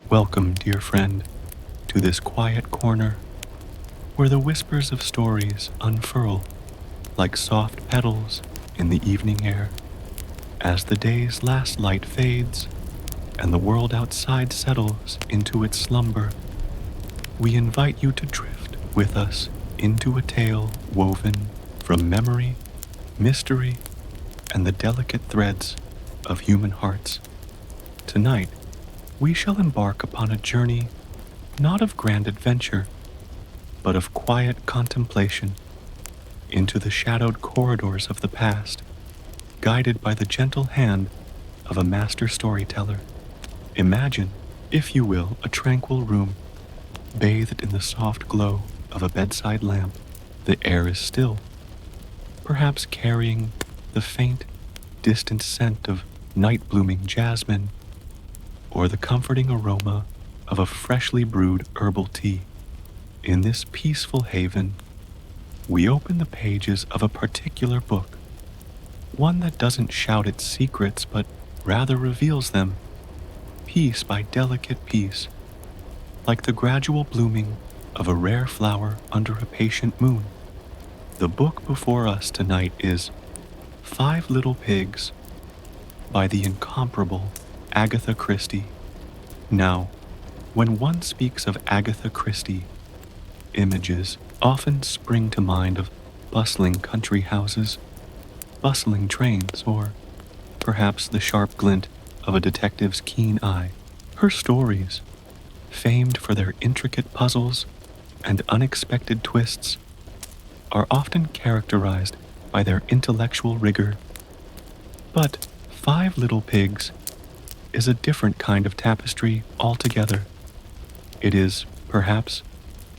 Welcome, dear friend, to this quiet corner where the whispers of stories unfurl like soft petals in the evening air. As the day's last light fades and the world outside settles into its slumber, we invite you to drift with us into a tale woven from memory, mystery, and the delicate threads of human hearts. Tonight, we shall embark upon a journey not of grand adventure, but of quiet contemplation into the shadowed corridors of the past, guided by the gentle hand of a master storyteller. Imagine, if you will, a tranquil room, bathed in the soft glow of a bedside lamp. The air is still, perhaps carrying the faint, distant scent of night-blooming jasmine, or the comforting aroma of a freshly brewed herbal tea. In this peaceful haven, we open the pages of a particular book, one that doesn't shout its secrets but rather reveals them, piece by delicate piece, like the gradual blooming of a rare flower under a patient moon. The book before us tonight is Five Little Pigs by the incomparable Agatha Christie. Now, when one speaks of Agatha Christie, images often spring to mind of bustling country houses, bustling trains, or perhaps the sharp glint of a detective's keen eye. Her stories, famed for their intricate puzzles and unexpected twists, are often characterized by their intellectual rigor. But Five Little Pigs is a different kind of tapestry altogether. It is, perhaps,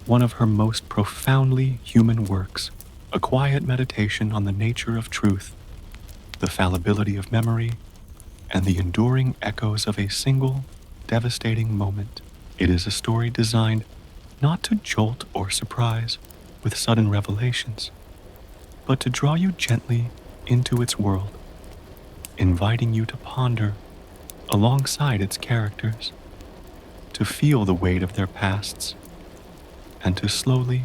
one of her most profoundly human works, a quiet meditation on the nature of truth, the fallibility of memory, and the enduring echoes of a single, devastating moment. It is a story designed not to jolt or surprise with sudden revelations, but to draw you gently into its world, inviting you to ponder alongside its characters, to feel the weight of their pasts, and to slowly,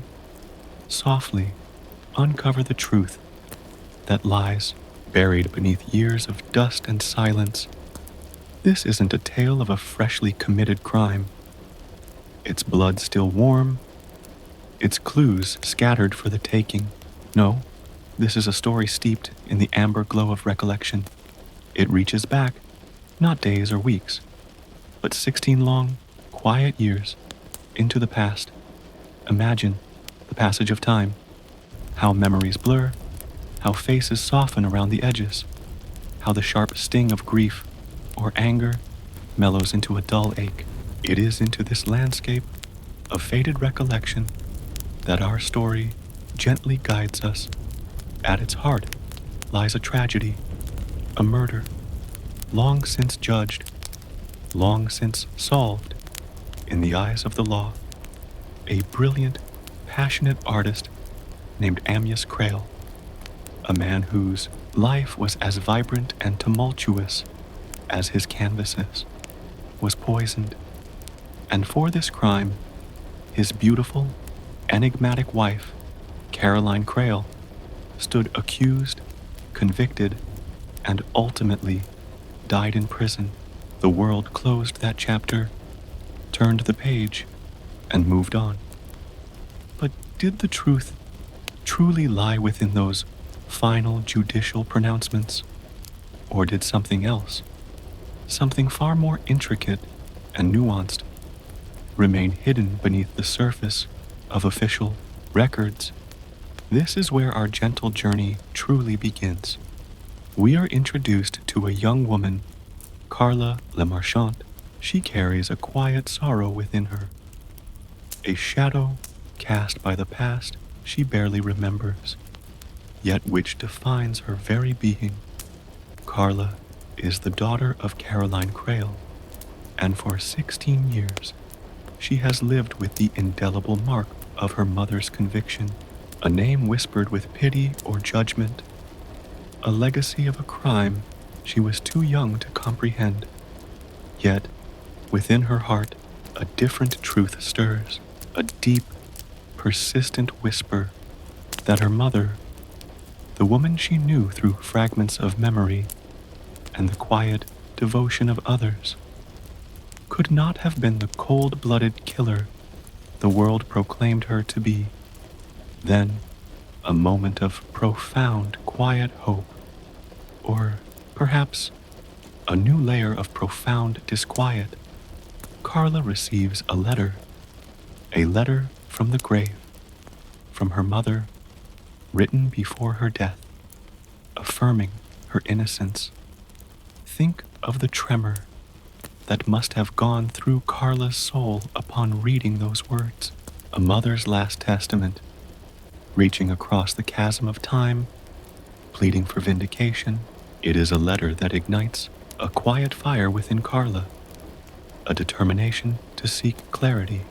softly uncover the truth that lies buried beneath years of dust and silence. This isn't a tale of a freshly committed crime, its blood still warm, its clues scattered for the taking. No, this is a story steeped in the amber glow of recollection. It reaches back, not days or weeks, but 16 long, quiet years into the past. Imagine the passage of time, how memories blur, how faces soften around the edges, how the sharp sting of grief or anger mellows into a dull ache. It is into this landscape of faded recollection that our story gently guides us. At its heart lies a tragedy, a murder, long since judged, long since solved in the eyes of the law. A brilliant, passionate artist named Amyas Crail, a man whose life was as vibrant and tumultuous as his canvases, was poisoned, and for this crime, his beautiful, enigmatic wife, Caroline Crail, stood accused, convicted, and ultimately died in prison. The world closed that chapter, turned the page, and moved on. But did the truth truly lie within those final judicial pronouncements? Or did something else, something far more intricate and nuanced, remain hidden beneath the surface of official records? This is where our gentle journey truly begins. We are introduced to a young woman, Carla Le Marchant. She carries a quiet sorrow within her, a shadow cast by the past she barely remembers, yet which defines her very being. Carla is the daughter of Caroline Crail, and for 16 years she has lived with the indelible mark of her mother's conviction, a name whispered with pity or judgment, a legacy of a crime she was too young to comprehend. Yet, within her heart, a different truth stirs, a deep, persistent whisper that her mother, the woman she knew through fragments of memory and the quiet devotion of others, could not have been the cold-blooded killer the world proclaimed her to be. Then, a moment of profound, quiet hope, or perhaps a new layer of profound disquiet. Carla receives a letter from the grave, from her mother, written before her death, affirming her innocence. Think of the tremor that must have gone through Carla's soul upon reading those words. A mother's last testament, reaching across the chasm of time, pleading for vindication. It is a letter that ignites a quiet fire within Carla, a determination to seek clarity,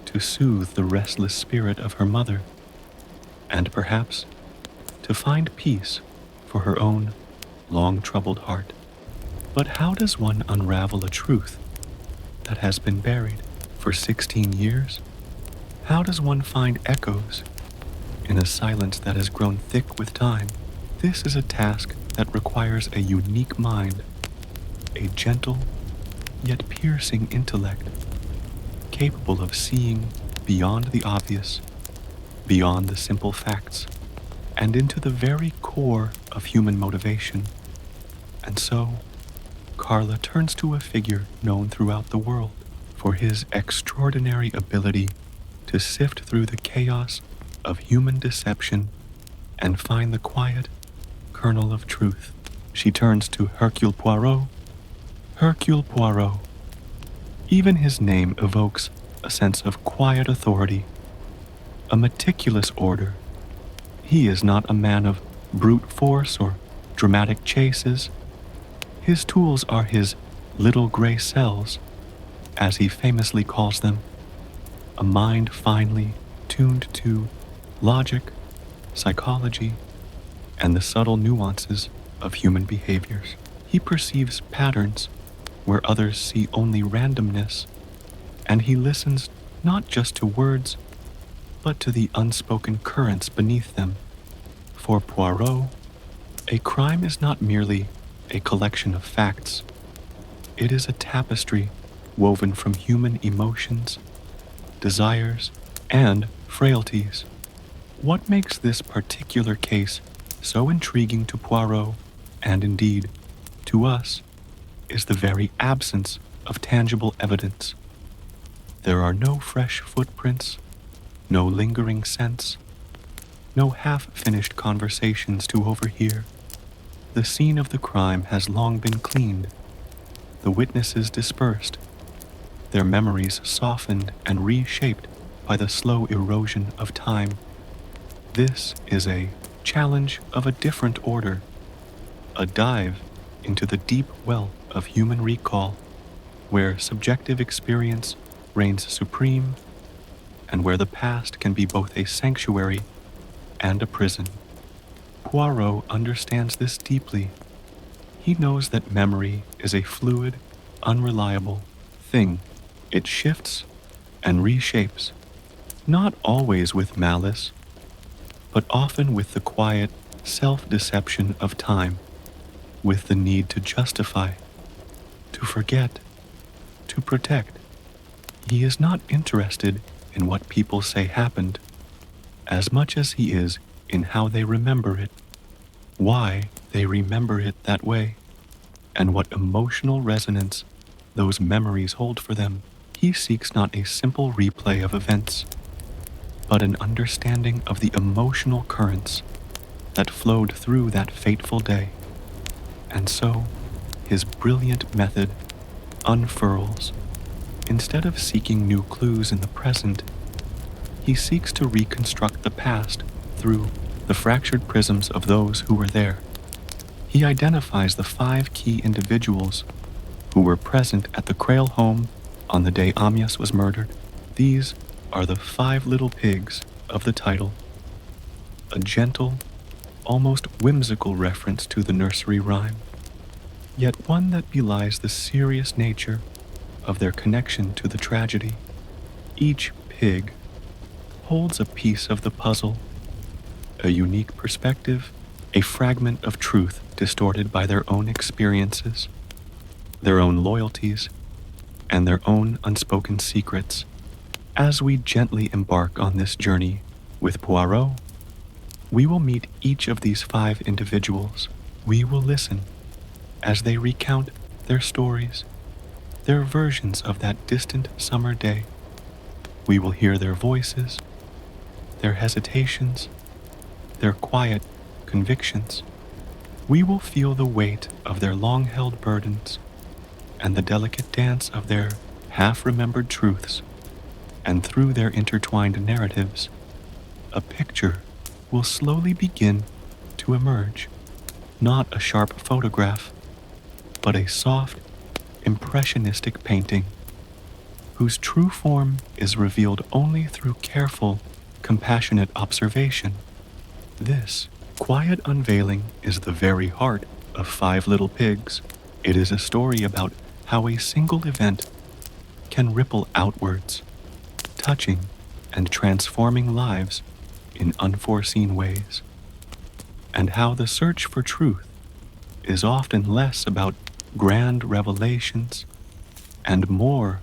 to soothe the restless spirit of her mother, and perhaps to find peace for her own long-troubled heart. But how does one unravel a truth that has been buried for 16 years? How does one find echoes in a silence that has grown thick with time? This is a task that requires a unique mind, a gentle yet piercing intellect, capable of seeing beyond the obvious, beyond the simple facts, and into the very core of human motivation. And so, Carla turns to a figure known throughout the world for his extraordinary ability to sift through the chaos of human deception and find the quiet kernel of truth. She turns to Hercule Poirot. Hercule Poirot. Even his name evokes a sense of quiet authority, a meticulous order. He is not a man of brute force or dramatic chases. His tools are his little gray cells, as he famously calls them, a mind finely tuned to logic, psychology, and the subtle nuances of human behaviors. He perceives patterns where others see only randomness, and he listens not just to words, but to the unspoken currents beneath them. For Poirot, a crime is not merely a collection of facts. It is a tapestry woven from human emotions, desires, and frailties. What makes this particular case so intriguing to Poirot, and indeed to us, is the very absence of tangible evidence. There are no fresh footprints, no lingering scents, no half-finished conversations to overhear. The scene of the crime has long been cleaned, the witnesses dispersed, their memories softened and reshaped by the slow erosion of time. This is a challenge of a different order, a dive into the deep well of human recall, where subjective experience reigns supreme, and where the past can be both a sanctuary and a prison. Poirot understands this deeply. He knows that memory is a fluid, unreliable thing. It shifts and reshapes, not always with malice, but often with the quiet self-deception of time, with the need to justify, to forget, to protect. He is not interested in what people say happened, as much as he is in how they remember it, why they remember it that way, and what emotional resonance those memories hold for them. He seeks not a simple replay of events, but an understanding of the emotional currents that flowed through that fateful day. And so, his brilliant method unfurls. Instead of seeking new clues in the present, he seeks to reconstruct the past through the fractured prisms of those who were there. He identifies the 5 key individuals who were present at the Crail home on the day Amyas was murdered. These are the 5 little pigs of the title, a gentle, almost whimsical reference to the nursery rhyme, yet one that belies the serious nature of their connection to the tragedy. Each pig holds a piece of the puzzle, a unique perspective, a fragment of truth distorted by their own experiences, their own loyalties, and their own unspoken secrets. As we gently embark on this journey with Poirot, we will meet each of these 5 individuals. We will listen as they recount their stories, their versions of that distant summer day. We will hear their voices, their hesitations, their quiet convictions. We will feel the weight of their long-held burdens and the delicate dance of their half-remembered truths. And through their intertwined narratives, a picture will slowly begin to emerge. Not a sharp photograph, but a soft, impressionistic painting, whose true form is revealed only through careful, compassionate observation. This quiet unveiling is the very heart of 5 Little Pigs. It is a story about how a single event can ripple outwards, touching and transforming lives in unforeseen ways, and how the search for truth is often less about grand revelations and more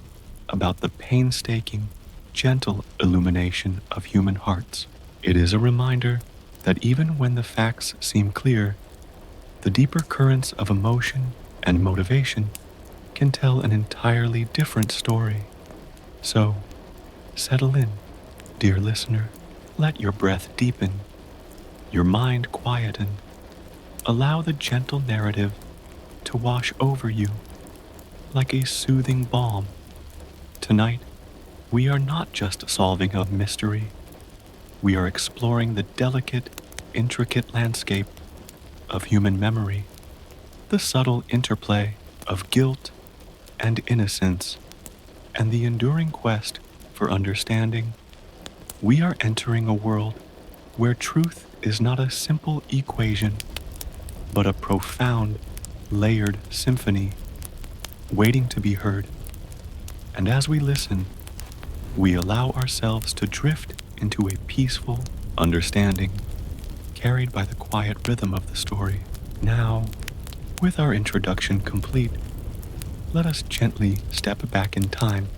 about the painstaking, gentle illumination of human hearts. It is a reminder that even when the facts seem clear, the deeper currents of emotion and motivation can tell an entirely different story. So, settle in, dear listener. Let your breath deepen, your mind quieten. Allow the gentle narrative to wash over you like a soothing balm. Tonight, we are not just solving a mystery. We are exploring the delicate, intricate landscape of human memory, the subtle interplay of guilt and innocence, and the enduring quest for understanding. We are entering a world where truth is not a simple equation, but a profound, layered symphony waiting to be heard. And as we listen, we allow ourselves to drift into a peaceful understanding, carried by the quiet rhythm of the story. Now, with our introduction complete, let us gently step back in time.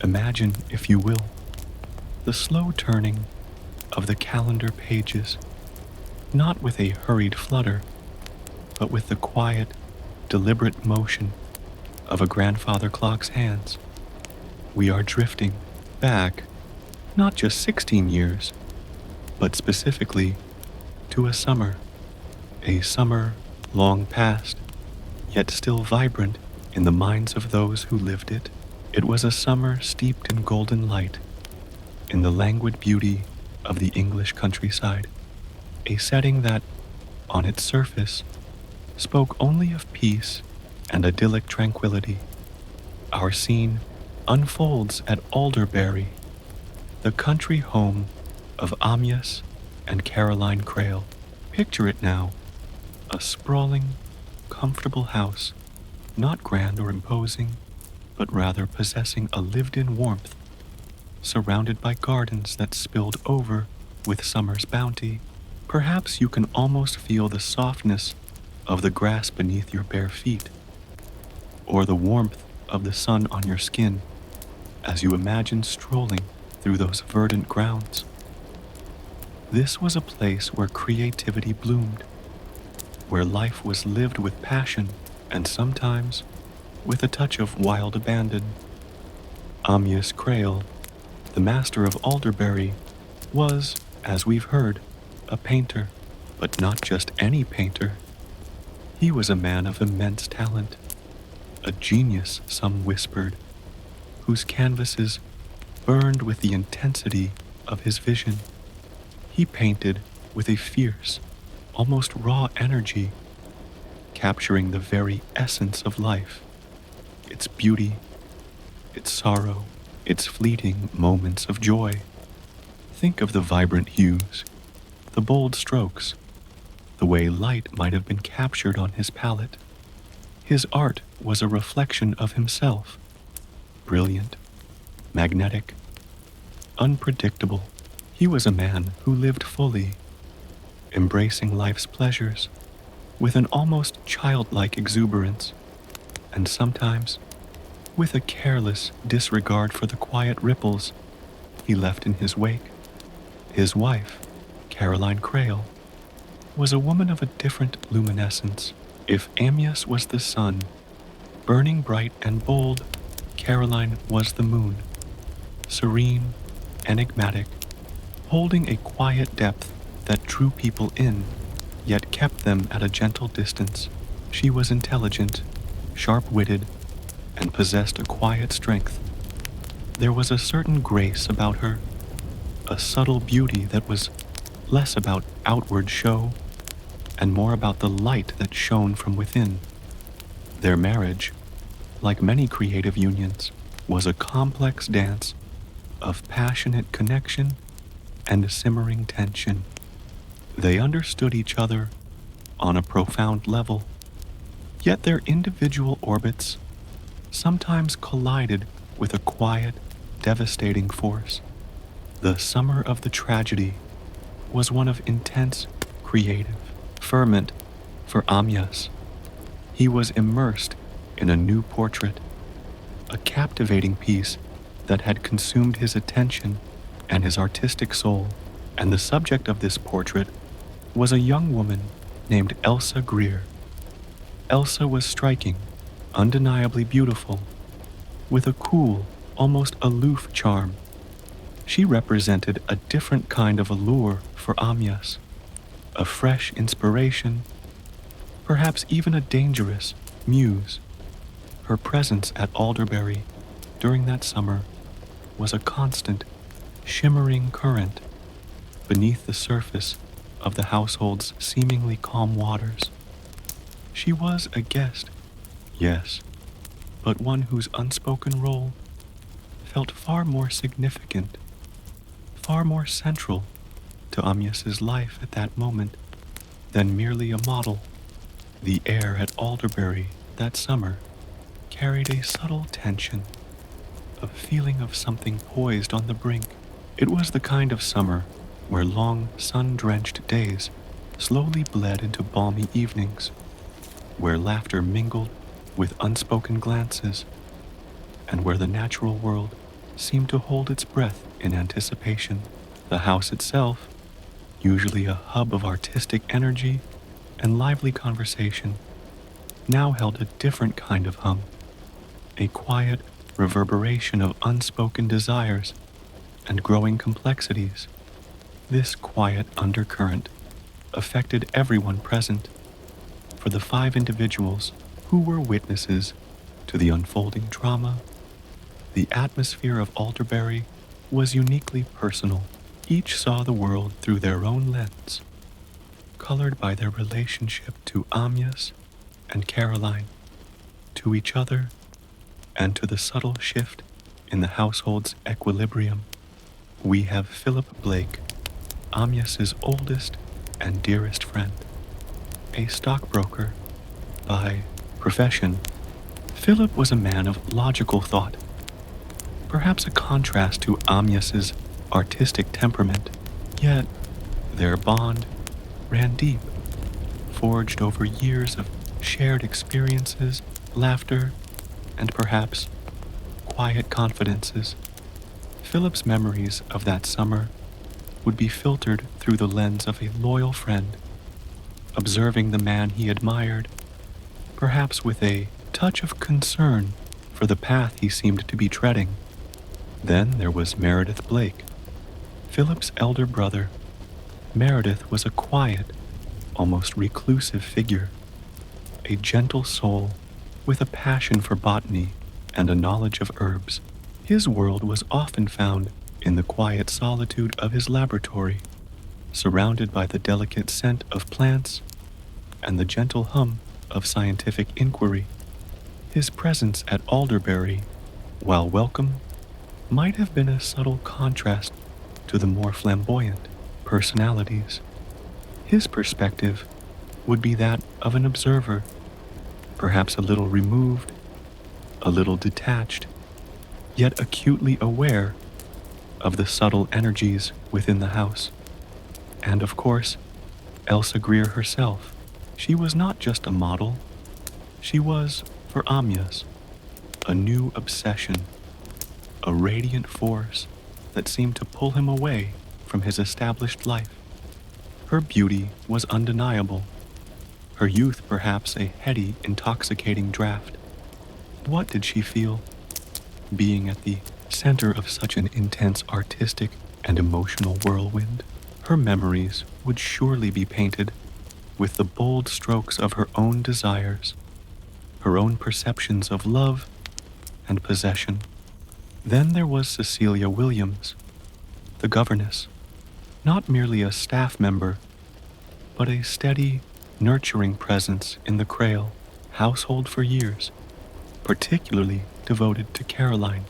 Imagine, if you will, the slow turning of the calendar pages, not with a hurried flutter, but with the quiet, deliberate motion of a grandfather clock's hands. We are drifting back, not just 16 years, but specifically to a summer long past, yet still vibrant in the minds of those who lived it. It was a summer steeped in golden light, in the languid beauty of the English countryside, a setting that, on its surface, spoke only of peace and idyllic tranquility. Our scene unfolds at Alderbury, the country home of Amyas and Caroline Crail. Picture it now, a sprawling, comfortable house, not grand or imposing, but rather possessing a lived-in warmth, surrounded by gardens that spilled over with summer's bounty. Perhaps you can almost feel the softness of the grass beneath your bare feet, or the warmth of the sun on your skin as you imagine strolling through those verdant grounds. This was a place where creativity bloomed, where life was lived with passion and sometimes with a touch of wild abandon. Amyas Crail, the master of Alderbury, was, as we've heard, a painter, but not just any painter. He was a man of immense talent, a genius, some whispered, whose canvases burned with the intensity of his vision. He painted with a fierce, almost raw energy, capturing the very essence of life, its beauty, its sorrow, its fleeting moments of joy. Think of the vibrant hues, the bold strokes, the way light might have been captured on his palette. His art was a reflection of himself, brilliant, magnetic, unpredictable. He was a man who lived fully, embracing life's pleasures with an almost childlike exuberance, and sometimes with a careless disregard for the quiet ripples he left in his wake. His wife, Caroline Crail, was a woman of a different luminescence. If Amyas was the sun, burning bright and bold, Caroline was the moon, serene, enigmatic, holding a quiet depth that drew people in, yet kept them at a gentle distance. She was intelligent, sharp-witted, and possessed a quiet strength. There was a certain grace about her, a subtle beauty that was less about outward show and more about the light that shone from within. Their marriage, like many creative unions, was a complex dance of passionate connection and simmering tension. They understood each other on a profound level, yet their individual orbits sometimes collided with a quiet, devastating force. The summer of the tragedy was one of intense, creative ferment for Amyas. He was immersed in a new portrait, a captivating piece that had consumed his attention and his artistic soul, and the subject of this portrait was a young woman named Elsa Greer. Elsa was striking, undeniably beautiful, with a cool, almost aloof charm. She represented a different kind of allure for Amyas, a fresh inspiration, perhaps even a dangerous muse. Her presence at Alderbury during that summer was a constant, shimmering current beneath the surface of the household's seemingly calm waters. She was a guest, yes, but one whose unspoken role felt far more significant, far more central to Amyas's life at that moment than merely a model. The air at Alderbury that summer carried a subtle tension, a feeling of something poised on the brink. It was the kind of summer where long, sun-drenched days slowly bled into balmy evenings, where laughter mingled with unspoken glances, and where the natural world seemed to hold its breath in anticipation. The house itself, usually a hub of artistic energy and lively conversation, now held a different kind of hum, a quiet reverberation of unspoken desires and growing complexities. This quiet undercurrent affected everyone present, for the 5 individuals who were witnesses to the unfolding drama. The atmosphere of Alderbury was uniquely personal. Each saw the world through their own lens, colored by their relationship to Amyas and Caroline, to each other, and to the subtle shift in the household's equilibrium. We have Philip Blake, Amyas's oldest and dearest friend, a stockbroker by profession. Philip was a man of logical thought, perhaps a contrast to Amyas's artistic temperament, yet their bond ran deep, forged over years of shared experiences, laughter, and perhaps quiet confidences. Philip's memories of that summer would be filtered through the lens of a loyal friend, observing the man he admired, perhaps with a touch of concern for the path he seemed to be treading. Then there was Meredith Blake, Philip's elder brother. Meredith was a quiet, almost reclusive figure, a gentle soul with a passion for botany and a knowledge of herbs. His world was often found in the quiet solitude of his laboratory, surrounded by the delicate scent of plants and the gentle hum of scientific inquiry. His presence at Alderbury, while welcome, might have been a subtle contrast to the more flamboyant personalities. His perspective would be that of an observer, perhaps a little removed, a little detached, yet acutely aware of the subtle energies within the house. And of course, Elsa Greer herself. She was not just a model, she was, for Amyas, a new obsession, a radiant force that seemed to pull him away from his established life. Her beauty was undeniable, her youth perhaps a heady, intoxicating draught. What did she feel, being at the center of such an intense artistic and emotional whirlwind? Her memories would surely be painted with the bold strokes of her own desires, her own perceptions of love and possession. Then there was Cecilia Williams, the governess, not merely a staff member, but a steady, nurturing presence in the Crail household for years, particularly devoted to Caroline.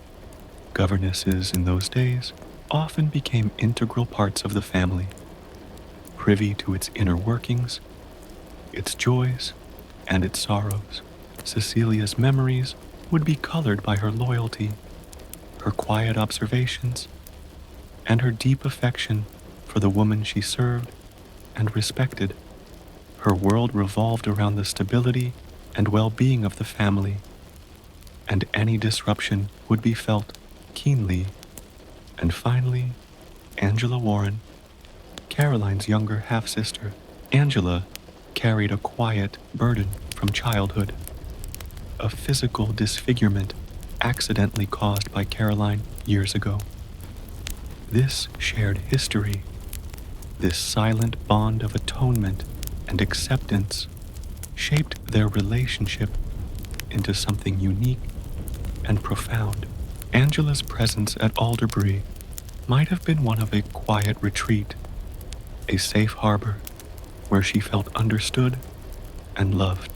Governesses in those days often became integral parts of the family, privy to its inner workings, its joys, and its sorrows. Cecilia's memories would be colored by her loyalty, her quiet observations, and her deep affection for the woman she served and respected. Her world revolved around the stability and well-being of the family, and any disruption would be felt keenly. And finally, Angela Warren, Caroline's younger half-sister. Angela carried a quiet burden from childhood, a physical disfigurement accidentally caused by Caroline years ago. This shared history, this silent bond of atonement and acceptance, shaped their relationship into something unique and profound. Angela's presence at Alderbury might have been one of a quiet retreat, a safe harbor where she felt understood and loved.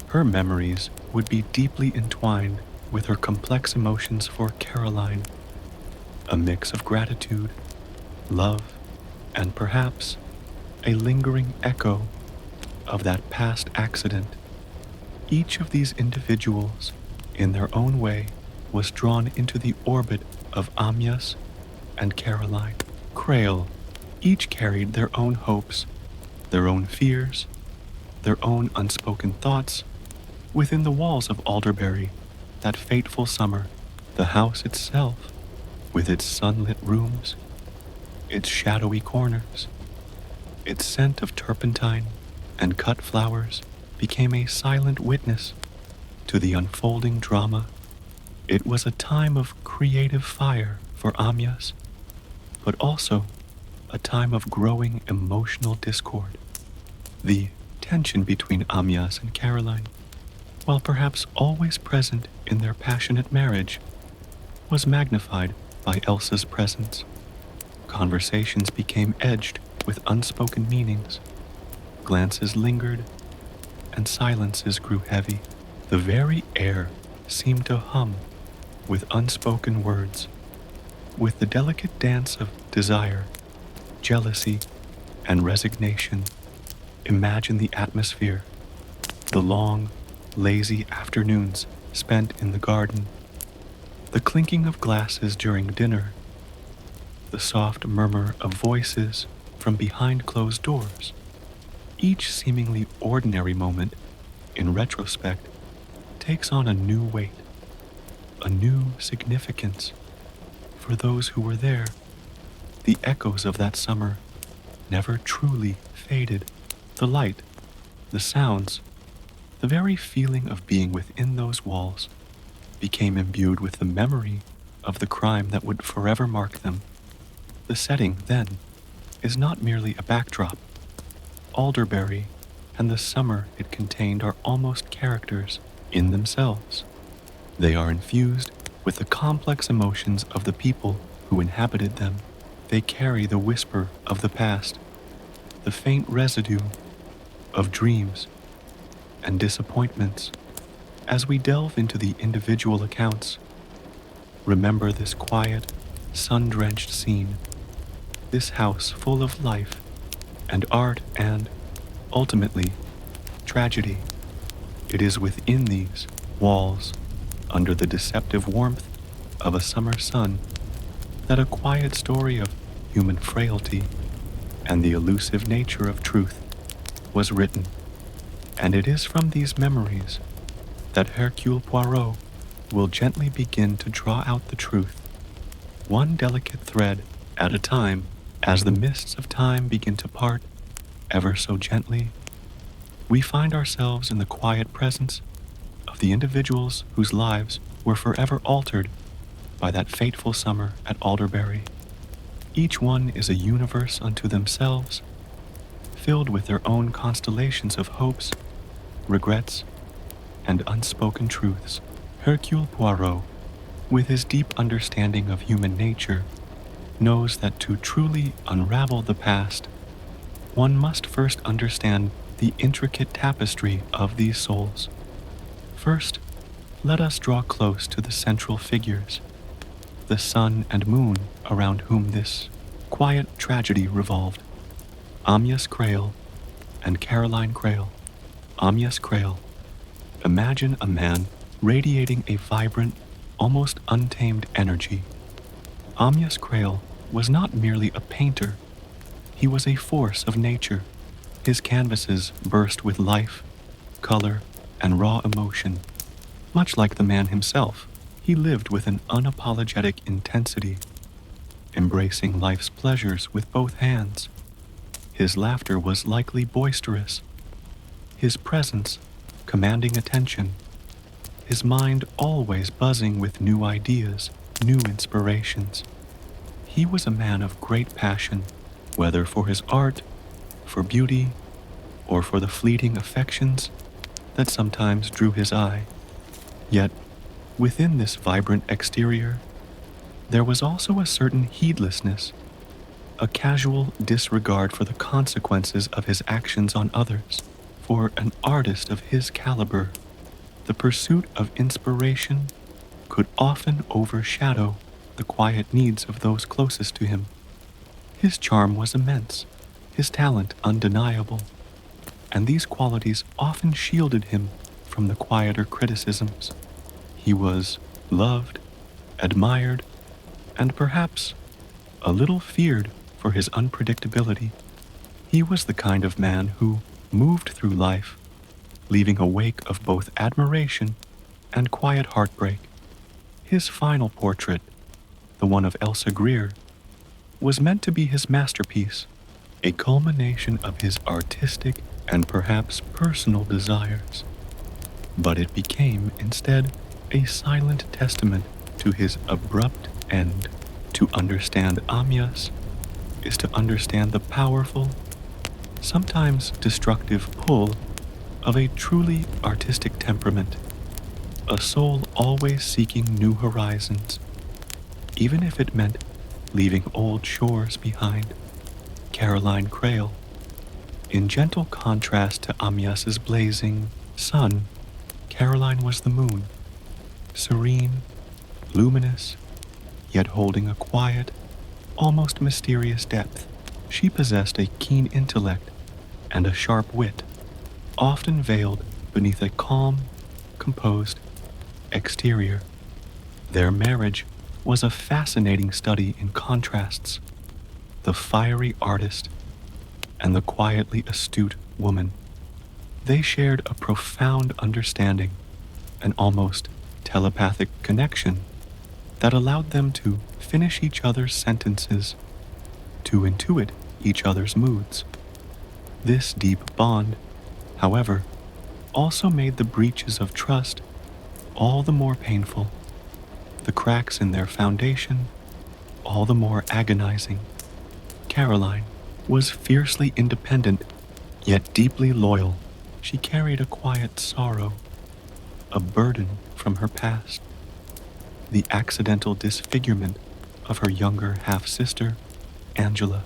Her memories would be deeply entwined with her complex emotions for Caroline, a mix of gratitude, love, and perhaps a lingering echo of that past accident. Each of these individuals, in their own way, was drawn into the orbit of Amyas and Caroline. Crail, each carried their own hopes, their own fears, their own unspoken thoughts. Within the walls of Alderbury, that fateful summer, the house itself, with its sunlit rooms, its shadowy corners, its scent of turpentine and cut flowers, became a silent witness to the unfolding drama. It was a time of creative fire for Amyas, but also a time of growing emotional discord. The tension between Amyas and Caroline, while perhaps always present in their passionate marriage, was magnified by Elsa's presence. Conversations became edged with unspoken meanings. Glances lingered, and silences grew heavy. The very air seemed to hum with unspoken words, with the delicate dance of desire, jealousy, and resignation. Imagine the atmosphere, the long, lazy afternoons spent in the garden, the clinking of glasses during dinner, the soft murmur of voices from behind closed doors. Each seemingly ordinary moment, in retrospect, takes on a new weight, a new significance for those who were there. The echoes of that summer never truly faded. The light, the sounds, the very feeling of being within those walls became imbued with the memory of the crime that would forever mark them. The setting, then, is not merely a backdrop. Alderbury and the summer it contained are almost characters in themselves. They are infused with the complex emotions of the people who inhabited them. They carry the whisper of the past, the faint residue of dreams and disappointments. As we delve into the individual accounts, remember this quiet, sun-drenched scene, this house full of life and art and, ultimately, tragedy. It is within these walls, under the deceptive warmth of a summer sun that a quiet story of human frailty and the elusive nature of truth was written. And it is from these memories that Hercule Poirot will gently begin to draw out the truth, one delicate thread at a time, as the mists of time begin to part ever so gently. We find ourselves in the quiet presence of the individuals whose lives were forever altered by that fateful summer at Alderbury. Each one is a universe unto themselves, filled with their own constellations of hopes, regrets, and unspoken truths. Hercule Poirot, with his deep understanding of human nature, knows that to truly unravel the past, one must first understand the intricate tapestry of these souls. First, let us draw close to the central figures, the sun and moon around whom this quiet tragedy revolved. Amyas Creole and Caroline Creole. Amyas Creole. Imagine a man radiating a vibrant, almost untamed energy. Amyas Creole was not merely a painter, he was a force of nature. His canvases burst with life, color, and raw emotion. Much like the man himself, he lived with an unapologetic intensity, embracing life's pleasures with both hands. His laughter was likely boisterous, his presence commanding attention, his mind always buzzing with new ideas, new inspirations. He was a man of great passion, whether for his art, for beauty, or for the fleeting affections that sometimes drew his eye. Yet, within this vibrant exterior, there was also a certain heedlessness, a casual disregard for the consequences of his actions on others. For an artist of his caliber, the pursuit of inspiration could often overshadow the quiet needs of those closest to him. His charm was immense, his talent undeniable, and these qualities often shielded him from the quieter criticisms. He was loved, admired, and perhaps a little feared for his unpredictability. He was the kind of man who moved through life, leaving a wake of both admiration and quiet heartbreak. His final portrait, the one of Elsa Greer, was meant to be his masterpiece, a culmination of his artistic and perhaps personal desires. But it became, instead, a silent testament to his abrupt end. To understand Amyas is to understand the powerful, sometimes destructive pull of a truly artistic temperament, a soul always seeking new horizons, even if it meant leaving old shores behind. Caroline Creole, in gentle contrast to Amyas's blazing sun, Caroline was the moon, serene, luminous, yet holding a quiet, almost mysterious depth. She possessed a keen intellect and a sharp wit, often veiled beneath a calm, composed exterior. Their marriage was a fascinating study in contrasts, the fiery artist and the quietly astute woman. They shared a profound understanding, an almost telepathic connection that allowed them to finish each other's sentences, to intuit each other's moods. This deep bond, however, also made the breaches of trust all the more painful, the cracks in their foundation all the more agonizing. Caroline was fiercely independent, yet deeply loyal. She carried a quiet sorrow, a burden from her past, the accidental disfigurement of her younger half-sister, Angela.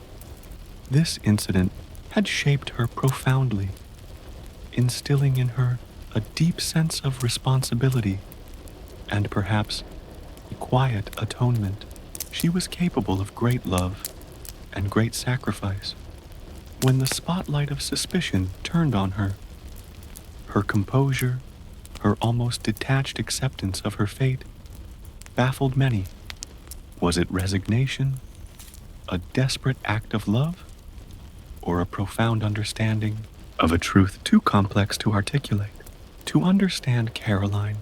This incident had shaped her profoundly, instilling in her a deep sense of responsibility and perhaps a quiet atonement. She was capable of great love and great sacrifice. When the spotlight of suspicion turned on her, her composure, her almost detached acceptance of her fate, baffled many. Was it resignation, a desperate act of love, or a profound understanding of a truth too complex to articulate? To understand Caroline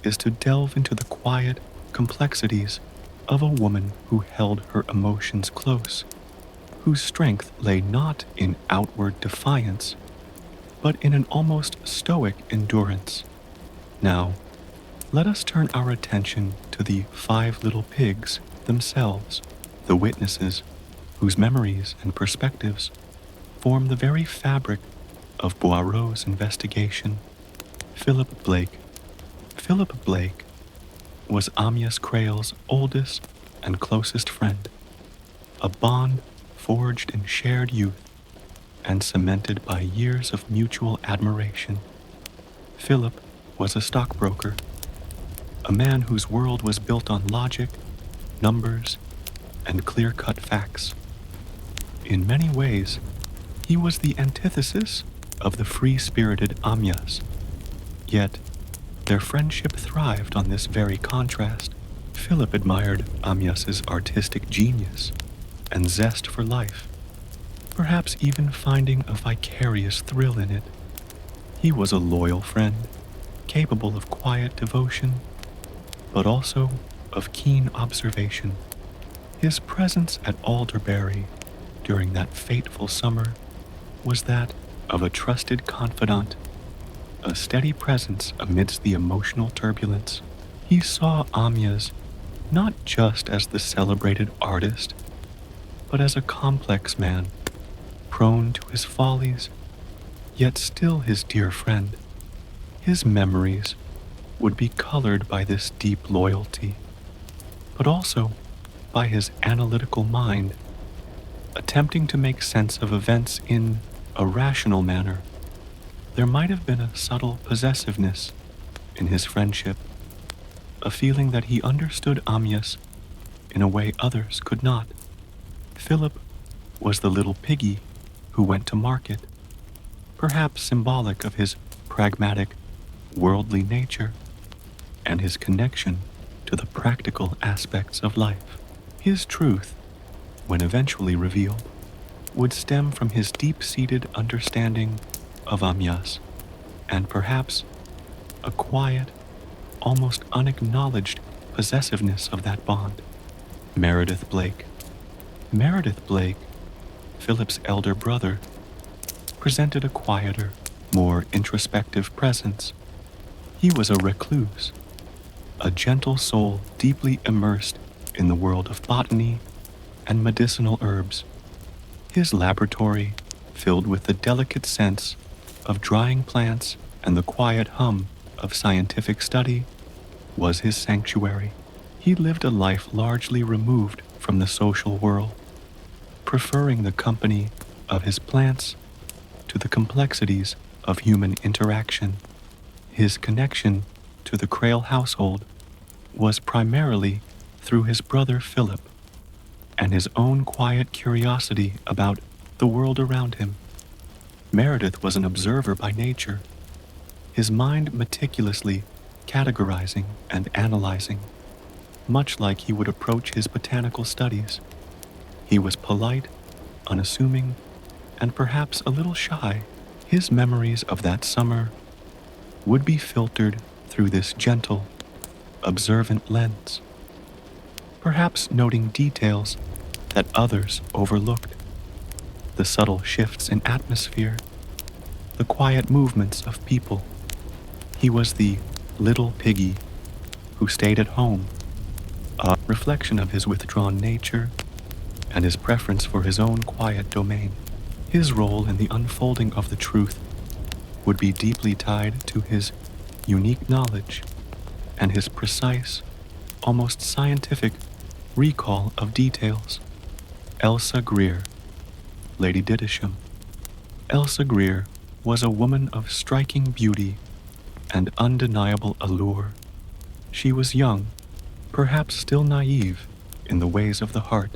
is to delve into the quiet complexities of a woman who held her emotions close, whose strength lay not in outward defiance, but in an almost stoic endurance. Now, let us turn our attention to the 5 little pigs themselves, the witnesses whose memories and perspectives form the very fabric of Poirot's investigation. Philip Blake. Philip Blake was Amyas Creel's oldest and closest friend, a bond forged in shared youth and cemented by years of mutual admiration. Philip was a stockbroker, a man whose world was built on logic, numbers, and clear-cut facts. In many ways, he was the antithesis of the free-spirited Amyas. Yet, their friendship thrived on this very contrast. Philip admired Amyas's artistic genius and zest for life, perhaps even finding a vicarious thrill in it. He was a loyal friend, capable of quiet devotion, but also of keen observation. His presence at Alderbury during that fateful summer was that of a trusted confidant, a steady presence amidst the emotional turbulence. He saw Amyas not just as the celebrated artist, but as a complex man, prone to his follies, yet still his dear friend. His memories would be colored by this deep loyalty, but also by his analytical mind, attempting to make sense of events in a rational manner. There might have been a subtle possessiveness in his friendship, a feeling that he understood Amyas in a way others could not. Philip was the little piggy who went to market, perhaps symbolic of his pragmatic, worldly nature and his connection to the practical aspects of life. His truth, when eventually revealed, would stem from his deep-seated understanding of Amyas, and perhaps a quiet, almost unacknowledged possessiveness of that bond. Meredith Blake. Meredith Blake, Philip's elder brother, presented a quieter, more introspective presence. He was a recluse, a gentle soul deeply immersed in the world of botany and medicinal herbs. His laboratory, filled with the delicate scents of drying plants and the quiet hum of scientific study, was his sanctuary. He lived a life largely removed from the social world, preferring the company of his plants to the complexities of human interaction. His connection to the Crale household was primarily through his brother Philip and his own quiet curiosity about the world around him. Meredith was an observer by nature, his mind meticulously categorizing and analyzing, much like he would approach his botanical studies. He was polite, unassuming, and perhaps a little shy. His memories of that summer would be filtered through this gentle, observant lens, perhaps noting details that others overlooked, the subtle shifts in atmosphere, the quiet movements of people. He was the little piggy who stayed at home, a reflection of his withdrawn nature and his preference for his own quiet domain. His role in the unfolding of the truth would be deeply tied to his unique knowledge and his precise, almost scientific recall of details. Elsa Greer, Lady Didisham. Elsa Greer was a woman of striking beauty and undeniable allure. She was young, perhaps still naive in the ways of the heart,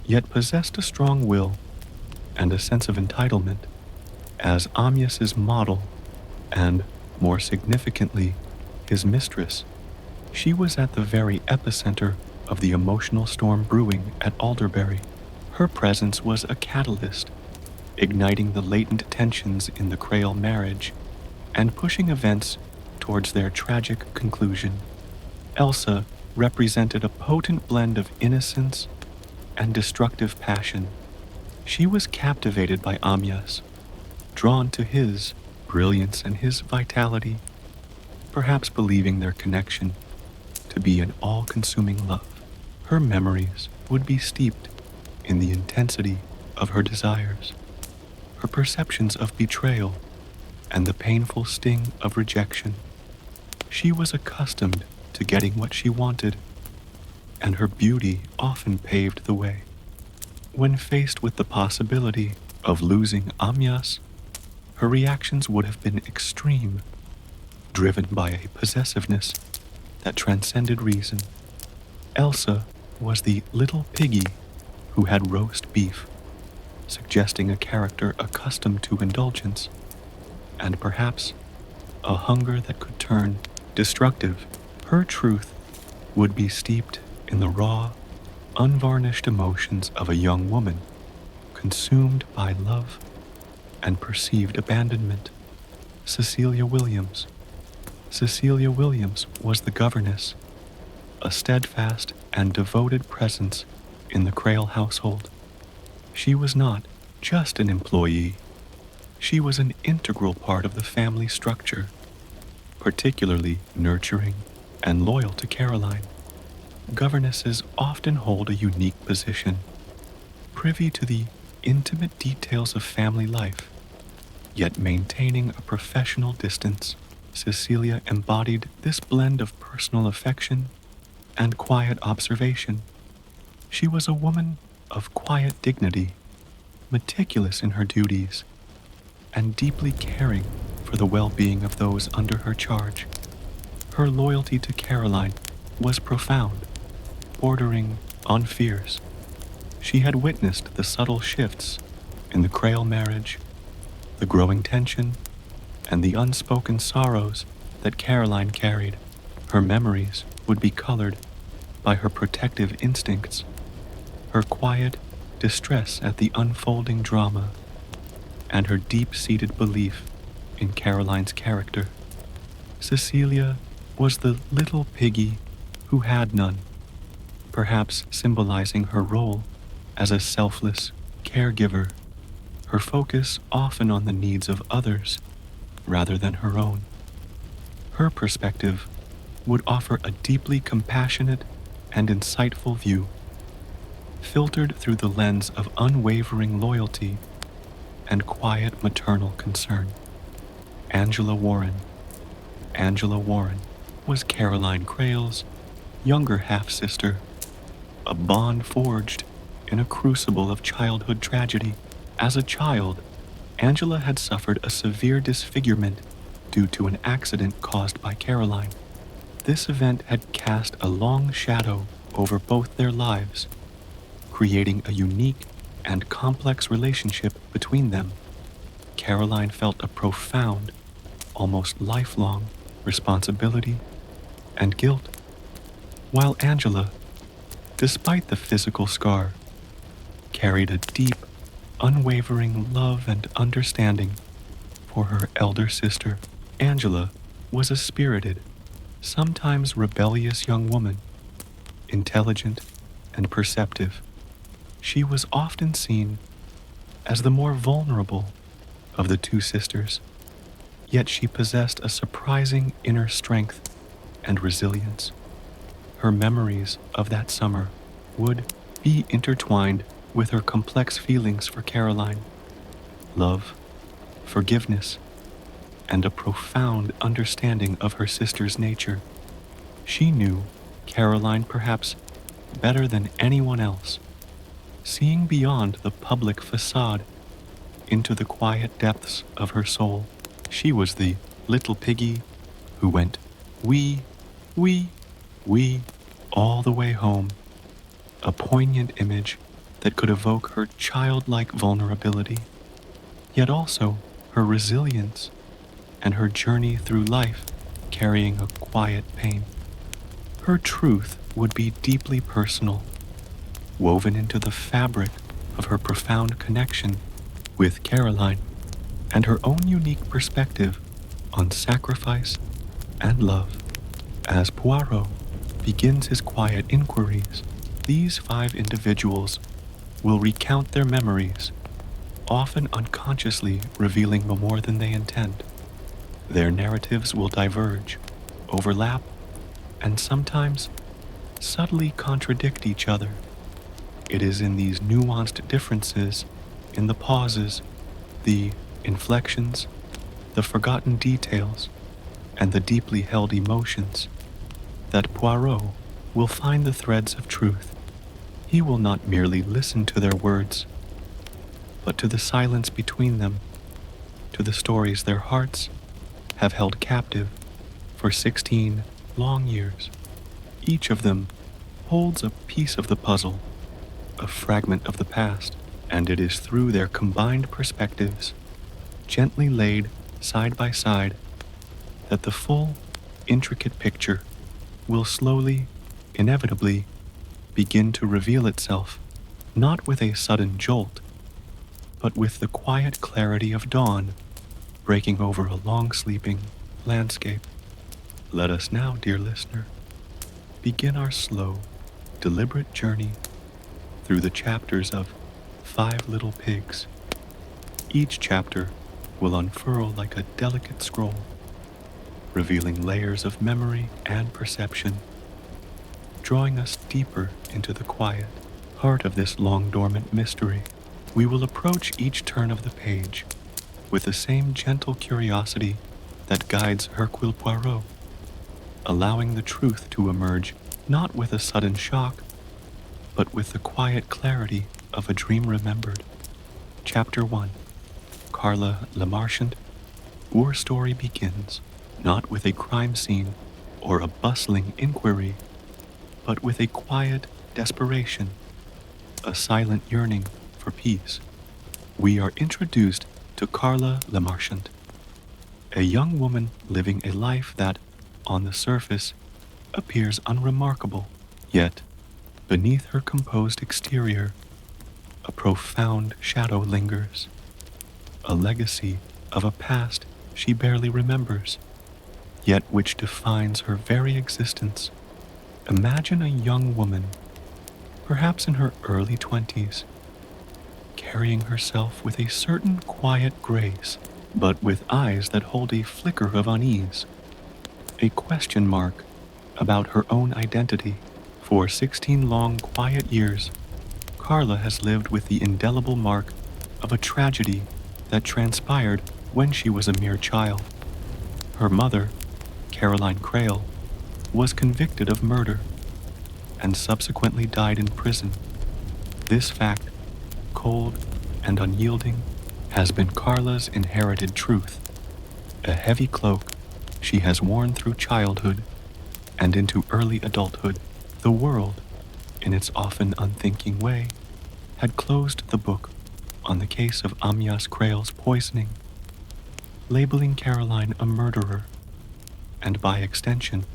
yet possessed a strong will and a sense of entitlement. As Amyas's model, and more significantly, his mistress, She was at the very epicenter of the emotional storm brewing at Alderbury. Her presence was a catalyst, igniting the latent tensions in the Crail marriage and pushing events towards their tragic conclusion. Elsa represented a potent blend of innocence and destructive passion. She was captivated by Amyas, drawn to his brilliance and his vitality, perhaps believing their connection to be an all-consuming love. Her memories would be steeped in the intensity of her desires, her perceptions of betrayal, and the painful sting of rejection. She was accustomed to getting what she wanted, and her beauty often paved the way. When faced with the possibility of losing Amyas, her reactions would have been extreme, driven by a possessiveness that transcended reason. Elsa was the little piggy who had roast beef, suggesting a character accustomed to indulgence, and perhaps a hunger that could turn destructive. Her truth would be steeped in the raw, unvarnished emotions of a young woman, consumed by love and perceived abandonment. Cecilia Williams. Cecilia Williams was the governess, a steadfast and devoted presence in the Crail household. She was not just an employee. She was an integral part of the family structure, particularly nurturing and loyal to Caroline. Governesses often hold a unique position, privy to the intimate details of family life, yet maintaining a professional distance. Cecilia embodied this blend of personal affection and quiet observation. She was a woman of quiet dignity, meticulous in her duties, and deeply caring for the well-being of those under her charge. Her loyalty to Caroline was profound, bordering on fierce. She had witnessed the subtle shifts in the Crail marriage, the growing tension, and the unspoken sorrows that Caroline carried. Her memories would be colored by her protective instincts, her quiet distress at the unfolding drama, and her deep-seated belief in Caroline's character. Cecilia was the little piggy who had none, perhaps symbolizing her role as a selfless caregiver, her focus often on the needs of others rather than her own. Her perspective would offer a deeply compassionate and insightful view, filtered through the lens of unwavering loyalty and quiet maternal concern. Angela Warren. Angela Warren was Caroline Crail's younger half-sister, a bond forged in a crucible of childhood tragedy. As a child, Angela had suffered a severe disfigurement due to an accident caused by Caroline. This event had cast a long shadow over both their lives, creating a unique and complex relationship between them. Caroline felt a profound, almost lifelong, responsibility and guilt, while Angela, despite the physical scar, carried a deep, unwavering love and understanding for her elder sister. Angela was a spirited, sometimes rebellious young woman, intelligent and perceptive. She was often seen as the more vulnerable of the two sisters, yet she possessed a surprising inner strength and resilience. Her memories of that summer would be intertwined with her complex feelings for Caroline, love, forgiveness, and a profound understanding of her sister's nature. She knew Caroline perhaps better than anyone else, seeing beyond the public facade into the quiet depths of her soul. She was the little piggy who went wee, wee, wee all the way home, a poignant image that could evoke her childlike vulnerability, yet also her resilience and her journey through life carrying a quiet pain. Her truth would be deeply personal, woven into the fabric of her profound connection with Caroline and her own unique perspective on sacrifice and love. As Poirot begins his quiet inquiries, these 5 individuals will recount their memories, often unconsciously revealing no more than they intend. Their narratives will diverge, overlap, and sometimes subtly contradict each other. It is in these nuanced differences, in the pauses, the inflections, the forgotten details, and the deeply held emotions, that Poirot will find the threads of truth. He will not merely listen to their words, but to the silence between them, to the stories their hearts have held captive for 16 long years. Each of them holds a piece of the puzzle, a fragment of the past, and it is through their combined perspectives, gently laid side by side, that the full, intricate picture will slowly, inevitably, begin to reveal itself, not with a sudden jolt, but with the quiet clarity of dawn breaking over a long-sleeping landscape. Let us now, dear listener, begin our slow, deliberate journey through the chapters of 5 Little Pigs. Each chapter will unfurl like a delicate scroll, revealing layers of memory and perception, drawing us deeper into the quiet heart of this long-dormant mystery. We will approach each turn of the page with the same gentle curiosity that guides Hercule Poirot, allowing the truth to emerge not with a sudden shock, but with the quiet clarity of a dream remembered. Chapter 1. Carla Le Marchand. Our story begins not with a crime scene or a bustling inquiry, but with a quiet desperation, a silent yearning for peace. We are introduced to Carla Le Marchand, a young woman living a life that, on the surface, appears unremarkable, yet, beneath her composed exterior, a profound shadow lingers, a legacy of a past she barely remembers, yet which defines her very existence. Imagine a young woman, perhaps in her early 20s, carrying herself with a certain quiet grace, but with eyes that hold a flicker of unease, a question mark about her own identity. For 16 long, quiet years, Carla has lived with the indelible mark of a tragedy that transpired when she was a mere child. Her mother, Caroline Crail, was convicted of murder and subsequently died in prison. This fact, cold and unyielding, has been Carla's inherited truth, a heavy cloak she has worn through childhood and into early adulthood. The world, in its often unthinking way, had closed the book on the case of Amyas Crail's poisoning, labeling Caroline a murderer, and by extension,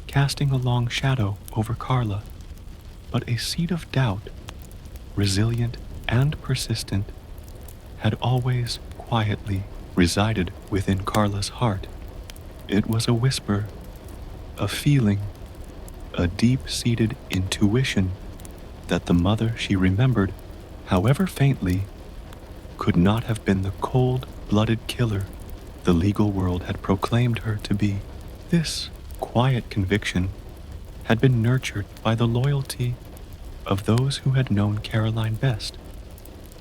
casting a long shadow over Carla. But a seed of doubt, resilient and persistent, had always quietly resided within Carla's heart. It was a whisper, a feeling, a deep-seated intuition that the mother she remembered, however faintly, could not have been the cold-blooded killer the legal world had proclaimed her to be. This quiet conviction had been nurtured by the loyalty of those who had known Caroline best,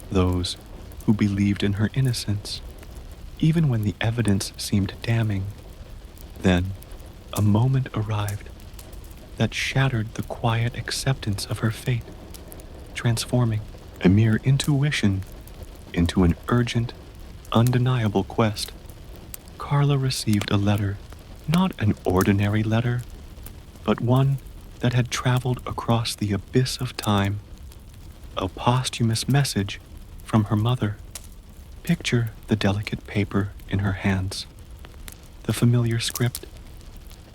those who believed in her innocence, even when the evidence seemed damning. Then, a moment arrived that shattered the quiet acceptance of her fate, transforming a mere intuition into an urgent, undeniable quest. Carla received a letter, not an ordinary letter, but one that had traveled across the abyss of time, a posthumous message from her mother. Picture the delicate paper in her hands, the familiar script,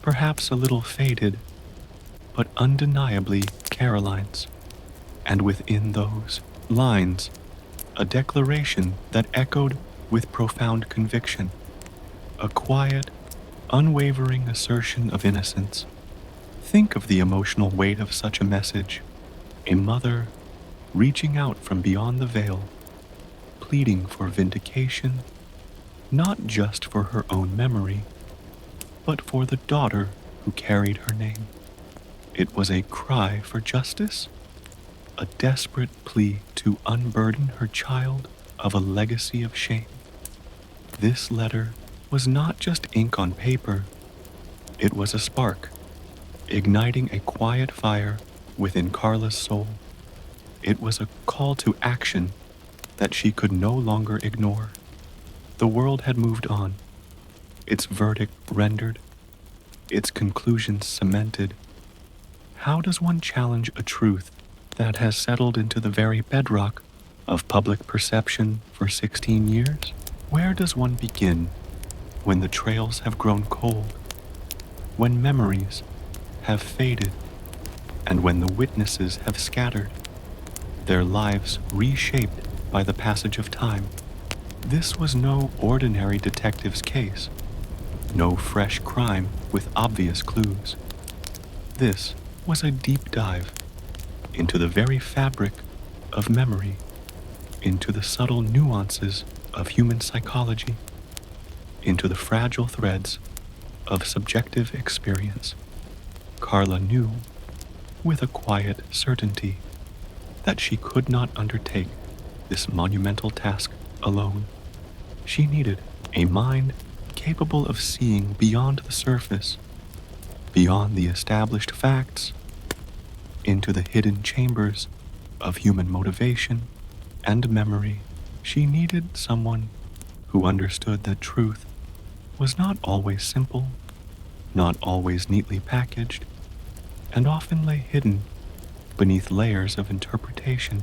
perhaps a little faded, but undeniably Caroline's, and within those lines, a declaration that echoed with profound conviction, a quiet, unwavering assertion of innocence. Think of the emotional weight of such a message. A mother reaching out from beyond the veil, pleading for vindication, not just for her own memory, but for the daughter who carried her name. It was a cry for justice, a desperate plea to unburden her child of a legacy of shame. This letter was not just ink on paper, it was a spark, igniting a quiet fire within Carla's soul. It was a call to action that she could no longer ignore. The world had moved on, its verdict rendered, its conclusions cemented. How does one challenge a truth that has settled into the very bedrock of public perception for 16 years? Where does one begin when the trails have grown cold, when memories have faded, and when the witnesses have scattered, their lives reshaped by the passage of time? This was no ordinary detective's case, no fresh crime with obvious clues. This was a deep dive into the very fabric of memory, into the subtle nuances of human psychology, into the fragile threads of subjective experience. Carla knew, with a quiet certainty, that she could not undertake this monumental task alone. She needed a mind capable of seeing beyond the surface, beyond the established facts, into the hidden chambers of human motivation and memory. She needed someone who understood that truth was not always simple, not always neatly packaged, and often lay hidden beneath layers of interpretation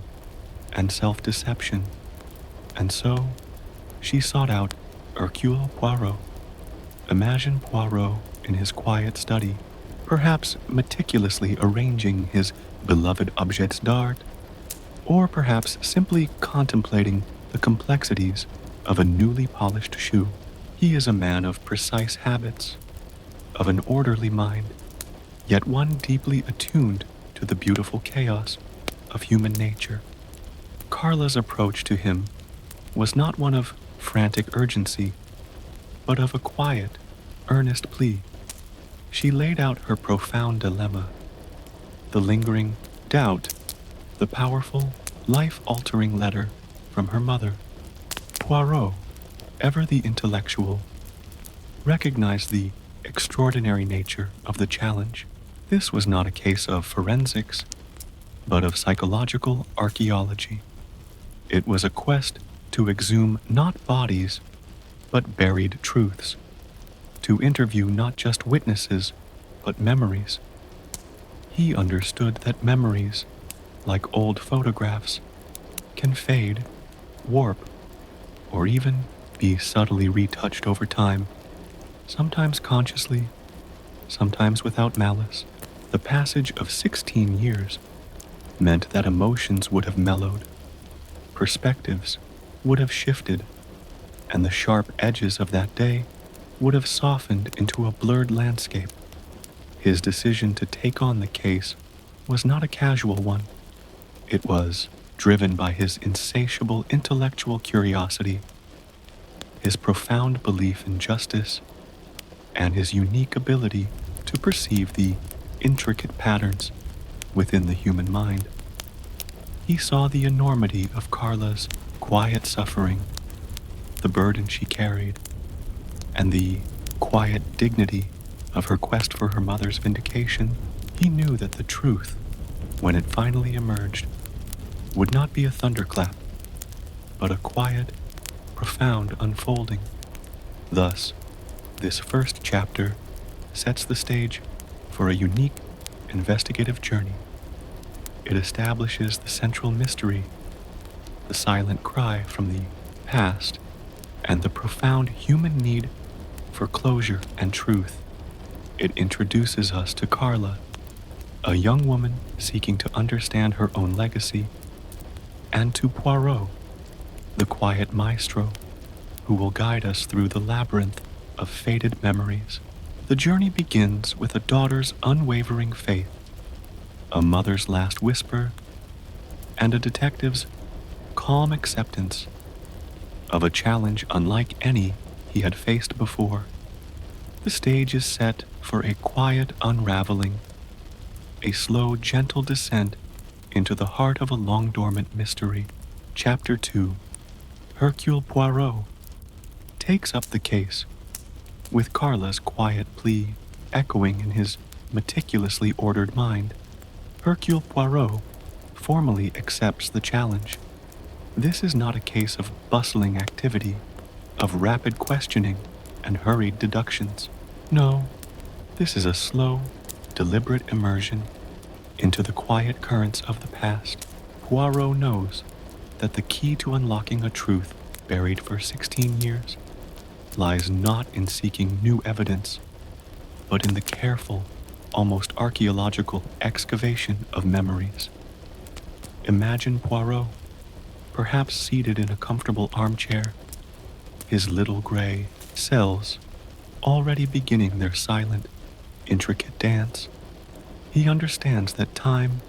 and self-deception. And so, she sought out Hercule Poirot. Imagine Poirot in his quiet study, perhaps meticulously arranging his beloved objets d'art, or perhaps simply contemplating the complexities of a newly polished shoe. He is a man of precise habits, of an orderly mind, yet one deeply attuned to the beautiful chaos of human nature. Carla's approach to him was not one of frantic urgency, but of a quiet, earnest plea. She laid out her profound dilemma, the lingering doubt, the powerful, life-altering letter from her mother. Poirot, ever the intellectual, recognized the extraordinary nature of the challenge. This was not a case of forensics, but of psychological archaeology. It was a quest to exhume not bodies, but buried truths, to interview not just witnesses, but memories. He understood that memories, like old photographs, can fade, warp, or even be subtly retouched over time, sometimes consciously, sometimes without malice. The passage of 16 years meant that emotions would have mellowed, perspectives would have shifted, and the sharp edges of that day would have softened into a blurred landscape. His decision to take on the case was not a casual one. It was driven by his insatiable intellectual curiosity, his profound belief in justice, and his unique ability to perceive the intricate patterns within the human mind. He saw the enormity of Carla's quiet suffering, the burden she carried, and the quiet dignity of her quest for her mother's vindication. He knew that the truth, when it finally emerged, would not be a thunderclap, but a quiet, profound unfolding. Thus, this first chapter sets the stage for a unique investigative journey. It establishes the central mystery, the silent cry from the past, and the profound human need for closure and truth. It introduces us to Carla, a young woman seeking to understand her own legacy, and to Poirot, the quiet maestro who will guide us through the labyrinth of faded memories. The journey begins with a daughter's unwavering faith, a mother's last whisper, and a detective's calm acceptance of a challenge unlike any he had faced before. The stage is set for a quiet unraveling, a slow, gentle descent into the heart of a long-dormant mystery. Chapter 2. Hercule Poirot takes up the case, with Carla's quiet plea echoing in his meticulously ordered mind. Hercule Poirot formally accepts the challenge. This is not a case of bustling activity, of rapid questioning and hurried deductions. No, this is a slow, deliberate immersion into the quiet currents of the past. Poirot knows that the key to unlocking a truth buried for 16 years lies not in seeking new evidence, but in the careful, almost archaeological excavation of memories. Imagine Poirot, perhaps seated in a comfortable armchair, his little gray cells already beginning their silent, intricate dance. He understands that time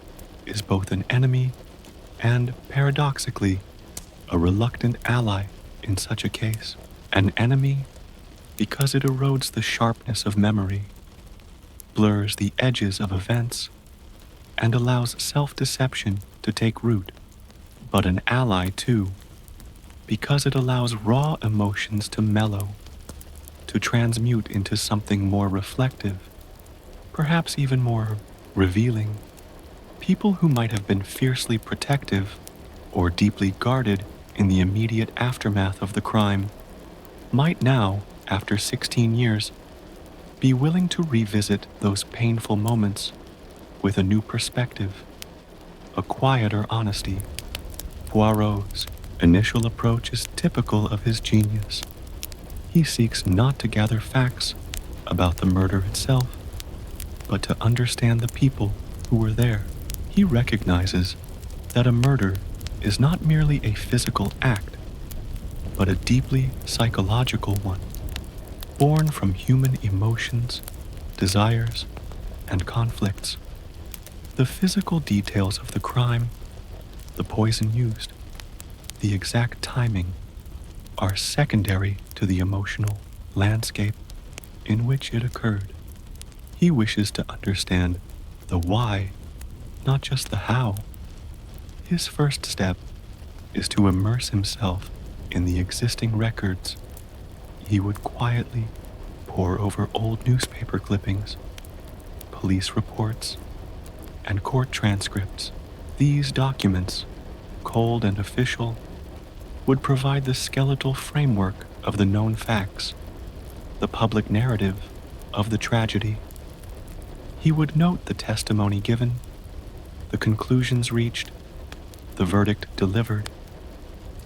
is both an enemy and, paradoxically, a reluctant ally in such a case. An enemy because it erodes the sharpness of memory, blurs the edges of events, and allows self-deception to take root. But an ally, too, because it allows raw emotions to mellow, to transmute into something more reflective, perhaps even more revealing. People who might have been fiercely protective or deeply guarded in the immediate aftermath of the crime might now, after 16 years, be willing to revisit those painful moments with a new perspective, a quieter honesty. Poirot's initial approach is typical of his genius. He seeks not to gather facts about the murder itself, but to understand the people who were there. He recognizes that a murder is not merely a physical act, but a deeply psychological one, born from human emotions, desires, and conflicts. The physical details of the crime, the poison used, the exact timing, are secondary to the emotional landscape in which it occurred. He wishes to understand the why, not just the how. His first step is to immerse himself in the existing records. He would quietly pore over old newspaper clippings, police reports, and court transcripts. These documents, cold and official, would provide the skeletal framework of the known facts, the public narrative of the tragedy. He would note the testimony given, the conclusions reached, the verdict delivered,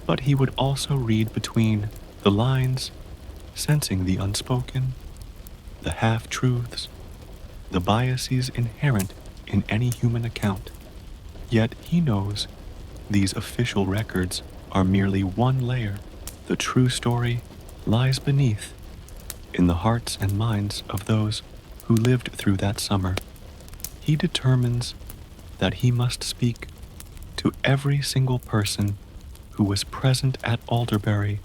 but he would also read between the lines, sensing the unspoken, the half-truths, the biases inherent in any human account. Yet he knows these official records are merely one layer. The true story lies beneath, in the hearts and minds of those who lived through that summer. He determines that he must speak to every single person who was present at Alderbury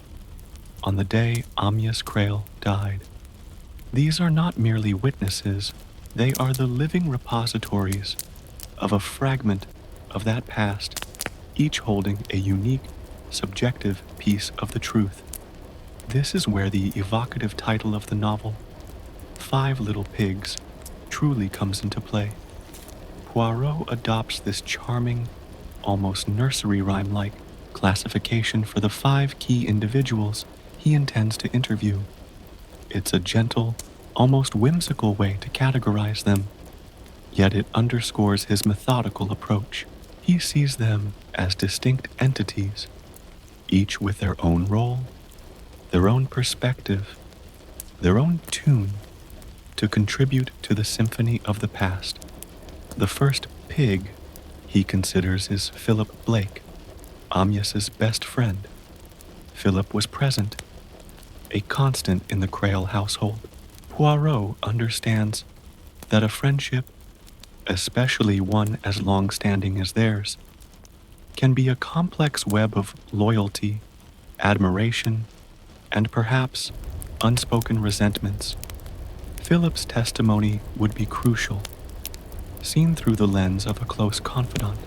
on the day Amyas Crail died. These are not merely witnesses, they are the living repositories of a fragment of that past, each holding a unique, subjective piece of the truth. This is where the evocative title of the novel, Five Little Pigs, truly comes into play. Poirot adopts this charming, almost nursery rhyme-like classification for the 5 key individuals he intends to interview. It's a gentle, almost whimsical way to categorize them, yet it underscores his methodical approach. He sees them as distinct entities, each with their own role, their own perspective, their own tune to contribute to the symphony of the past. The first pig he considers is Philip Blake, Amyas's best friend. Philip was present, a constant in the Crail household. Poirot understands that a friendship, especially one as long-standing as theirs, can be a complex web of loyalty, admiration, and perhaps unspoken resentments. Philip's testimony would be crucial, seen through the lens of a close confidant.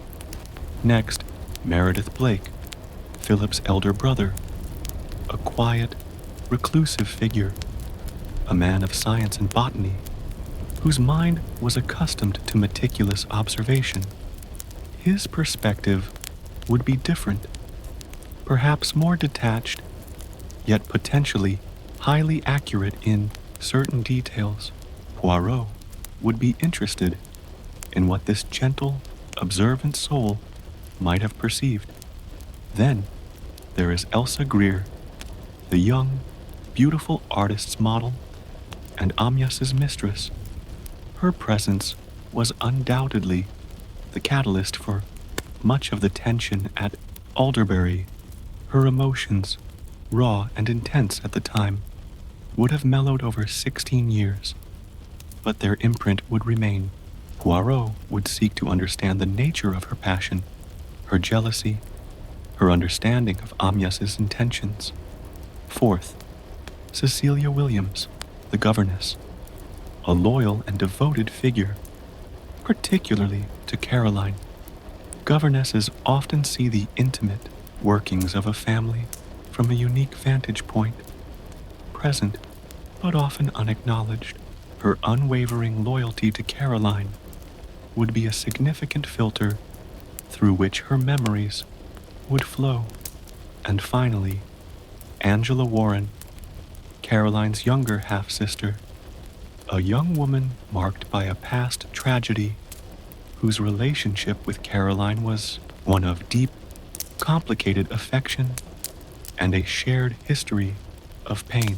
Next, Meredith Blake, Philip's elder brother, a quiet, reclusive figure, a man of science and botany, whose mind was accustomed to meticulous observation. His perspective would be different, perhaps more detached, yet potentially highly accurate in certain details. Poirot would be interested in what this gentle, observant soul might have perceived. Then there is Elsa Greer, the young, beautiful artist's model and Amyas's mistress. Her presence was undoubtedly the catalyst for much of the tension at Alderbury. Her emotions, raw and intense at the time, would have mellowed over 16 years, but their imprint would remain. Poirot would seek to understand the nature of her passion, her jealousy, her understanding of Amyas's intentions. Fourth, Cecilia Williams, the governess, a loyal and devoted figure, particularly to Caroline. Governesses often see the intimate workings of a family from a unique vantage point, present but often unacknowledged. Her unwavering loyalty to Caroline would be a significant filter through which her memories would flow. And finally, Angela Warren, Caroline's younger half-sister, a young woman marked by a past tragedy whose relationship with Caroline was one of deep, complicated affection and a shared history of pain.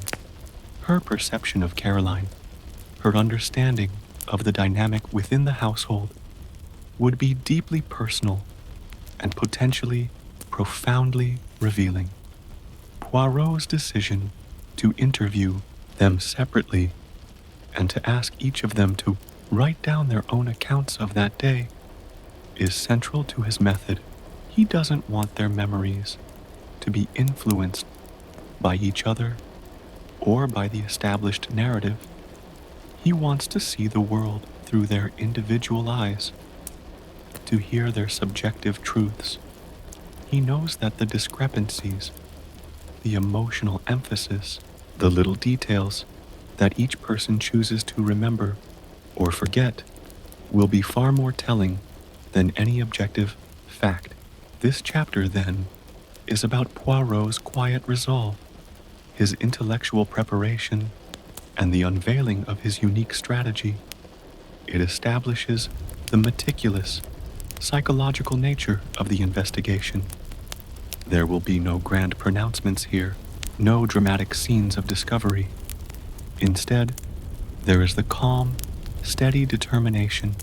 Her perception of Caroline, her understanding of the dynamic within the household, would be deeply personal and potentially profoundly revealing. Poirot's decision to interview them separately and to ask each of them to write down their own accounts of that day is central to his method. He doesn't want their memories to be influenced by each other or by the established narrative. He wants to see the world through their individual eyes, to hear their subjective truths. He knows that the discrepancies, the emotional emphasis, the little details that each person chooses to remember or forget will be far more telling than any objective fact. This chapter, then, is about Poirot's quiet resolve, his intellectual preparation, and the unveiling of his unique strategy. It establishes the meticulous, psychological nature of the investigation. There will be no grand pronouncements here, no dramatic scenes of discovery. Instead, there is the calm, steady determination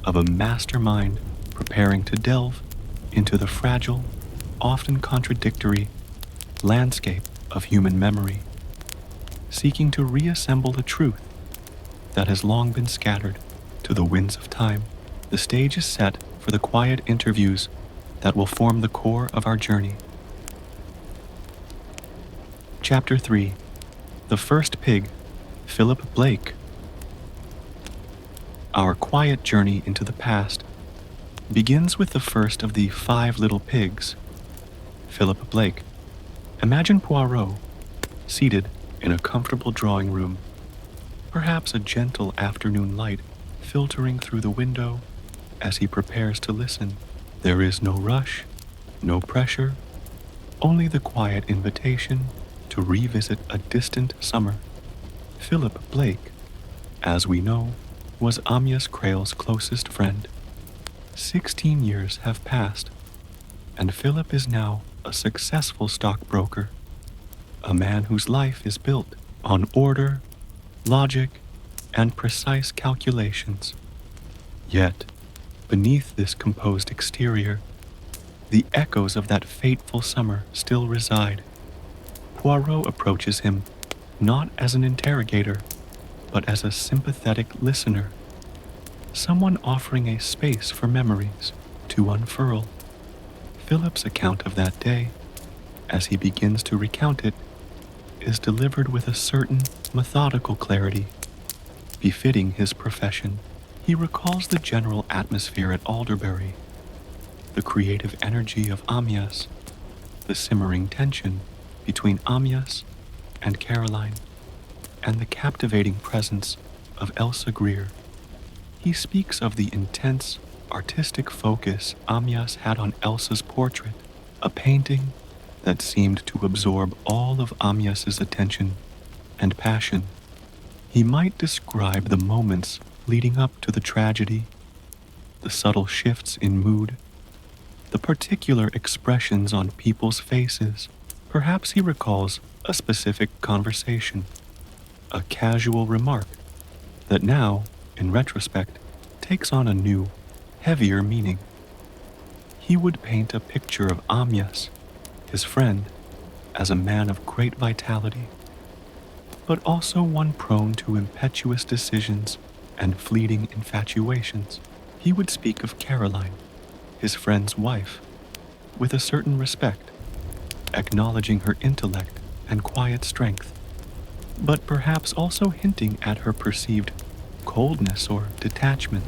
of a mastermind preparing to delve into the fragile, often contradictory landscape of human memory, seeking to reassemble a truth that has long been scattered to the winds of time. The stage is set for the quiet interviews that will form the core of our journey. Chapter 3. The First Pig, Philip Blake. Our quiet journey into the past begins with the first of the 5 little pigs, Philip Blake. Imagine Poirot seated in a comfortable drawing room, perhaps a gentle afternoon light filtering through the window as he prepares to listen. There is no rush, no pressure, only the quiet invitation to revisit a distant summer. Philip Blake, as we know, was Amyas Crail's closest friend. 16 years have passed, and Philip is now a successful stockbroker, a man whose life is built on order, logic, and precise calculations. Yet, Beneath this composed exterior, the echoes of that fateful summer still reside. Poirot approaches him not as an interrogator, but as a sympathetic listener, someone offering a space for memories to unfurl. Philip's account of that day, as he begins to recount it, is delivered with a certain methodical clarity, befitting his profession. He recalls the general atmosphere at Alderbury, the creative energy of Amyas, the simmering tension between Amyas and Caroline, and the captivating presence of Elsa Greer. He speaks of the intense artistic focus Amyas had on Elsa's portrait, a painting that seemed to absorb all of Amyas's attention and passion. He might describe the moments leading up to the tragedy, the subtle shifts in mood, the particular expressions on people's faces. Perhaps he recalls a specific conversation, a casual remark that now, in retrospect, takes on a new, heavier meaning. He would paint a picture of Amyas, his friend, as a man of great vitality, but also one prone to impetuous decisions and fleeting infatuations. He would speak of Caroline, his friend's wife, with a certain respect, acknowledging her intellect and quiet strength, but perhaps also hinting at her perceived coldness or detachment.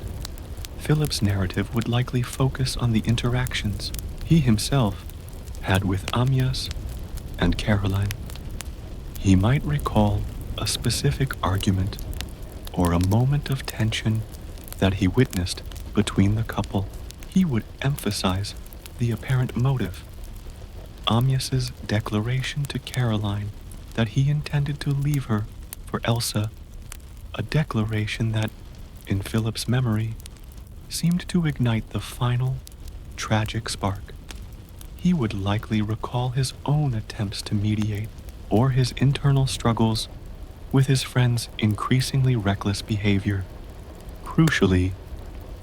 Philip's narrative would likely focus on the interactions he himself had with Amyas and Caroline. He might recall a specific argument or a moment of tension that he witnessed between the couple. He would emphasize the apparent motive, Amyas's declaration to Caroline that he intended to leave her for Elsa, a declaration that, in Philip's memory, seemed to ignite the final, tragic spark. He would likely recall his own attempts to mediate or his internal struggles with his friend's increasingly reckless behavior. Crucially,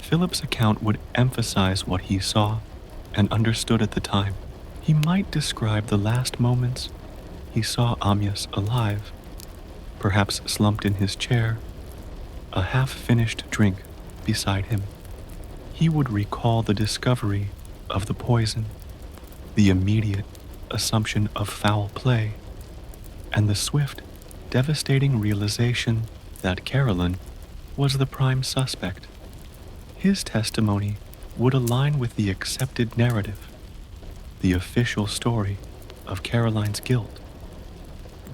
Philip's account would emphasize what he saw and understood at the time. He might describe the last moments he saw Amyas alive, perhaps slumped in his chair, a half-finished drink beside him. He would recall the discovery of the poison, the immediate assumption of foul play, and the swift, devastating realization that Caroline was the prime suspect. His testimony would align with the accepted narrative, the official story of Caroline's guilt,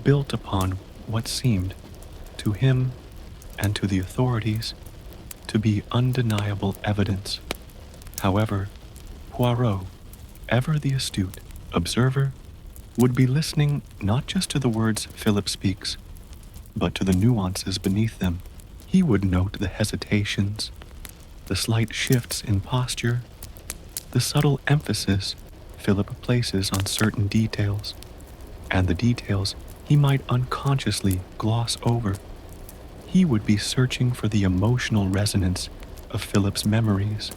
built upon what seemed, to him and to the authorities, to be undeniable evidence. However, Poirot, ever the astute observer, would be listening not just to the words Philip speaks, but to the nuances beneath them. He would note the hesitations, the slight shifts in posture, the subtle emphasis Philip places on certain details, and the details he might unconsciously gloss over. He would be searching for the emotional resonance of Philip's memories,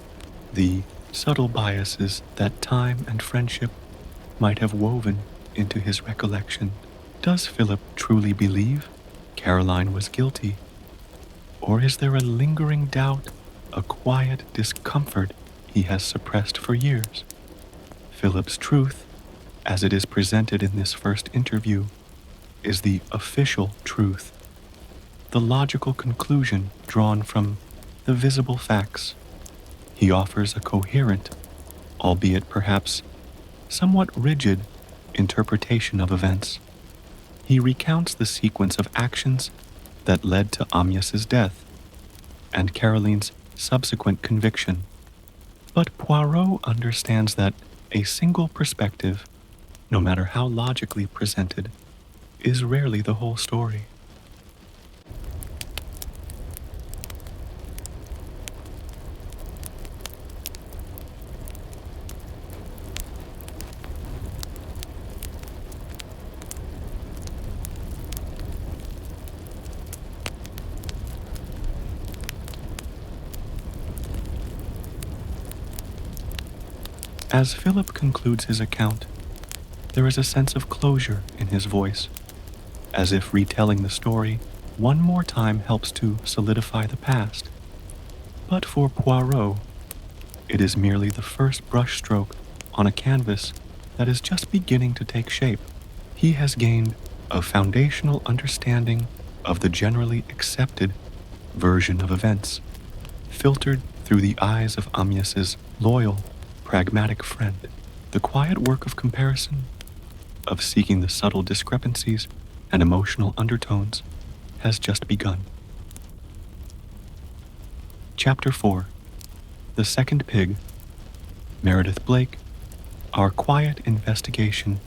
the subtle biases that time and friendship might have woven into his recollection. Does Philip truly believe Caroline was guilty? Or is there a lingering doubt, a quiet discomfort he has suppressed for years? Philip's truth, as it is presented in this first interview, is the official truth, the logical conclusion drawn from the visible facts. He offers a coherent, albeit perhaps somewhat rigid, interpretation of events. He recounts the sequence of actions that led to Amyas's death and Caroline's subsequent conviction. But Poirot understands that a single perspective, no matter how logically presented, is rarely the whole story. As Philip concludes his account, there is a sense of closure in his voice, as if retelling the story one more time helps to solidify the past. But for Poirot, it is merely the first brushstroke on a canvas that is just beginning to take shape. He has gained a foundational understanding of the generally accepted version of events, filtered through the eyes of Amyas's loyal, pragmatic friend. The quiet work of comparison, of seeking the subtle discrepancies and emotional undertones, has just begun. Chapter 4. The Second Pig. Meredith Blake. Our quiet investigation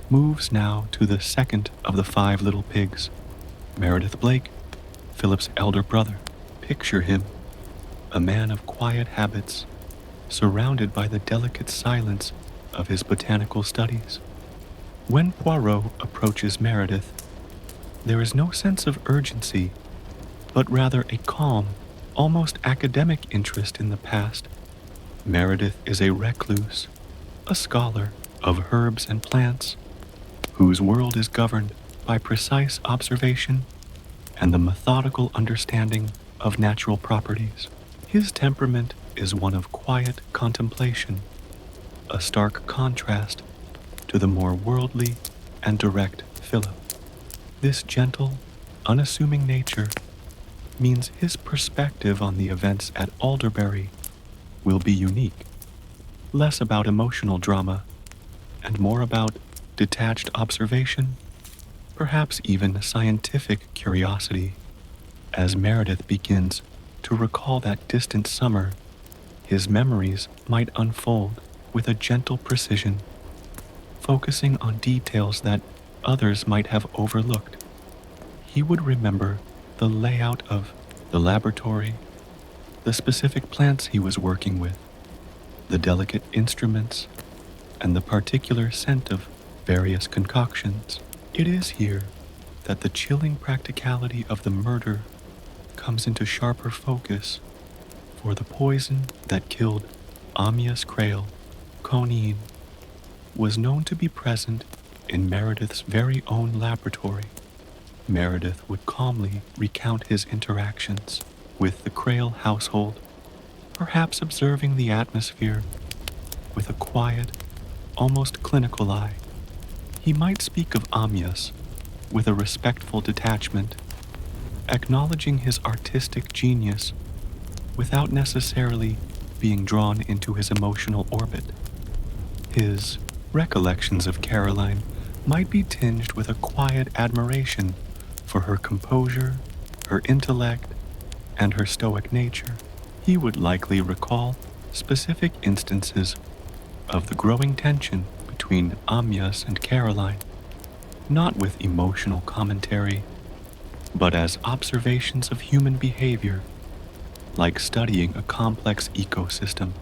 moves now to the second of the 5 little pigs. Meredith Blake, Philip's elder brother. Picture him, a man of quiet habits, surrounded by the delicate silence of his botanical studies. When Poirot approaches Meredith, there is no sense of urgency, but rather a calm, almost academic interest in the past. Meredith is a recluse, a scholar of herbs and plants, whose world is governed by precise observation and the methodical understanding of natural properties. His temperament is one of quiet contemplation, a stark contrast to the more worldly and direct Philip. This gentle, unassuming nature means his perspective on the events at Alderbury will be unique, less about emotional drama and more about detached observation, perhaps even scientific curiosity. As Meredith begins to recall that distant summer, his memories might unfold with a gentle precision, focusing on details that others might have overlooked. He would remember the layout of the laboratory, the specific plants he was working with, the delicate instruments, and the particular scent of various concoctions. It is here that the chilling practicality of the murder comes into sharper focus, for the poison that killed Amyas Crail, Conine, was known to be present in Meredith's very own laboratory. Meredith would calmly recount his interactions with the Crail household, perhaps observing the atmosphere with a quiet, almost clinical eye. He might speak of Amyas with a respectful detachment, acknowledging his artistic genius without necessarily being drawn into his emotional orbit. His recollections of Caroline might be tinged with a quiet admiration for her composure, her intellect, and her stoic nature. He would likely recall specific instances of the growing tension between Amyas and Caroline, not with emotional commentary, but as observations of human behavior, like studying a complex ecosystem.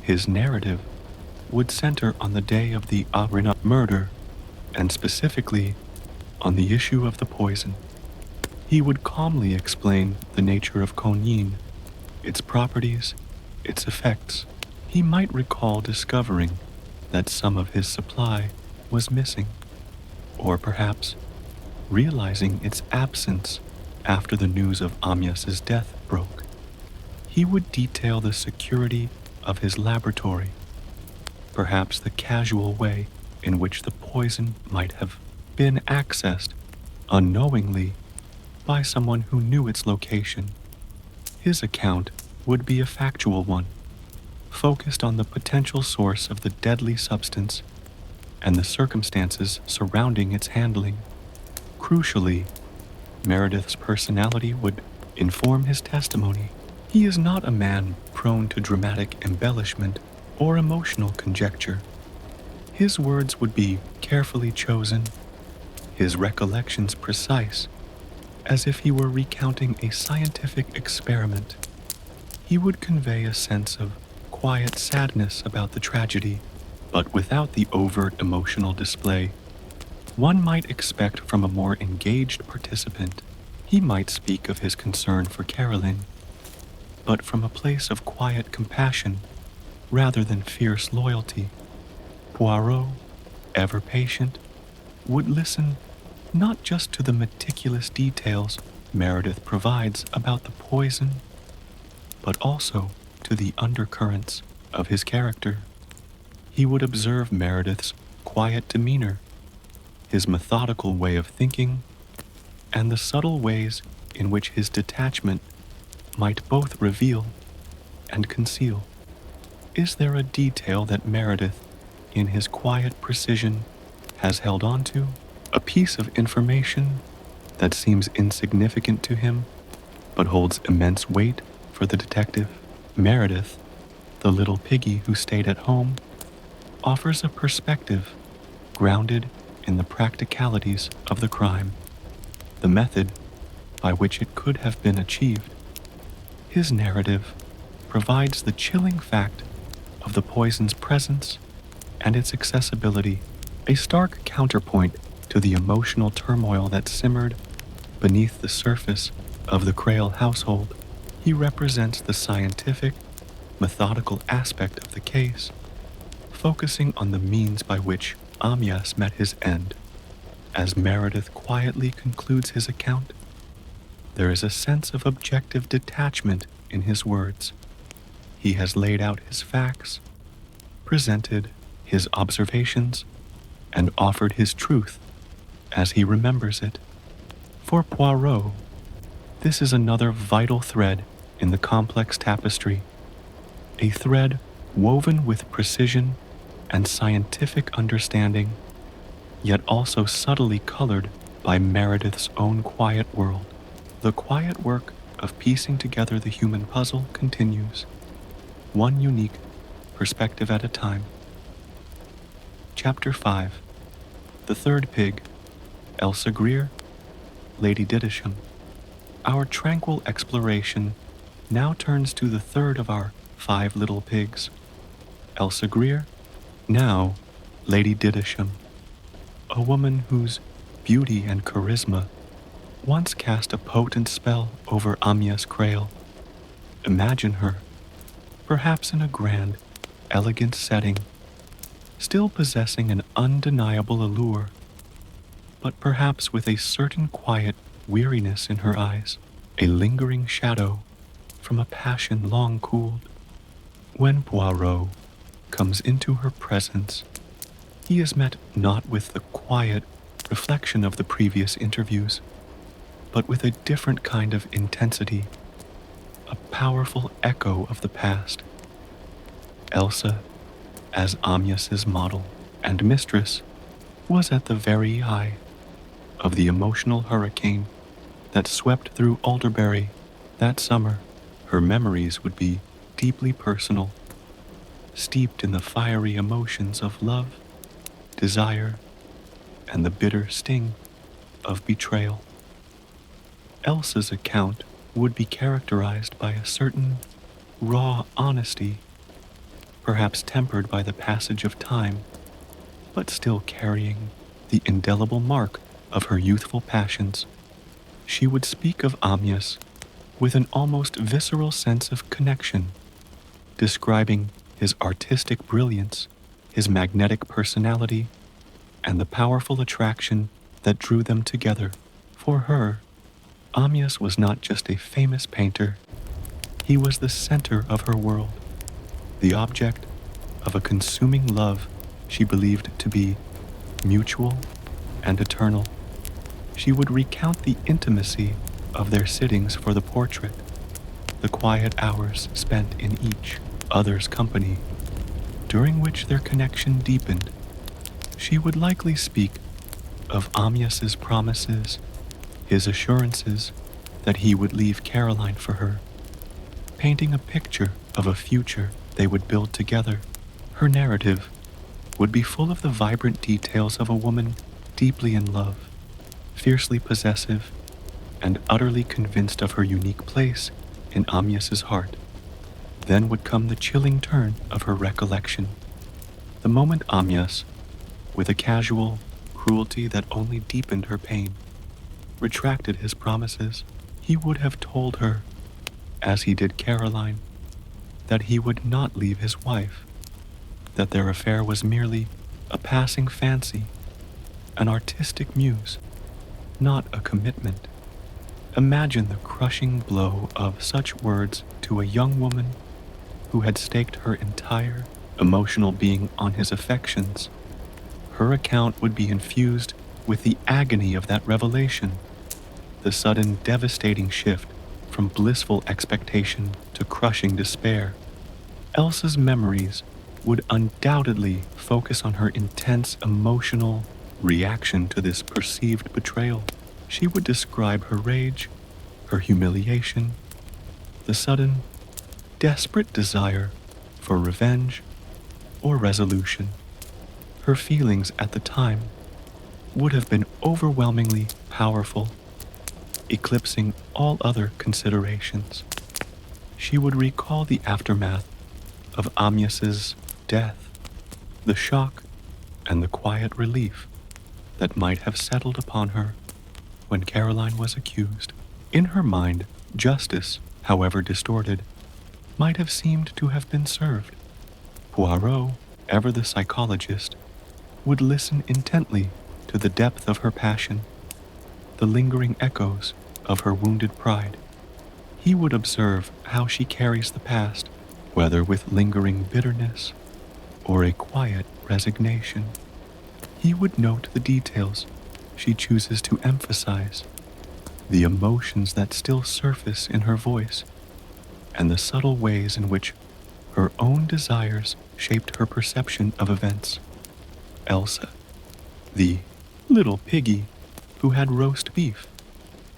His narrative would center on the day of the Arena murder, and specifically on the issue of the poison. He would calmly explain the nature of Conine, its properties, its effects. He might recall discovering that some of his supply was missing, or perhaps realizing its absence after the news of Amyas's death broke. He would detail the security of his laboratory, perhaps the casual way in which the poison might have been accessed unknowingly by someone who knew its location. His account would be a factual one, focused on the potential source of the deadly substance and the circumstances surrounding its handling. Crucially, Meredith's personality would inform his testimony. He is not a man prone to dramatic embellishment or emotional conjecture. His words would be carefully chosen, his recollections precise, as if he were recounting a scientific experiment. He would convey a sense of quiet sadness about the tragedy, but without the overt emotional display one might expect from a more engaged participant. He might speak of his concern for Caroline, but from a place of quiet compassion, rather than fierce loyalty. Poirot, ever patient, would listen not just to the meticulous details Meredith provides about the poison, but also to the undercurrents of his character. He would observe Meredith's quiet demeanor, his methodical way of thinking, and the subtle ways in which his detachment might both reveal and conceal. Is there a detail that Meredith, in his quiet precision, has held on to? A piece of information that seems insignificant to him, but holds immense weight for the detective? Meredith, the little piggy who stayed at home, offers a perspective grounded in the practicalities of the crime, the method by which it could have been achieved. His narrative provides the chilling fact of the poison's presence and its accessibility, a stark counterpoint to the emotional turmoil that simmered beneath the surface of the Crail household. He represents the scientific, methodical aspect of the case, focusing on the means by which Amyas met his end. As Meredith quietly concludes his account, there is a sense of objective detachment in his words. He has laid out his facts, presented his observations, and offered his truth as he remembers it. For Poirot, this is another vital thread in the complex tapestry, a thread woven with precision and scientific understanding, yet also subtly colored by Meredith's own quiet world. The quiet work of piecing together the human puzzle continues, one unique perspective at a time. Chapter 5. The Third Pig, Elsa Greer, Lady Didisham. Our tranquil exploration now turns to the third of our 5 little pigs, Elsa Greer, now Lady Didisham, a woman whose beauty and charisma once cast a potent spell over Amyas Crail. Imagine her, perhaps in a grand, elegant setting, still possessing an undeniable allure, but perhaps with a certain quiet weariness in her eyes, a lingering shadow from a passion long cooled. When Poirot comes into her presence, he is met not with the quiet reflection of the previous interviews, but with a different kind of intensity, a powerful echo of the past. Elsa, as Amyas's model and mistress, was at the very eye of the emotional hurricane that swept through Alderbury that summer. Her memories would be deeply personal, steeped in the fiery emotions of love, desire, and the bitter sting of betrayal. Elsa's account would be characterized by a certain raw honesty, perhaps tempered by the passage of time, but still carrying the indelible mark of her youthful passions. She would speak of Amyas with an almost visceral sense of connection, describing his artistic brilliance, his magnetic personality, and the powerful attraction that drew them together. For her, Amyas was not just a famous painter, he was the center of her world, the object of a consuming love she believed to be mutual and eternal. She would recount the intimacy of their sittings for the portrait, the quiet hours spent in each other's company, during which their connection deepened. She would likely speak of Amyas's promises, his assurances that he would leave Caroline for her, painting a picture of a future they would build together. Her narrative would be full of the vibrant details of a woman deeply in love, fiercely possessive, and utterly convinced of her unique place in Amyas's heart. Then would come the chilling turn of her recollection, the moment Amyas, with a casual cruelty that only deepened her pain, retracted his promises. He would have told her, as he did Caroline, that he would not leave his wife, that their affair was merely a passing fancy, an artistic muse, not a commitment. Imagine the crushing blow of such words to a young woman who had staked her entire emotional being on his affections. Her account would be infused with the agony of that revelation, the sudden devastating shift from blissful expectation to crushing despair. Elsa's memories would undoubtedly focus on her intense emotional reaction to this perceived betrayal. She would describe her rage, her humiliation, the sudden, desperate desire for revenge or resolution. Her feelings at the time would have been overwhelmingly powerful, eclipsing all other considerations. She would recall the aftermath of Amyas's death, the shock and the quiet relief that might have settled upon her when Caroline was accused. In her mind, justice, however distorted, might have seemed to have been served. Poirot, ever the psychologist, would listen intently to the depth of her passion, the lingering echoes of her wounded pride. He would observe how she carries the past, whether with lingering bitterness or a quiet resignation. He would note the details she chooses to emphasize, the emotions that still surface in her voice, and the subtle ways in which her own desires shaped her perception of events. Elsa, the little piggy who had roast beef,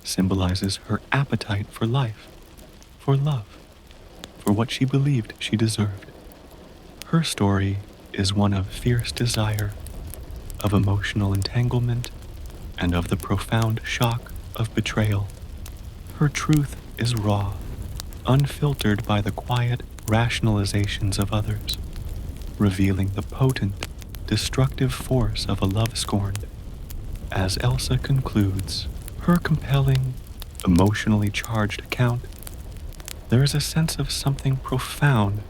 symbolizes her appetite for life, for love, for what she believed she deserved. Her story is one of fierce desire, of emotional entanglement, and of the profound shock of betrayal. Her truth is raw, unfiltered by the quiet rationalizations of others, revealing the potent, destructive force of a love scorned. As Elsa concludes her compelling, emotionally charged account, there is a sense of something profound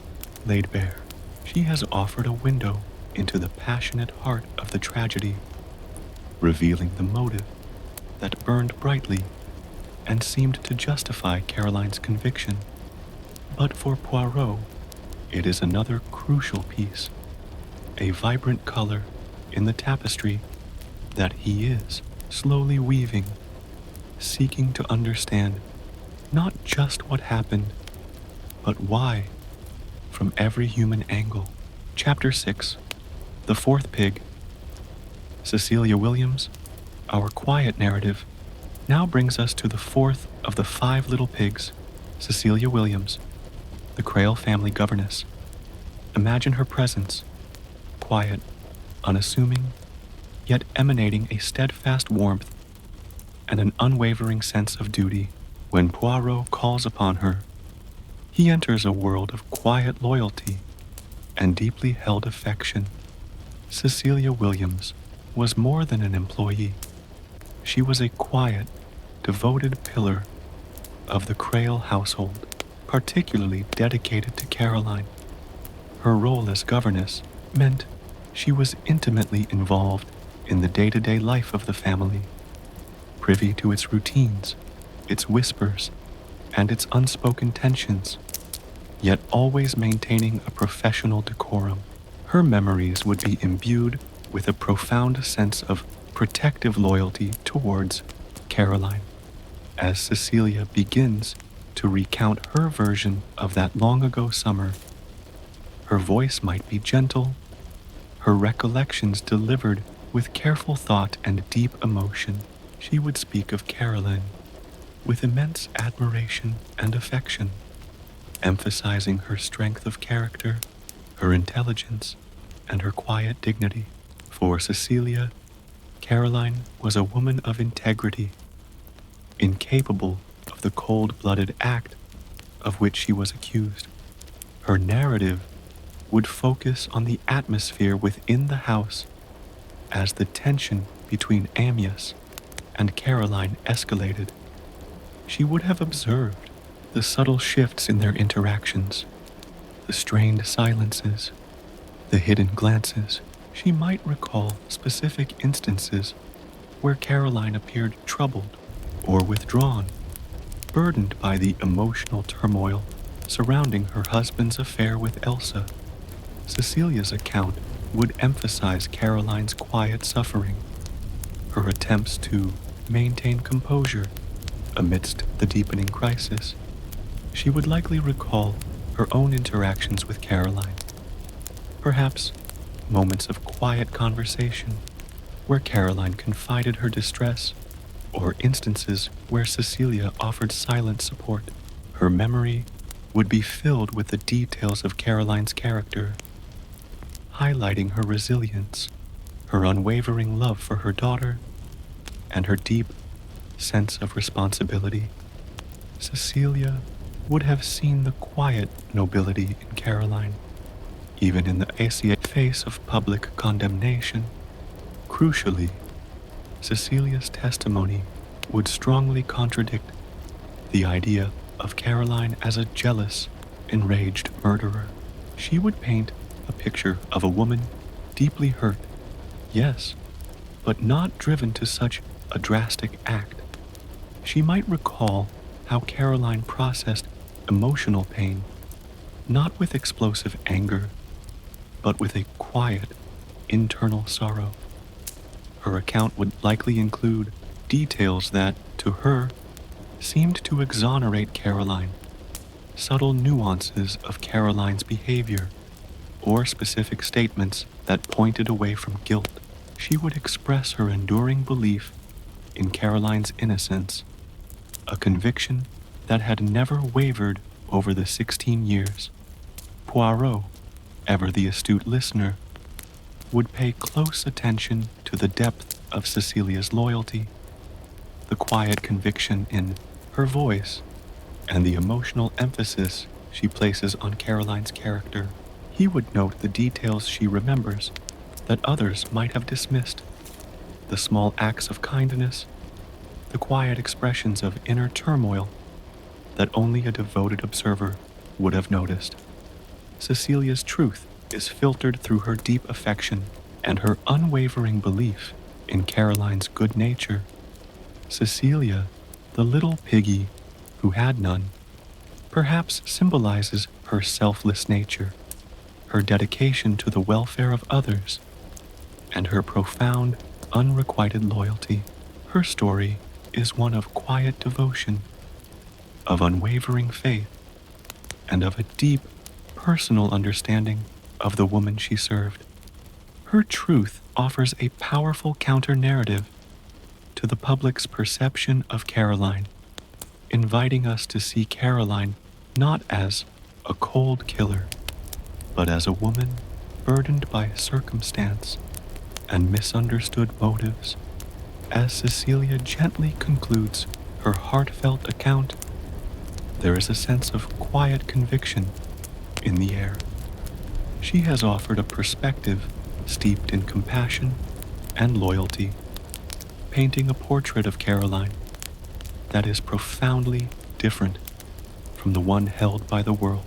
laid bare. She has offered a window into the passionate heart of the tragedy, revealing the motive that burned brightly and seemed to justify Caroline's conviction. But for Poirot, it is another crucial piece, a vibrant color in the tapestry that he is slowly weaving, seeking to understand not just what happened, but why, from every human angle. Chapter 6, The Fourth Pig. Cecilia Williams, our quiet narrative, now brings us to the fourth of the 5 little pigs, Cecilia Williams, the Crail family governess. Imagine her presence, quiet, unassuming, yet emanating a steadfast warmth and an unwavering sense of duty. When Poirot calls upon her, he enters a world of quiet loyalty and deeply held affection. Cecilia Williams was more than an employee. She was a quiet, devoted pillar of the Crail household, particularly dedicated to Caroline. Her role as governess meant she was intimately involved in the day-to-day life of the family, privy to its routines, its whispers, and its unspoken tensions, yet always maintaining a professional decorum. Her memories would be imbued with a profound sense of protective loyalty towards Caroline. As Cecilia begins to recount her version of that long-ago summer, her voice might be gentle, her recollections delivered with careful thought and deep emotion. She would speak of Caroline with immense admiration and affection, emphasizing her strength of character, her intelligence, and her quiet dignity. For Cecilia, Caroline was a woman of integrity, incapable of the cold-blooded act of which she was accused. Her narrative would focus on the atmosphere within the house as the tension between Amyas and Caroline escalated. She would have observed the subtle shifts in their interactions, the strained silences, the hidden glances. She might recall specific instances where Caroline appeared troubled or withdrawn, burdened by the emotional turmoil surrounding her husband's affair with Elsa. Cecilia's account would emphasize Caroline's quiet suffering, her attempts to maintain composure amidst the deepening crisis. She would likely recall her own interactions with Caroline, perhaps moments of quiet conversation where Caroline confided her distress, or instances where Cecilia offered silent support. Her memory would be filled with the details of Caroline's character, highlighting her resilience, her unwavering love for her daughter, and her deep sense of responsibility. Cecilia would have seen the quiet nobility in Caroline, even in the face of public condemnation. Crucially, Cecilia's testimony would strongly contradict the idea of Caroline as a jealous, enraged murderer. She would paint a picture of a woman deeply hurt, yes, but not driven to such a drastic act. She might recall how Caroline processed emotional pain, not with explosive anger, but with a quiet, internal sorrow. Her account would likely include details that, to her, seemed to exonerate Caroline, subtle nuances of Caroline's behavior, or specific statements that pointed away from guilt. She would express her enduring belief in Caroline's innocence, a conviction that had never wavered over the 16 years. Poirot, ever the astute listener, would pay close attention to the depth of Cecilia's loyalty, the quiet conviction in her voice, and the emotional emphasis she places on Caroline's character. He would note the details she remembers that others might have dismissed, the small acts of kindness, the quiet expressions of inner turmoil that only a devoted observer would have noticed. Cecilia's truth is filtered through her deep affection and her unwavering belief in Caroline's good nature. Cecilia, the little piggy who had none, perhaps symbolizes her selfless nature, her dedication to the welfare of others, and her profound, unrequited loyalty. Her story is one of quiet devotion, of unwavering faith, and of a deep, personal understanding of the woman she served. Her truth offers a powerful counter-narrative to the public's perception of Caroline, inviting us to see Caroline not as a cold killer, but as a woman burdened by circumstance and misunderstood motives. As Cecilia gently concludes her heartfelt account, there is a sense of quiet conviction in the air. She has offered a perspective steeped in compassion and loyalty, painting a portrait of Caroline that is profoundly different from the one held by the world.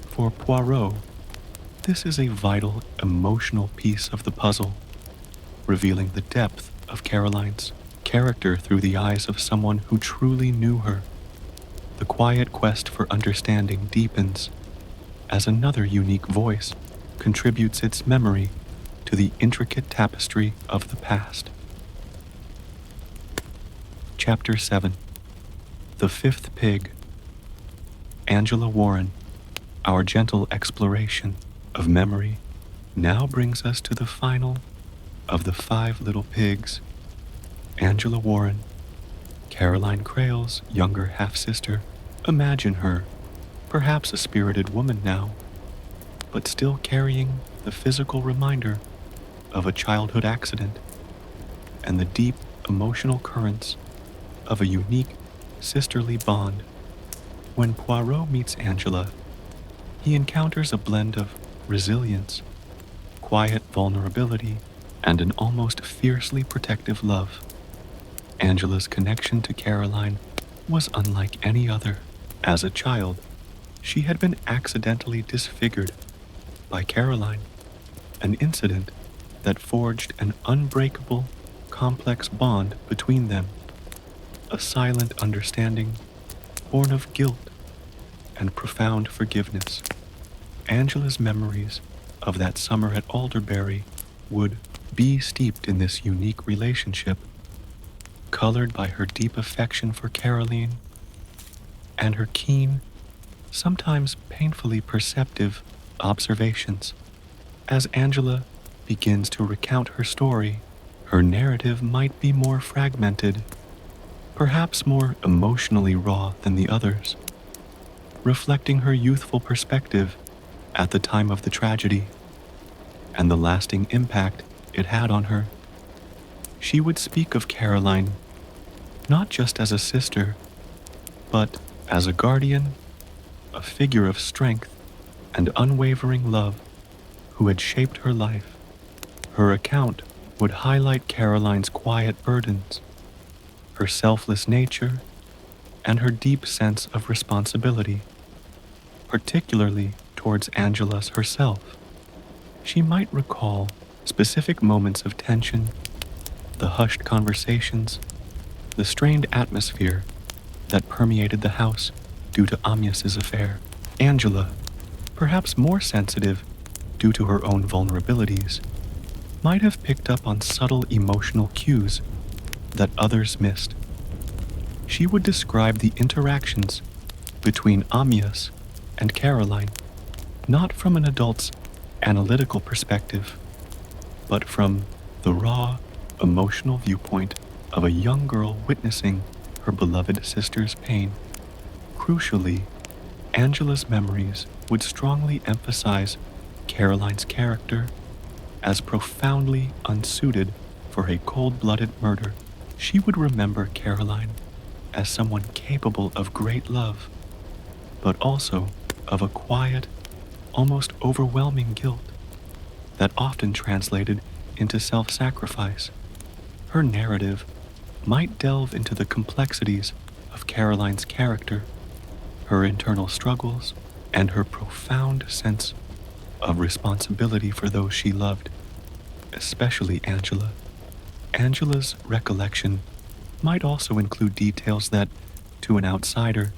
For Poirot, this is a vital, emotional piece of the puzzle, revealing the depth of Caroline's character through the eyes of someone who truly knew her. The quiet quest for understanding deepens as another unique voice contributes its memory to the intricate tapestry of the past. Chapter 7. The Fifth Pig. Angela Warren, our gentle exploration of memory, now brings us to the final of the 5 little pigs. Angela Warren, Caroline Crail's younger half-sister. Imagine her, perhaps a spirited woman now, but still carrying the physical reminder of a childhood accident and the deep emotional currents of a unique sisterly bond. When Poirot meets Angela, he encounters a blend of resilience, quiet vulnerability, and an almost fiercely protective love. Angela's connection to Caroline was unlike any other. As a child, She had been accidentally disfigured by Caroline, an incident that forged an unbreakable, complex bond between them, a silent understanding born of guilt and profound forgiveness. Angela's memories of that summer at Alderbury would be steeped in this unique relationship, colored by her deep affection for Caroline and her keen, sometimes painfully perceptive observations. As Angela begins to recount her story, her narrative might be more fragmented, perhaps more emotionally raw than the others, reflecting her youthful perspective at the time of the tragedy and the lasting impact it had on her. She would speak of Caroline not just as a sister, but as a guardian, a figure of strength and unwavering love who had shaped her life. Her account would highlight Caroline's quiet burdens, her selfless nature, and her deep sense of responsibility, particularly towards Angela herself. She might recall specific moments of tension, the hushed conversations, the strained atmosphere that permeated the house due to Amyas's affair. Angela, perhaps more sensitive due to her own vulnerabilities, might have picked up on subtle emotional cues that others missed. She would describe the interactions between Amyas and Caroline, not from an adult's analytical perspective, but from the raw, emotional viewpoint of a young girl witnessing her beloved sister's pain. Crucially, Angela's memories would strongly emphasize Caroline's character as profoundly unsuited for a cold-blooded murder. She would remember Caroline as someone capable of great love, but also of a quiet, almost overwhelming guilt that often translated into self-sacrifice. Her narrative might delve into the complexities of Caroline's character, her internal struggles, and her profound sense of responsibility for those she loved, especially Angela. Angela's recollection might also include details that, to an outsider,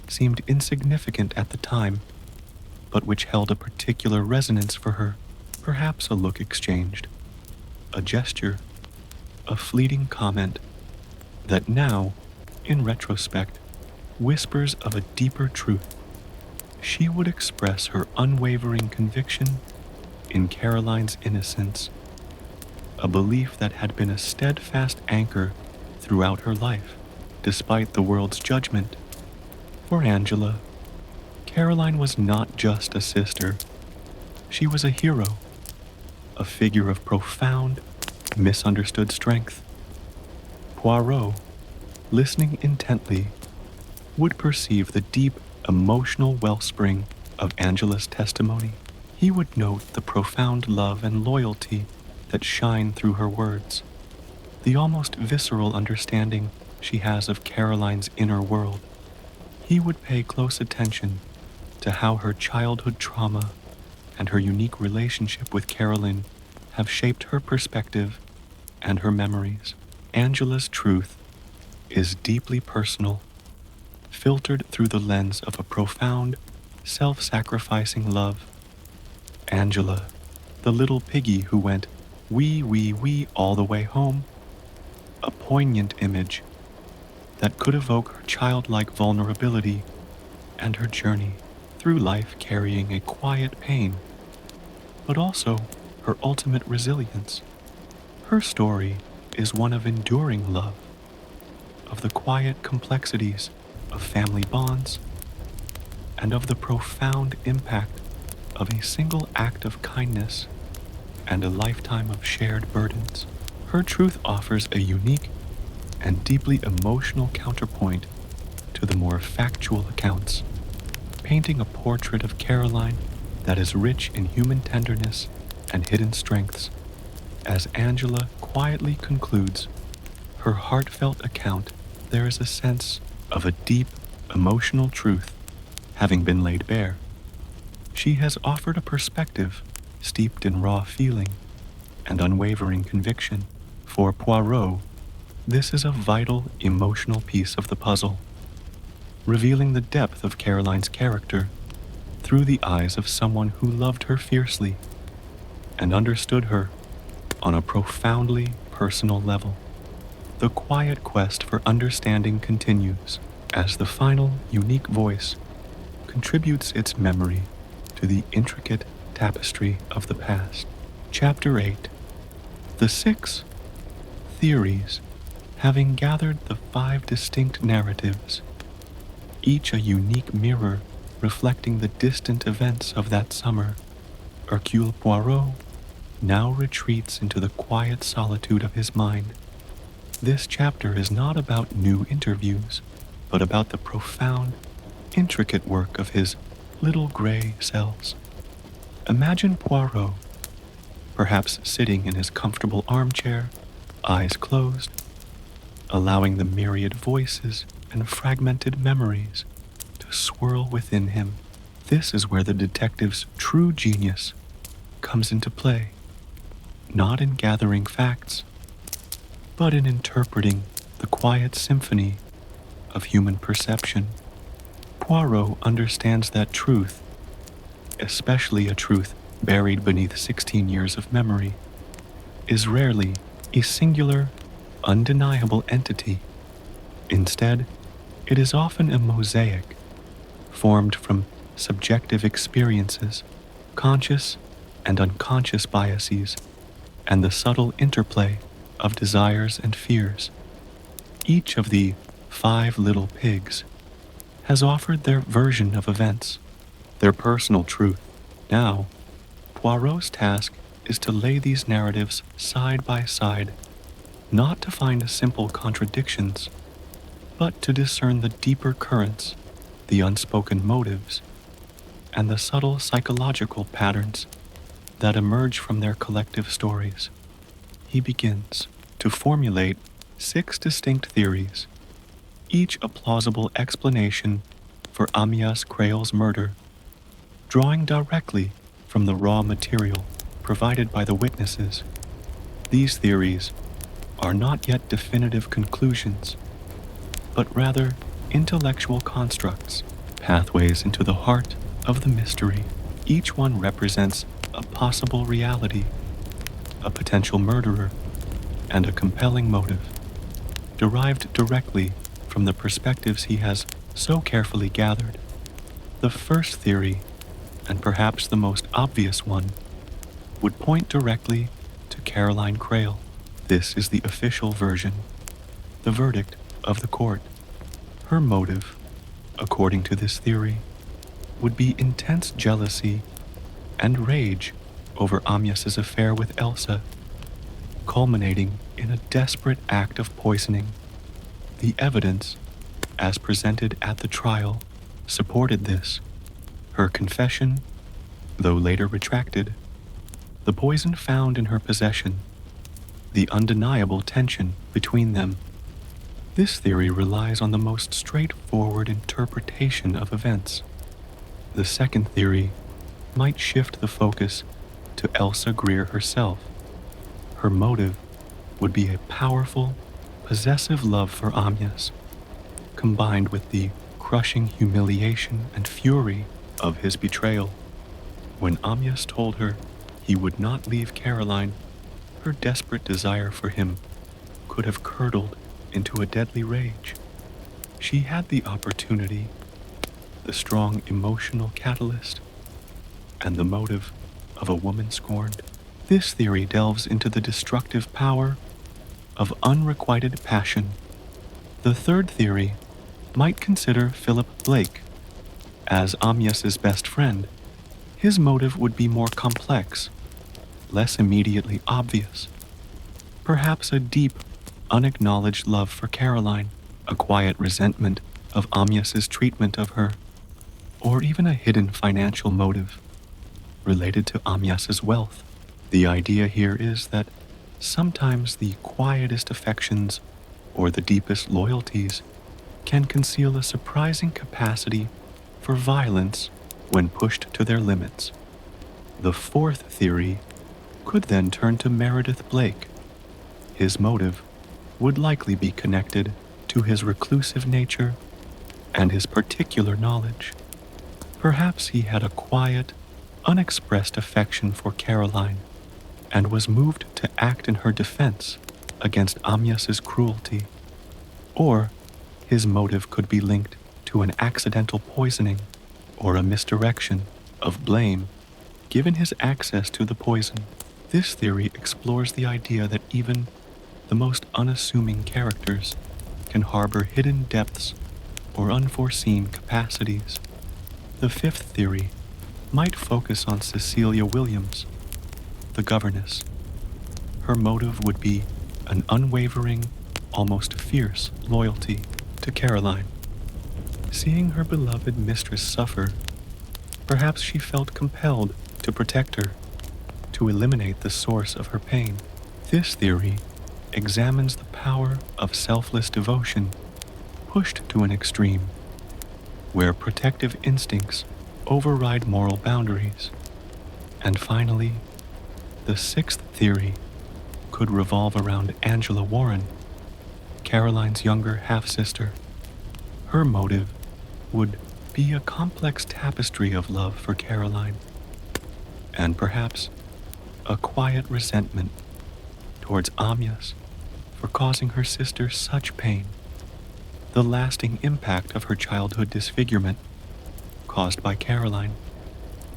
seemed insignificant at the time, but which held a particular resonance for her. Perhaps a look exchanged, a gesture, a fleeting comment that now, in retrospect, whispers of a deeper truth. She would express her unwavering conviction in Caroline's innocence, a belief that had been a steadfast anchor throughout her life, despite the world's judgment. For Angela, Caroline was not just a sister. She was a hero, a figure of profound, misunderstood strength. Poirot, listening intently, would perceive the deep emotional wellspring of Angela's testimony. He would note the profound love and loyalty that shine through her words, the almost visceral understanding she has of Caroline's inner world. He would pay close attention to how her childhood trauma and her unique relationship with Caroline have shaped her perspective and her memories. Angela's truth is deeply personal, filtered through the lens of a profound, self-sacrificing love. Angela, the little piggy who went wee, wee, wee all the way home, a poignant image that could evoke her childlike vulnerability and her journey through life carrying a quiet pain, but also her ultimate resilience. Her story is one of enduring love, of the quiet complexities of family bonds, and of the profound impact of a single act of kindness and a lifetime of shared burdens. Her truth offers a unique and deeply emotional counterpoint to the more factual accounts, painting a portrait of Caroline that is rich in human tenderness and hidden strengths. As Angela quietly concludes her heartfelt account, there is a sense of a deep, emotional truth having been laid bare. She has offered a perspective steeped in raw feeling and unwavering conviction. For Poirot, this is a vital emotional piece of the puzzle, revealing the depth of Caroline's character through the eyes of someone who loved her fiercely and understood her on a profoundly personal level. The quiet quest for understanding continues as the final, unique voice contributes its memory to the intricate tapestry of the past. Chapter 8. The 6 theories, having gathered the 5 distinct narratives, each a unique mirror reflecting the distant events of that summer, Hercule Poirot now retreats into the quiet solitude of his mind. This chapter is not about new interviews, but about the profound, intricate work of his little gray cells. Imagine Poirot, perhaps sitting in his comfortable armchair, eyes closed, allowing the myriad voices and fragmented memories to swirl within him. This is where the detective's true genius comes into play, not in gathering facts, but in interpreting the quiet symphony of human perception. Poirot understands that truth, especially a truth buried beneath 16 years of memory, is rarely a singular, undeniable entity. Instead, it is often a mosaic formed from subjective experiences, conscious and unconscious biases, and the subtle interplay of desires and fears. Each of the 5 little pigs has offered their version of events, their personal truth. Now, Poirot's task is to lay these narratives side by side, not to find simple contradictions, but to discern the deeper currents, the unspoken motives, and the subtle psychological patterns that emerge from their collective stories. He begins to formulate 6 distinct theories, each a plausible explanation for Amias Creel's murder, drawing directly from the raw material provided by the witnesses. These theories are not yet definitive conclusions, but rather intellectual constructs, pathways into the heart of the mystery. Each one represents a possible reality, a potential murderer, and a compelling motive, derived directly from the perspectives he has so carefully gathered. The first theory, and perhaps the most obvious one, would point directly to Caroline Creel. This is the official version, the verdict of the court. Her motive, according to this theory, would be intense jealousy and rage over Amias's affair with Elsa, culminating in a desperate act of poisoning. The evidence, as presented at the trial, supported this. Her confession, though later retracted, the poison found in her possession, the undeniable tension between them. This theory relies on the most straightforward interpretation of events. The second theory might shift the focus to Elsa Greer herself. Her motive would be a powerful, possessive love for Amias, combined with the crushing humiliation and fury of his betrayal. When Amias told her he would not leave Caroline, her desperate desire for him could have curdled into a deadly rage. She had the opportunity, the strong emotional catalyst, and the motive of a woman scorned. This theory delves into the destructive power of unrequited passion. The third theory might consider Philip Blake as Amias's best friend. His motive would be more complex, less immediately obvious. Perhaps a deep, unacknowledged love for Caroline, a quiet resentment of Amias's treatment of her, or even a hidden financial motive related to Amias's wealth. The idea here is that sometimes the quietest affections or the deepest loyalties can conceal a surprising capacity for violence when pushed to their limits. The fourth theory could then turn to Meredith Blake. His motive would likely be connected to his reclusive nature and his particular knowledge. Perhaps he had a quiet, unexpressed affection for Caroline and was moved to act in her defense against Amyas's cruelty. Or his motive could be linked to an accidental poisoning or a misdirection of blame given his access to the poison. This theory explores the idea that even the most unassuming characters can harbor hidden depths or unforeseen capacities. The fifth theory might focus on Cecilia Williams, the governess. Her motive would be an unwavering, almost fierce loyalty to Caroline. Seeing her beloved mistress suffer, perhaps she felt compelled to protect her, to eliminate the source of her pain. This theory examines the power of selfless devotion pushed to an extreme, where protective instincts override moral boundaries. And finally, the sixth theory could revolve around Angela Warren, Caroline's younger half-sister. Her motive would be a complex tapestry of love for Caroline, and perhaps a quiet resentment towards Amyas for causing her sister such pain. The lasting impact of her childhood disfigurement, caused by Caroline,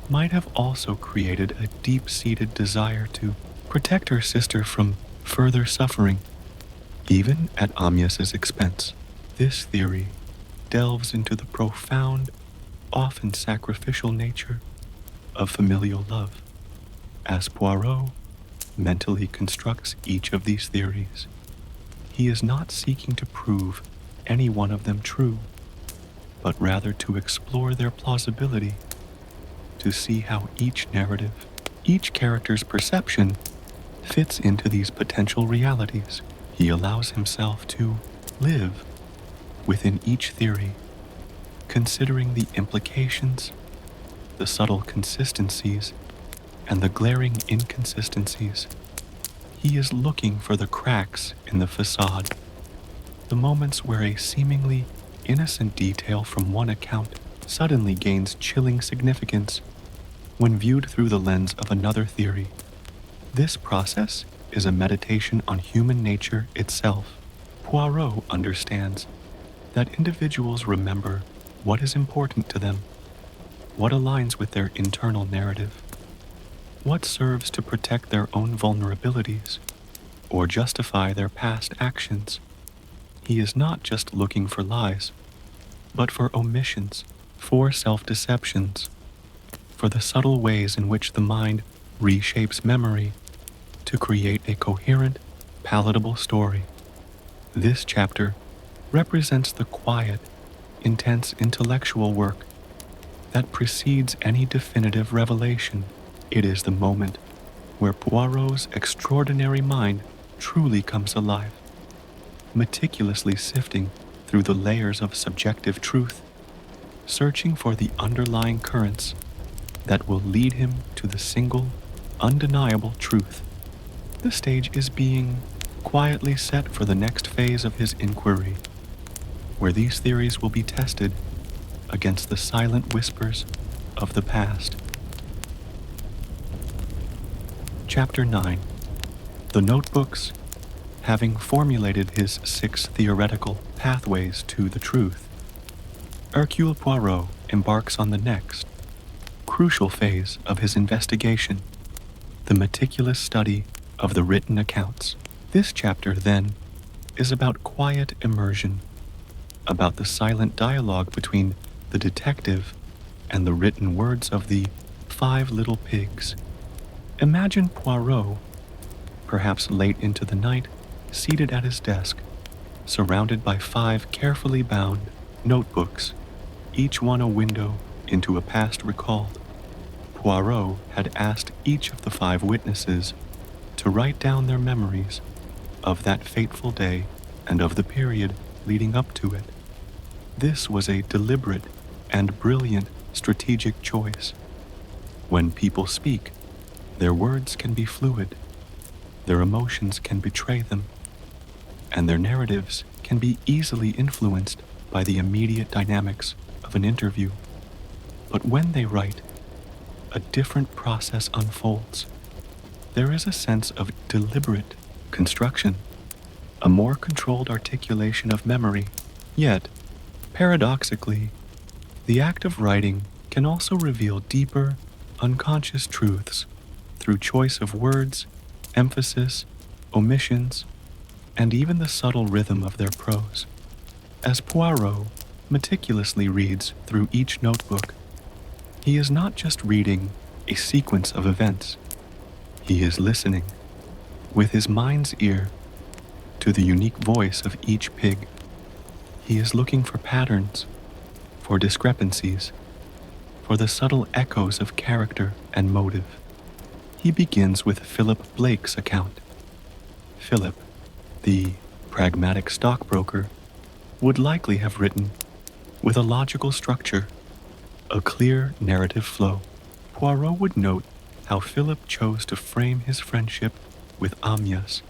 might have also created a deep-seated desire to protect her sister from further suffering, even at Amyas's expense. This theory delves into the profound, often sacrificial nature of familial love, as Poirot mentally constructs each of these theories. He is not seeking to prove any one of them true, but rather to explore their plausibility, to see how each narrative, each character's perception, fits into these potential realities. He allows himself to live within each theory, considering the implications, the subtle consistencies, and the glaring inconsistencies. He is looking for the cracks in the facade, the moments where a seemingly innocent detail from one account suddenly gains chilling significance when viewed through the lens of another theory. This process is a meditation on human nature itself. Poirot understands that individuals remember what is important to them, what aligns with their internal narrative, what serves to protect their own vulnerabilities or justify their past actions. He is not just looking for lies, but for omissions, for self-deceptions, for the subtle ways in which the mind reshapes memory to create a coherent, palatable story. This chapter represents the quiet, intense intellectual work that precedes any definitive revelation. It is the moment where Poirot's extraordinary mind truly comes alive, meticulously sifting through the layers of subjective truth, searching for the underlying currents that will lead him to the single, undeniable truth. The stage is being quietly set for the next phase of his inquiry, where these theories will be tested against the silent whispers of the past. Chapter 9. The Notebooks, having formulated his 6 theoretical pathways to the truth, Hercule Poirot embarks on the next, crucial phase of his investigation, the meticulous study of the written accounts. This chapter, then, is about quiet immersion, about the silent dialogue between the detective and the written words of the 5 little pigs. Imagine Poirot, perhaps late into the night, seated at his desk, surrounded by 5 carefully bound notebooks, each one a window into a past recalled. Poirot had asked each of the 5 witnesses to write down their memories of that fateful day and of the period leading up to it. This was a deliberate, and brilliant strategic choice. When people speak, their words can be fluid, their emotions can betray them, and their narratives can be easily influenced by the immediate dynamics of an interview. But when they write, a different process unfolds. There is a sense of deliberate construction, a more controlled articulation of memory. Yet, paradoxically, the act of writing can also reveal deeper, unconscious truths through choice of words, emphasis, omissions, and even the subtle rhythm of their prose. As Poirot meticulously reads through each notebook, he is not just reading a sequence of events, he is listening, with his mind's ear, to the unique voice of each pig. He is looking for patterns, for discrepancies, for the subtle echoes of character and motive. He begins with Philip Blake's account. Philip, the pragmatic stockbroker, would likely have written with a logical structure, a clear narrative flow. Poirot would note how Philip chose to frame his friendship with Amyas,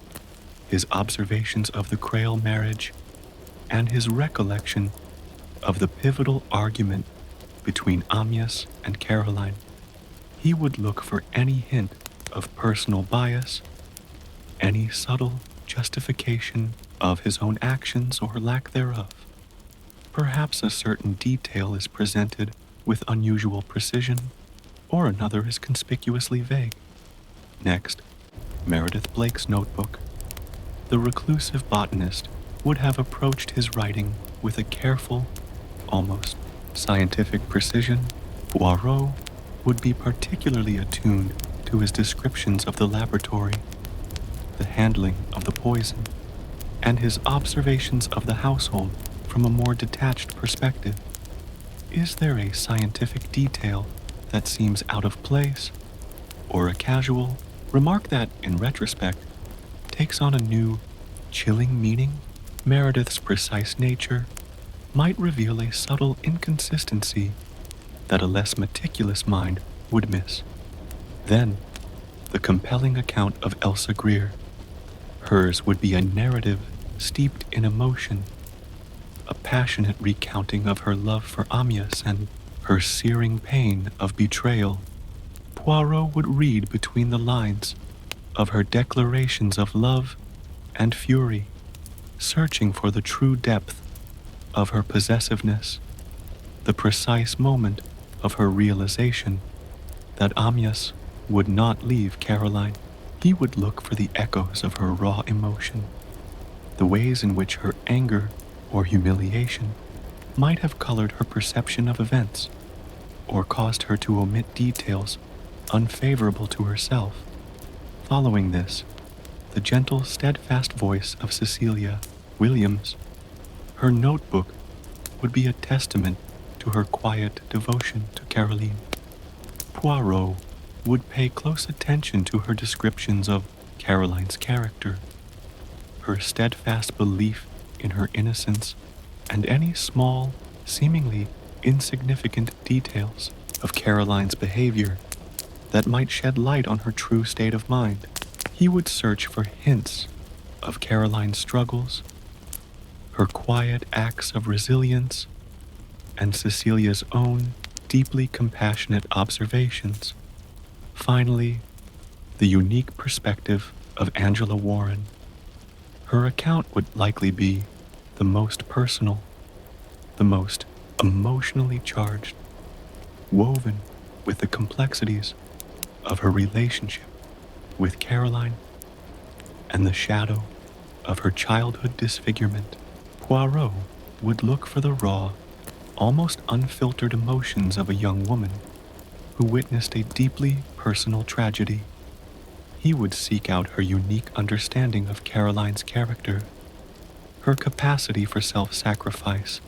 his observations of the Creole marriage, and his recollection of the pivotal argument between Amyas and Caroline. He would look for any hint of personal bias, any subtle justification of his own actions or lack thereof. Perhaps a certain detail is presented with unusual precision, or another is conspicuously vague. Next, Meredith Blake's notebook. The reclusive botanist would have approached his writing with a careful, almost scientific precision. Poirot would be particularly attuned to his descriptions of the laboratory, the handling of the poison, and his observations of the household from a more detached perspective. Is there a scientific detail that seems out of place, or a casual remark that, in retrospect, takes on a new, chilling meaning? Meredith's precise nature might reveal a subtle inconsistency that a less meticulous mind would miss. Then, the compelling account of Elsa Greer. Hers would be a narrative steeped in emotion, a passionate recounting of her love for Amyas and her searing pain of betrayal. Poirot would read between the lines of her declarations of love and fury, searching for the true depth of her possessiveness, the precise moment of her realization that Amyas would not leave Caroline. He would look for the echoes of her raw emotion, the ways in which her anger or humiliation might have colored her perception of events, or caused her to omit details unfavorable to herself. Following this, the gentle, steadfast voice of Cecilia Williams. Her notebook would be a testament to her quiet devotion to Caroline. Poirot would pay close attention to her descriptions of Caroline's character, her steadfast belief in her innocence, and any small, seemingly insignificant details of Caroline's behavior that might shed light on her true state of mind. He would search for hints of Caroline's struggles, her quiet acts of resilience, and Cecilia's own deeply compassionate observations. Finally, the unique perspective of Angela Warren. Her account would likely be the most personal, the most emotionally charged, woven with the complexities of her relationship with Caroline and the shadow of her childhood disfigurement. Poirot would look for the raw, almost unfiltered emotions of a young woman who witnessed a deeply personal tragedy. He would seek out her unique understanding of Caroline's character, her capacity for self-sacrifice,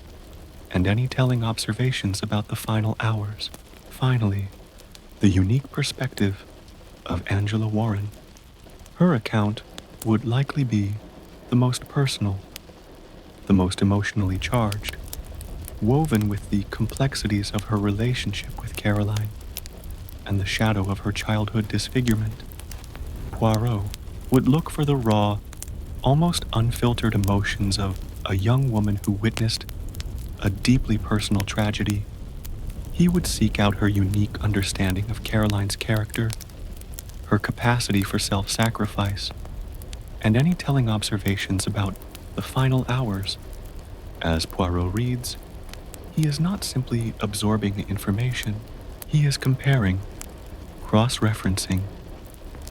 and any telling observations about the final hours. Finally, the unique perspective of Angela Warren. Her account would likely be the most personal, the most emotionally charged, woven with the complexities of her relationship with Caroline and the shadow of her childhood disfigurement. Poirot would look for the raw, almost unfiltered emotions of a young woman who witnessed a deeply personal tragedy. He would seek out her unique understanding of Caroline's character, her capacity for self-sacrifice, and any telling observations about the final hours. As Poirot reads, he is not simply absorbing information, he is comparing, cross-referencing,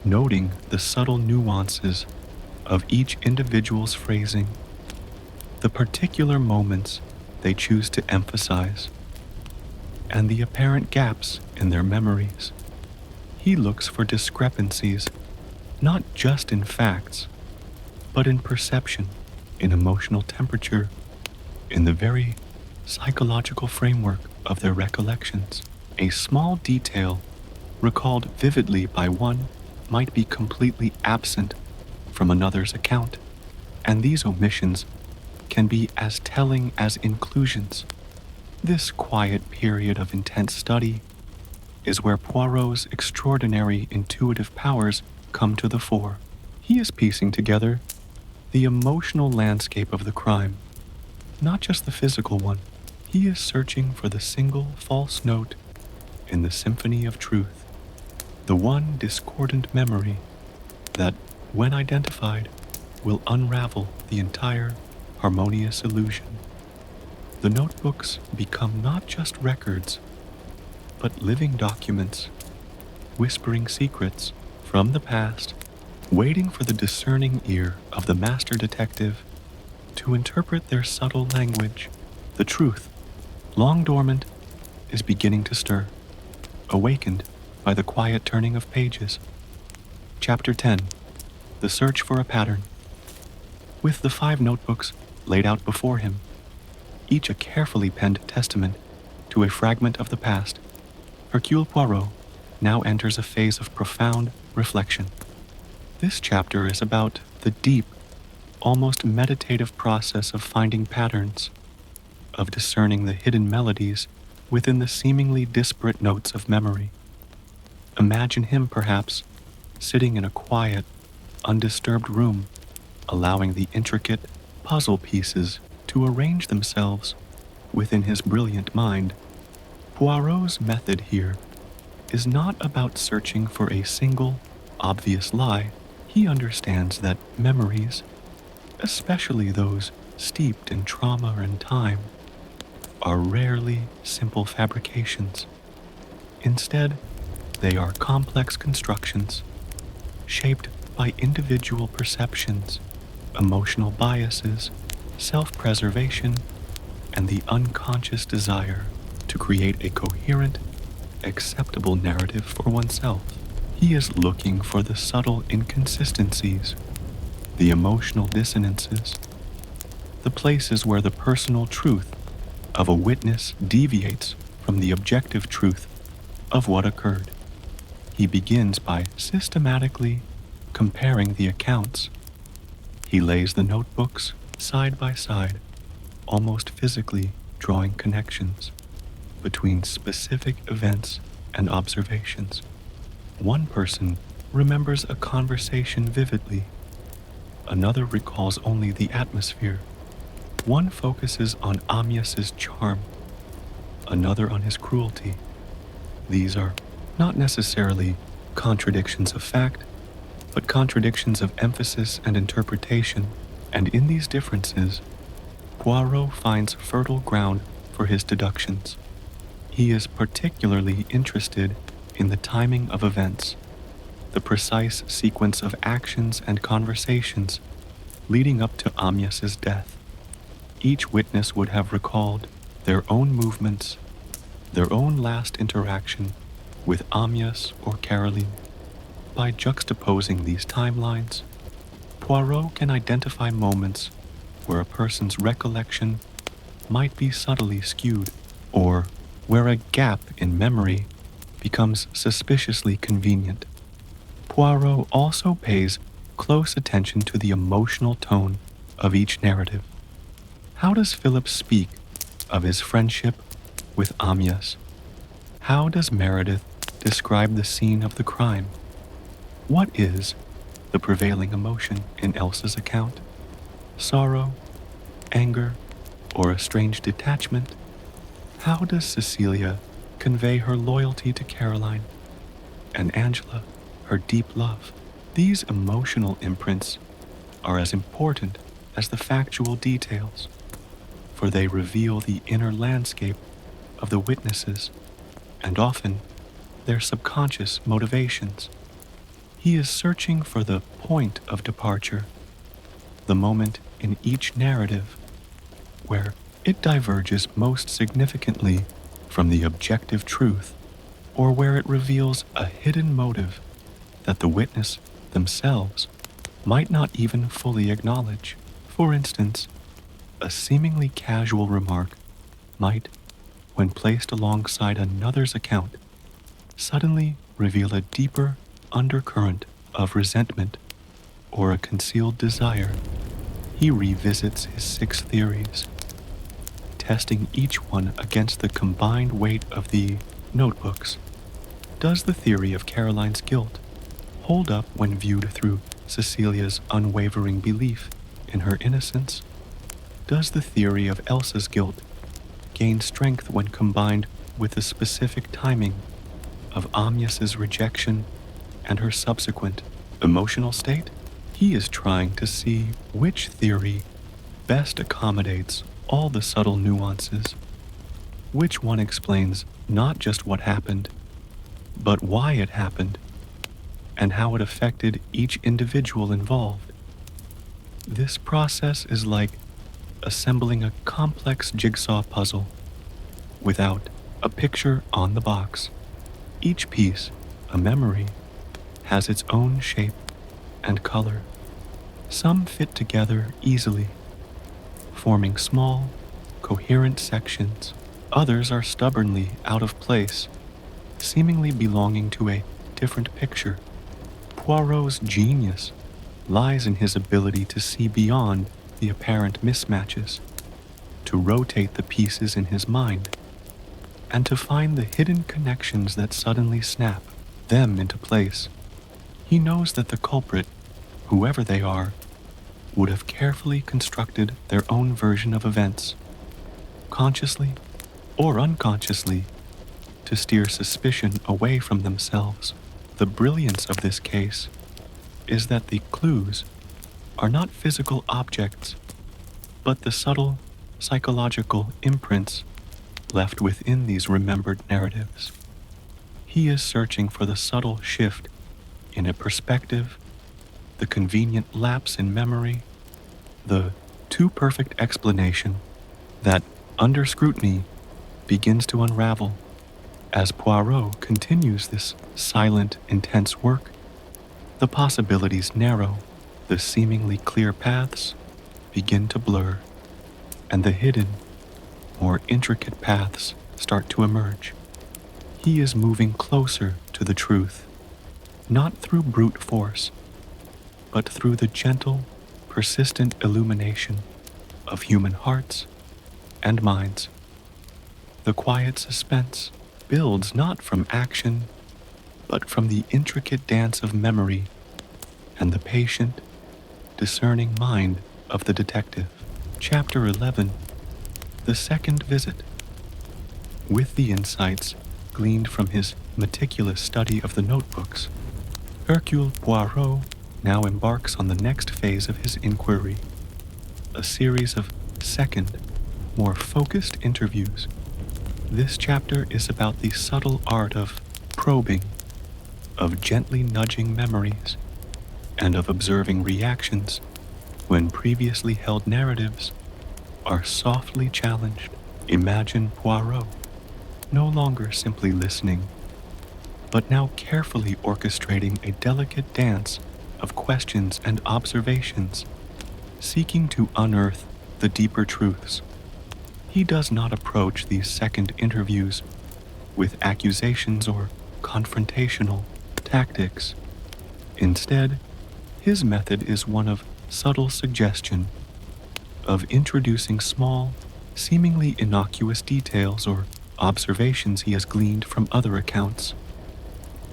noting the subtle nuances of each individual's phrasing, the particular moments they choose to emphasize, and the apparent gaps in their memories. He looks for discrepancies, not just in facts, but in perception, in emotional temperature, in the very psychological framework of their recollections. A small detail recalled vividly by one might be completely absent from another's account, and these omissions can be as telling as inclusions. This quiet period of intense study is where Poirot's extraordinary intuitive powers come to the fore. He is piecing together the emotional landscape of the crime, not just the physical one. He is searching for the single false note in the symphony of truth, the one discordant memory that, when identified, will unravel the entire harmonious illusion. The notebooks become not just records, but living documents, whispering secrets from the past, waiting for the discerning ear of the master detective to interpret their subtle language. The truth, long dormant, is beginning to stir, awakened by the quiet turning of pages. Chapter 10. The Search for a Pattern. With the 5 notebooks laid out before him, each a carefully penned testament to a fragment of the past, Hercule Poirot now enters a phase of profound reflection. This chapter is about the deep, almost meditative process of finding patterns, of discerning the hidden melodies within the seemingly disparate notes of memory. Imagine him, perhaps, sitting in a quiet, undisturbed room, allowing the intricate puzzle pieces to arrange themselves within his brilliant mind. Poirot's method here is not about searching for a single, obvious lie. He understands that memories, especially those steeped in trauma and time, are rarely simple fabrications. Instead, they are complex constructions, shaped by individual perceptions, emotional biases, self-preservation, and the unconscious desire to create a coherent, acceptable narrative for oneself. He is looking for the subtle inconsistencies, the emotional dissonances, the places where the personal truth of a witness deviates from the objective truth of what occurred. He begins by systematically comparing the accounts. He lays the notebooks side by side, almost physically drawing connections between specific events and observations. One person remembers a conversation vividly. Another recalls only the atmosphere. One focuses on Amyas's charm, another on his cruelty. These are not necessarily contradictions of fact, but contradictions of emphasis and interpretation, and in these differences, Poirot finds fertile ground for his deductions. He is particularly interested in the timing of events, the precise sequence of actions and conversations leading up to Amyas's death. Each witness would have recalled their own movements, their own last interaction with Amyas or Caroline. By juxtaposing these timelines, Poirot can identify moments where a person's recollection might be subtly skewed, or where a gap in memory becomes suspiciously convenient. Poirot also pays close attention to the emotional tone of each narrative. How does Philip speak of his friendship with Amyas. How does Meredith describe the scene of the crime? What is the prevailing emotion in Elsa's account? Sorrow, anger, or a strange detachment? How does Cecilia convey her loyalty to Caroline, and Angela her deep love? These emotional imprints are as important as the factual details, for they reveal the inner landscape of the witnesses and often their subconscious motivations. He is searching for the point of departure, the moment in each narrative where it diverges most significantly from the objective truth, or where it reveals a hidden motive that the witness themselves might not even fully acknowledge. For instance, a seemingly casual remark might, when placed alongside another's account, suddenly reveal a deeper undercurrent of resentment or a concealed desire. He revisits his 6 theories, testing each one against the combined weight of the notebooks. Does the theory of Caroline's guilt hold up when viewed through Cecilia's unwavering belief in her innocence? Does the theory of Elsa's guilt gain strength when combined with the specific timing of Amyas's rejection and her subsequent emotional state? He is trying to see which theory best accommodates all the subtle nuances, which one explains not just what happened, but why it happened, and how it affected each individual involved. This process is like assembling a complex jigsaw puzzle without a picture on the box. Each piece, a memory, has its own shape and color. Some fit together easily, forming small, coherent sections. Others are stubbornly out of place, seemingly belonging to a different picture. Poirot's genius lies in his ability to see beyond the apparent mismatches, to rotate the pieces in his mind, and to find the hidden connections that suddenly snap them into place. He knows that the culprit, whoever they are, would have carefully constructed their own version of events, consciously or unconsciously, to steer suspicion away from themselves. The brilliance of this case is that the clues are not physical objects, but the subtle psychological imprints left within these remembered narratives. He is searching for the subtle shift in a perspective, the convenient lapse in memory, the too perfect explanation that, under scrutiny, begins to unravel. As Poirot continues this silent, intense work, the possibilities narrow, the seemingly clear paths begin to blur, and the hidden, more intricate paths start to emerge. He is moving closer to the truth, not through brute force, but through the gentle, persistent illumination of human hearts and minds. The quiet suspense builds not from action, but from the intricate dance of memory and the patient, discerning mind of the detective. Chapter 11. The Second Visit. With the insights gleaned from his meticulous study of the notebooks, Hercule Poirot now embarks on the next phase of his inquiry, a series of second, more focused interviews. This chapter is about the subtle art of probing, of gently nudging memories, and of observing reactions when previously held narratives are softly challenged. Imagine Poirot no longer simply listening, but now carefully orchestrating a delicate dance of questions and observations, seeking to unearth the deeper truths. He does not approach these second interviews with accusations or confrontational tactics. Instead, his method is one of subtle suggestion, of introducing small, seemingly innocuous details or observations he has gleaned from other accounts,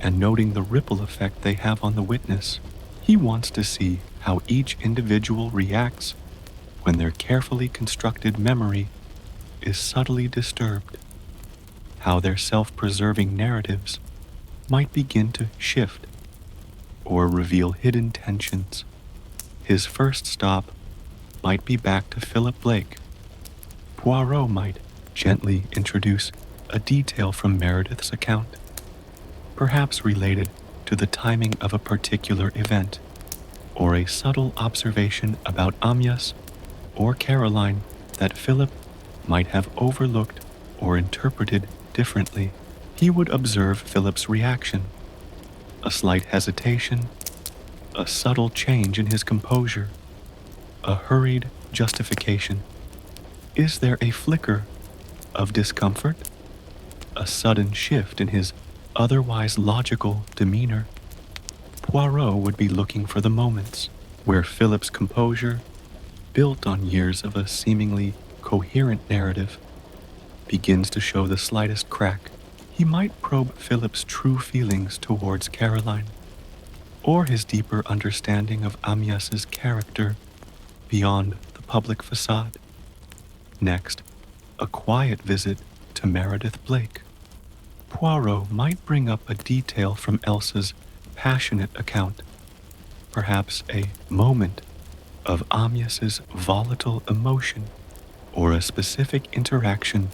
and noting the ripple effect they have on the witness. He wants to see how each individual reacts when their carefully constructed memory is subtly disturbed, how their self-preserving narratives might begin to shift or reveal hidden tensions. His first stop might be back to Philip Blake. Poirot might gently introduce a detail from Meredith's account, perhaps related to the timing of a particular event, or a subtle observation about Amyas or Caroline that Philip might have overlooked or interpreted differently. He would observe Philip's reaction, a slight hesitation, a subtle change in his composure, a hurried justification. Is there a flicker of discomfort? A sudden shift in his otherwise logical demeanor? Poirot would be looking for the moments where Philip's composure, built on years of a seemingly coherent narrative, begins to show the slightest crack. He might probe Philip's true feelings towards Caroline, or his deeper understanding of Amyas's character beyond the public facade. Next, a quiet visit to Meredith Blake. Poirot might bring up a detail from Elsa's passionate account, perhaps a moment of Amyas's volatile emotion, or a specific interaction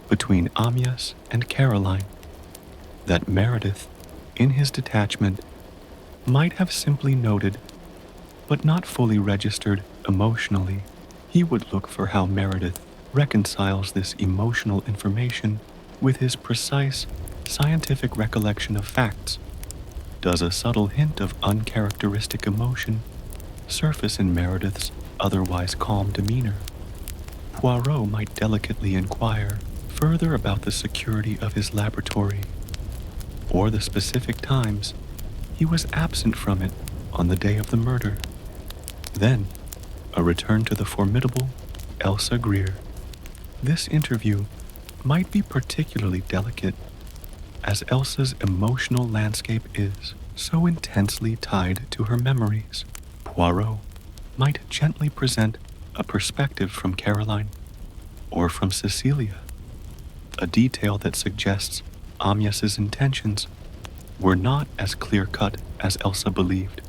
between Amyas and Caroline that Meredith, in his detachment, might have simply noted but not fully registered emotionally. He would look for how Meredith reconciles this emotional information with his precise scientific recollection of facts. Does a subtle hint of uncharacteristic emotion surface in Meredith's otherwise calm demeanor? Poirot might delicately inquire further about the security of his laboratory, or the specific times he was absent from it on the day of the murder. Then, a return to the formidable Elsa Greer. This interview might be particularly delicate, as Elsa's emotional landscape is so intensely tied to her memories. Poirot might gently present a perspective from Caroline, or from Cecilia, a detail that suggests Amyas's intentions were not as clear-cut as Elsa believed,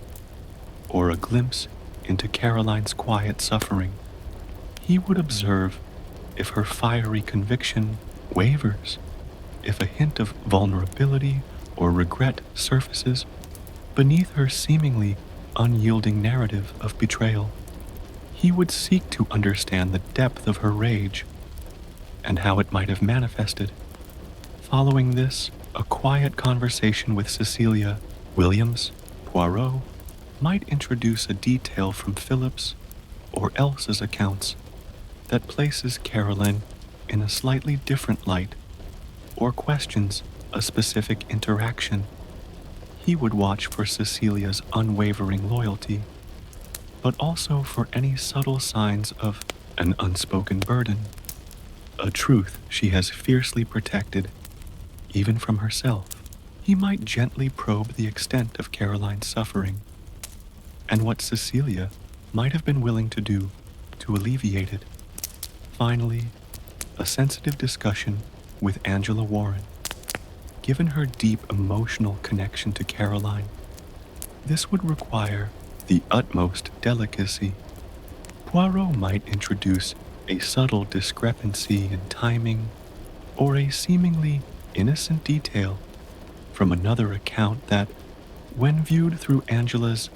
or a glimpse into Caroline's quiet suffering. He would observe if her fiery conviction wavers, if a hint of vulnerability or regret surfaces beneath her seemingly unyielding narrative of betrayal. He would seek to understand the depth of her rage and how it might have manifested. Following this, a quiet conversation with Cecilia Williams, Poirot, might introduce a detail from Philip's or Elsa's accounts that places Caroline in a slightly different light, or questions a specific interaction. He would watch for Cecilia's unwavering loyalty, but also for any subtle signs of an unspoken burden, a truth she has fiercely protected, even from herself. He might gently probe the extent of Caroline's suffering, and what Cecilia might have been willing to do to alleviate it. Finally, a sensitive discussion with Angela Warren. Given her deep emotional connection to Caroline, this would require the utmost delicacy. Poirot might introduce a subtle discrepancy in timing, or a seemingly innocent detail from another account that, when viewed through Angela's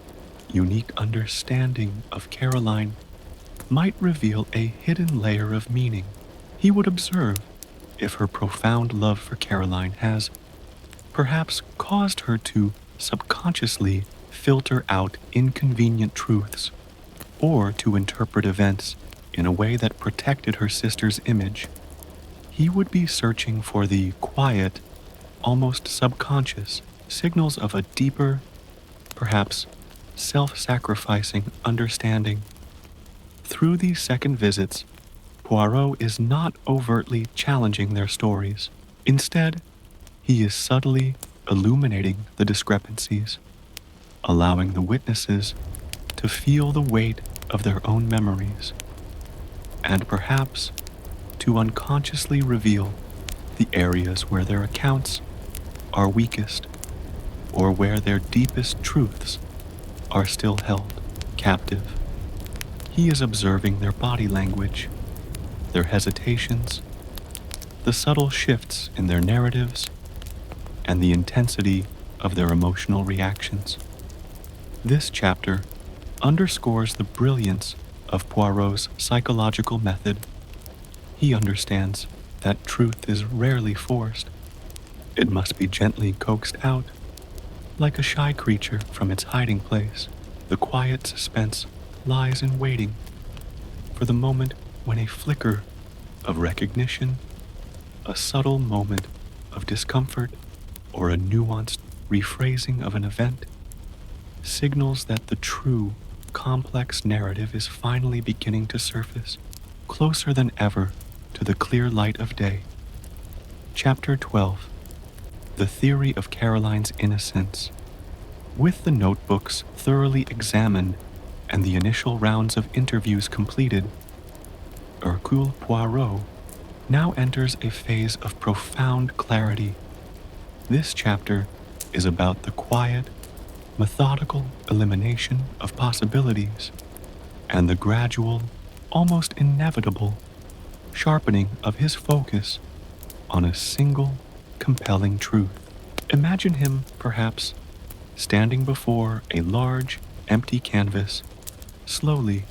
unique understanding of Caroline, might reveal a hidden layer of meaning. He would observe if her profound love for Caroline has perhaps caused her to subconsciously filter out inconvenient truths, or to interpret events in a way that protected her sister's image. He would be searching for the quiet, almost subconscious signals of a deeper, perhaps self-sacrificing understanding. Through these second visits, Poirot is not overtly challenging their stories. Instead, he is subtly illuminating the discrepancies, allowing the witnesses to feel the weight of their own memories, and perhaps to unconsciously reveal the areas where their accounts are weakest or where their deepest truths are still held captive. He is observing their body language, their hesitations, the subtle shifts in their narratives, and the intensity of their emotional reactions. This chapter underscores the brilliance of Poirot's psychological method. He understands that truth is rarely forced. It must be gently coaxed out, like a shy creature from its hiding place. The quiet suspense lies in waiting for the moment when a flicker of recognition, a subtle moment of discomfort, or a nuanced rephrasing of an event signals that the true, complex narrative is finally beginning to surface, closer than ever to the clear light of day. Chapter 12. The Theory of Caroline's Innocence. With the notebooks thoroughly examined and the initial rounds of interviews completed, Hercule Poirot now enters a phase of profound clarity. This chapter is about the quiet, methodical elimination of possibilities and the gradual, almost inevitable, sharpening of his focus on a single, compelling truth. Imagine him, perhaps, standing before a large, empty canvas, slowly,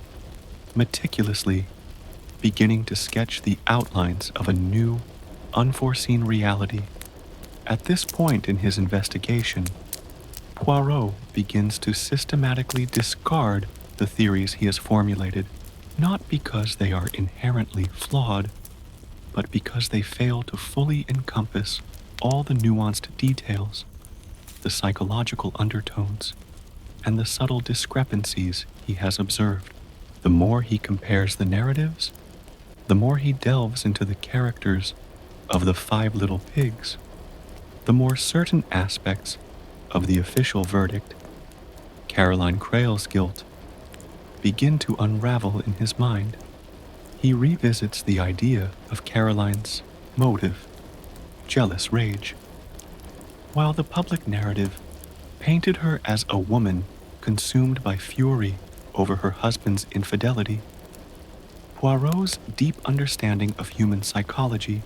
meticulously, beginning to sketch the outlines of a new, unforeseen reality. At this point in his investigation, Poirot begins to systematically discard the theories he has formulated, not because they are inherently flawed, but because they fail to fully encompass all the nuanced details, the psychological undertones, and the subtle discrepancies he has observed. The more he compares the narratives, the more he delves into the characters of the 5 little pigs, the more certain aspects of the official verdict, Caroline Creil's guilt, begin to unravel in his mind. He revisits the idea of Caroline's motive, jealous rage. While the public narrative painted her as a woman consumed by fury over her husband's infidelity, Poirot's deep understanding of human psychology,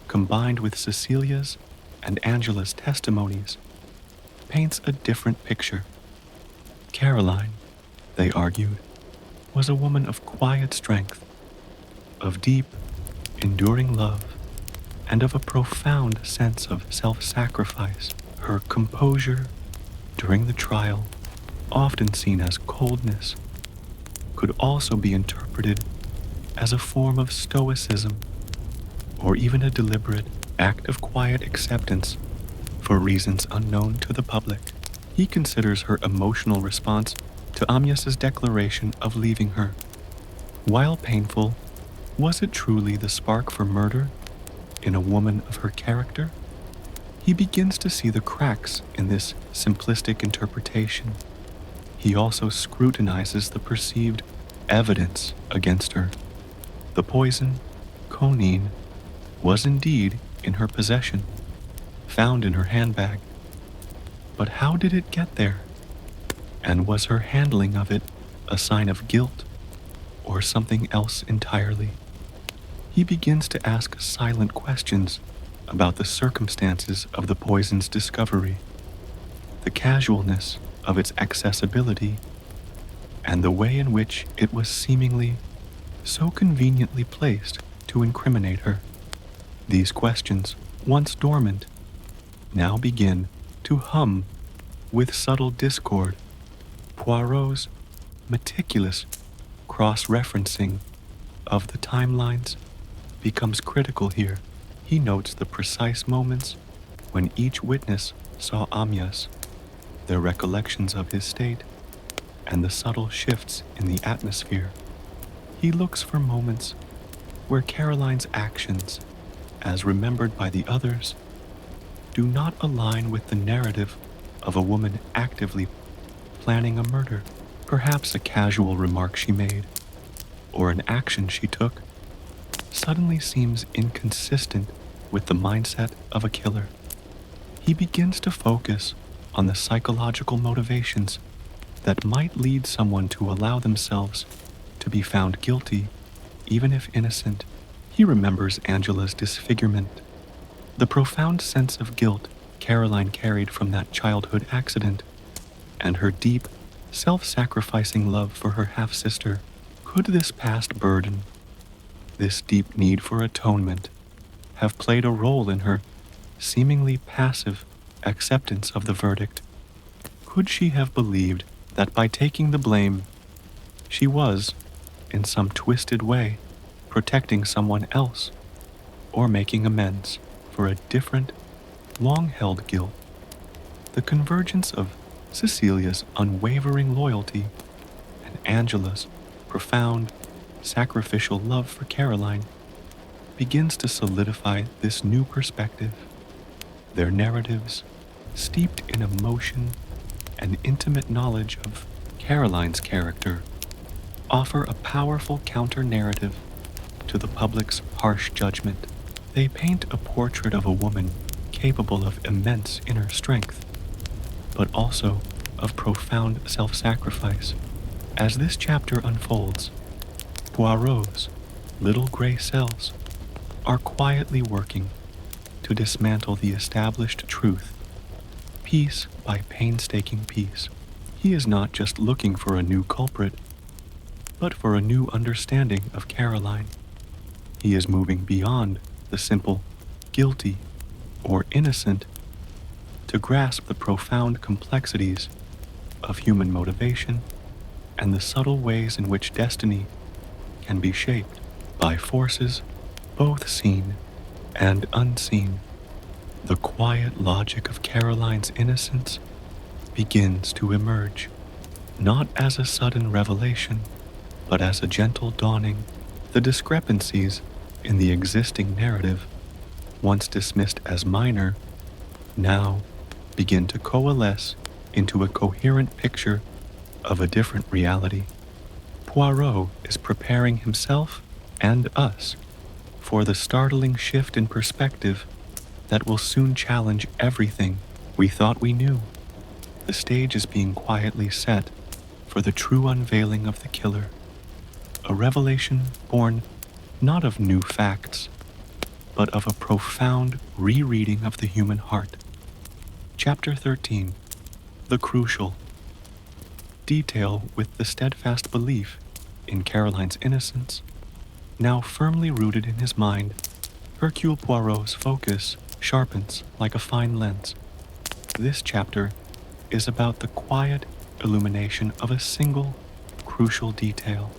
combined with Cecilia's and Angela's testimonies, paints a different picture. Caroline, they argued, was a woman of quiet strength, of deep, enduring love, and of a profound sense of self-sacrifice. Her composure during the trial, often seen as coldness, could also be interpreted as a form of stoicism, or even a deliberate act of quiet acceptance for reasons unknown to the public. He considers her emotional response to Amyas's declaration of leaving her. While painful, was it truly the spark for murder in a woman of her character? He begins to see the cracks in this simplistic interpretation. He also scrutinizes the perceived evidence against her. The poison, quinine, was indeed in her possession, found in her handbag. But how did it get there? And was her handling of it a sign of guilt or something else entirely? He begins to ask silent questions about the circumstances of the poison's discovery, the casualness of its accessibility, and the way in which it was seemingly so conveniently placed to incriminate her. These questions, once dormant, now begin to hum with subtle discord. Poirot's meticulous cross-referencing of the timelines becomes critical here. He notes the precise moments when each witness saw Amyas, their recollections of his state, and the subtle shifts in the atmosphere. He looks for moments where Caroline's actions, as remembered by the others, do not align with the narrative of a woman actively planning a murder. Perhaps a casual remark she made, or an action she took, suddenly seems inconsistent with the mindset of a killer. He begins to focus on the psychological motivations that might lead someone to allow themselves to be found guilty, even if innocent. He remembers Angela's disfigurement, the profound sense of guilt Caroline carried from that childhood accident, and her deep, self-sacrificing love for her half-sister. Could this past burden, this deep need for atonement, have played a role in her seemingly passive acceptance of the verdict? Could she have believed that by taking the blame, she was, in some twisted way, protecting someone else, or making amends for a different, long-held guilt? The convergence of Cecilia's unwavering loyalty and Angela's profound, sacrificial love for Caroline begins to solidify this new perspective. Their narratives, steeped in emotion and intimate knowledge of Caroline's character, offer a powerful counter-narrative to the public's harsh judgment. They paint a portrait of a woman capable of immense inner strength, but also of profound self-sacrifice. As this chapter unfolds, Poirot's little gray cells are quietly working to dismantle the established truth, piece by painstaking piece. He is not just looking for a new culprit, but for a new understanding of Caroline. He is moving beyond the simple guilty or innocent to grasp the profound complexities of human motivation and the subtle ways in which destiny can be shaped by forces both seen and unseen. The quiet logic of Caroline's innocence begins to emerge, not as a sudden revelation, but as a gentle dawning. The discrepancies in the existing narrative, once dismissed as minor, now begin to coalesce into a coherent picture of a different reality. Poirot is preparing himself and us for the startling shift in perspective that will soon challenge everything we thought we knew. The stage is being quietly set for the true unveiling of the killer, a revelation born not of new facts, but of a profound rereading of the human heart. Chapter 13. The Crucial. Detail with the steadfast belief in Caroline's innocence, now firmly rooted in his mind, Hercule Poirot's focus sharpens like a fine lens. This chapter is about the quiet illumination of a single, crucial detail,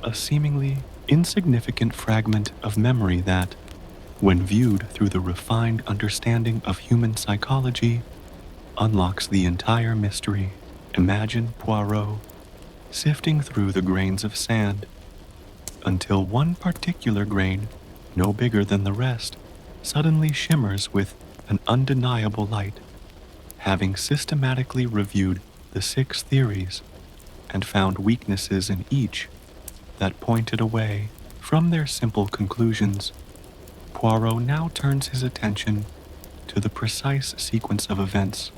a seemingly insignificant fragment of memory that, when viewed through the refined understanding of human psychology, unlocks the entire mystery. Imagine Poirot sifting through the grains of sand until one particular grain, no bigger than the rest, suddenly shimmers with an undeniable light. Having systematically reviewed the 6 theories and found weaknesses in each that pointed away from their simple conclusions, Poirot now turns his attention to the precise sequence of events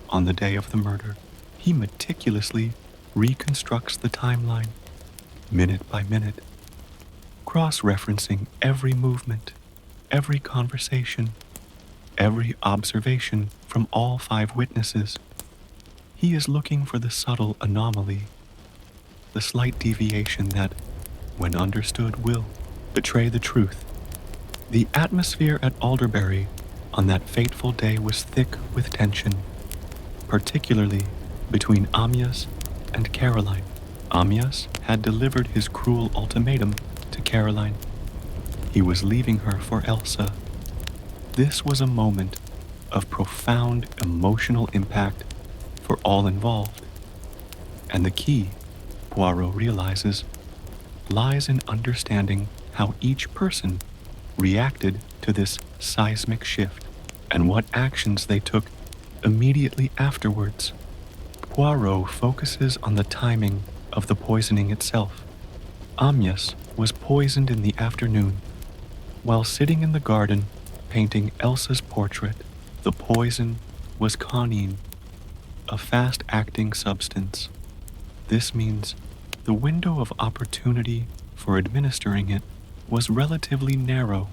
on the day of the murder. He meticulously reconstructs the timeline, minute by minute, cross-referencing every movement, every conversation, every observation from all 5 witnesses. He is looking for the subtle anomaly, the slight deviation that, when understood, will betray the truth. The atmosphere at Alderbury on that fateful day was thick with tension, particularly between Amyas and Caroline. Amyas had delivered his cruel ultimatum to Caroline. He was leaving her for Elsa. This was a moment of profound emotional impact for all involved, and the key, Poirot realizes, lies in understanding how each person reacted to this seismic shift and what actions they took immediately afterwards. Poirot focuses on the timing of the poisoning itself. Amyas was poisoned in the afternoon while sitting in the garden painting Elsa's portrait. The poison was conine, a fast-acting substance. This means the window of opportunity for administering it was relatively narrow,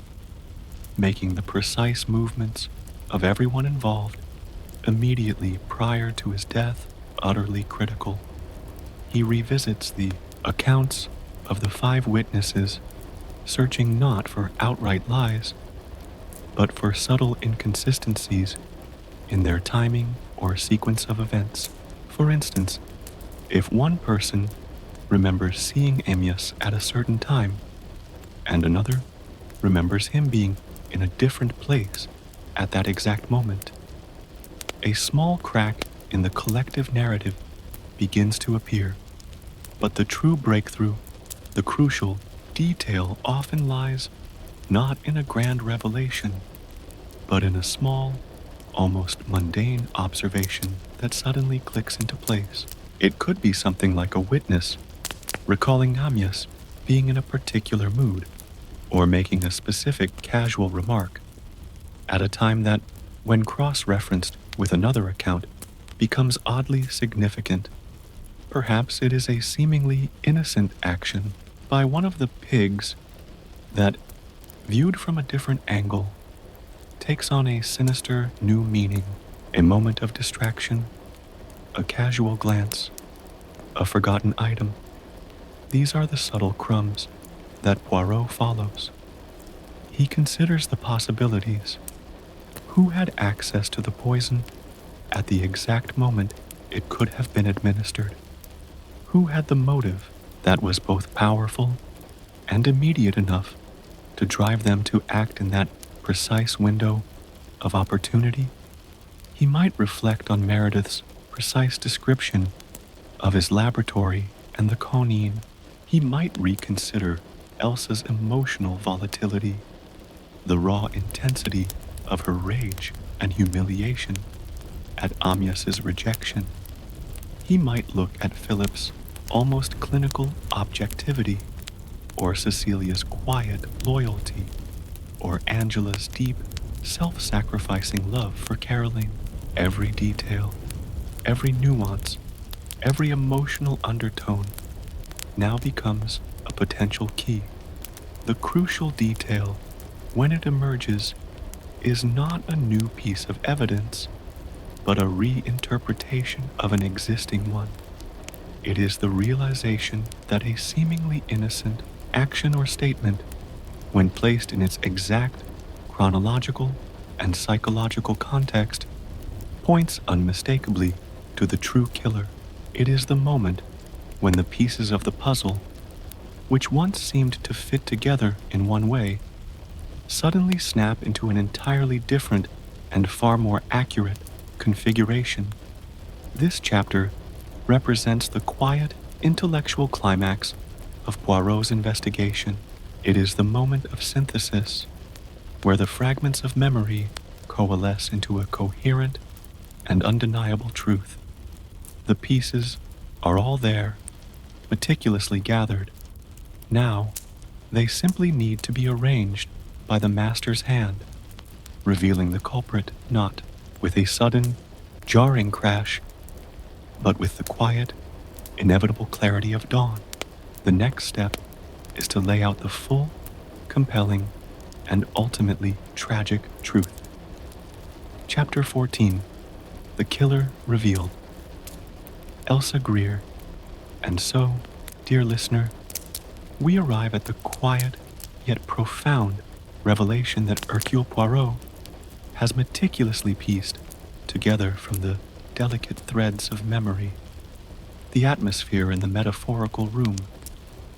making the precise movements of everyone involved immediately prior to his death utterly critical. He revisits the accounts of the 5 witnesses, searching not for outright lies, but for subtle inconsistencies in their timing or sequence of events. For instance, if one person remembers seeing Amyas at a certain time, and another remembers him being in a different place at that exact moment, a small crack in the collective narrative begins to appear. But the true breakthrough, the crucial detail, often lies not in a grand revelation, but in a small, almost mundane observation that suddenly clicks into place. It could be something like a witness recalling Amyas being in a particular mood, or making a specific casual remark at a time that, when cross-referenced with another account, becomes oddly significant. Perhaps it is a seemingly innocent action by one of the pigs that, viewed from a different angle, takes on a sinister new meaning. A moment of distraction, a casual glance, a forgotten item. These are the subtle crumbs that Poirot follows. He considers the possibilities. Who had access to the poison at the exact moment it could have been administered? Who had the motive that was both powerful and immediate enough to drive them to act in that precise window of opportunity? He might reflect on Meredith's precise description of his laboratory and the conine. He might reconsider Elsa's emotional volatility, the raw intensity of her rage and humiliation at Amyas's rejection. He might look at Philip's almost clinical objectivity, or Cecilia's quiet loyalty, or Angela's deep, self-sacrificing love for Caroline. Every detail, every nuance, every emotional undertone now becomes a potential key. The crucial detail, when it emerges, is not a new piece of evidence, but a reinterpretation of an existing one. It is the realization that a seemingly innocent action or statement, when placed in its exact chronological and psychological context, points unmistakably to the true killer. It is the moment when the pieces of the puzzle, which once seemed to fit together in one way, suddenly snap into an entirely different and far more accurate configuration. This chapter represents the quiet, intellectual climax of Poirot's investigation. It is the moment of synthesis, where the fragments of memory coalesce into a coherent and undeniable truth. The pieces are all there, meticulously gathered. Now, they simply need to be arranged by the master's hand, revealing the culprit not with a sudden, jarring crash, but with the quiet, inevitable clarity of dawn. The next step is to lay out the full, compelling, and ultimately tragic truth. Chapter 14. The Killer Revealed. Elsa Greer. And so, dear listener, we arrive at the quiet yet profound revelation that Hercule Poirot has meticulously pieced together from the delicate threads of memory. The atmosphere in the metaphorical room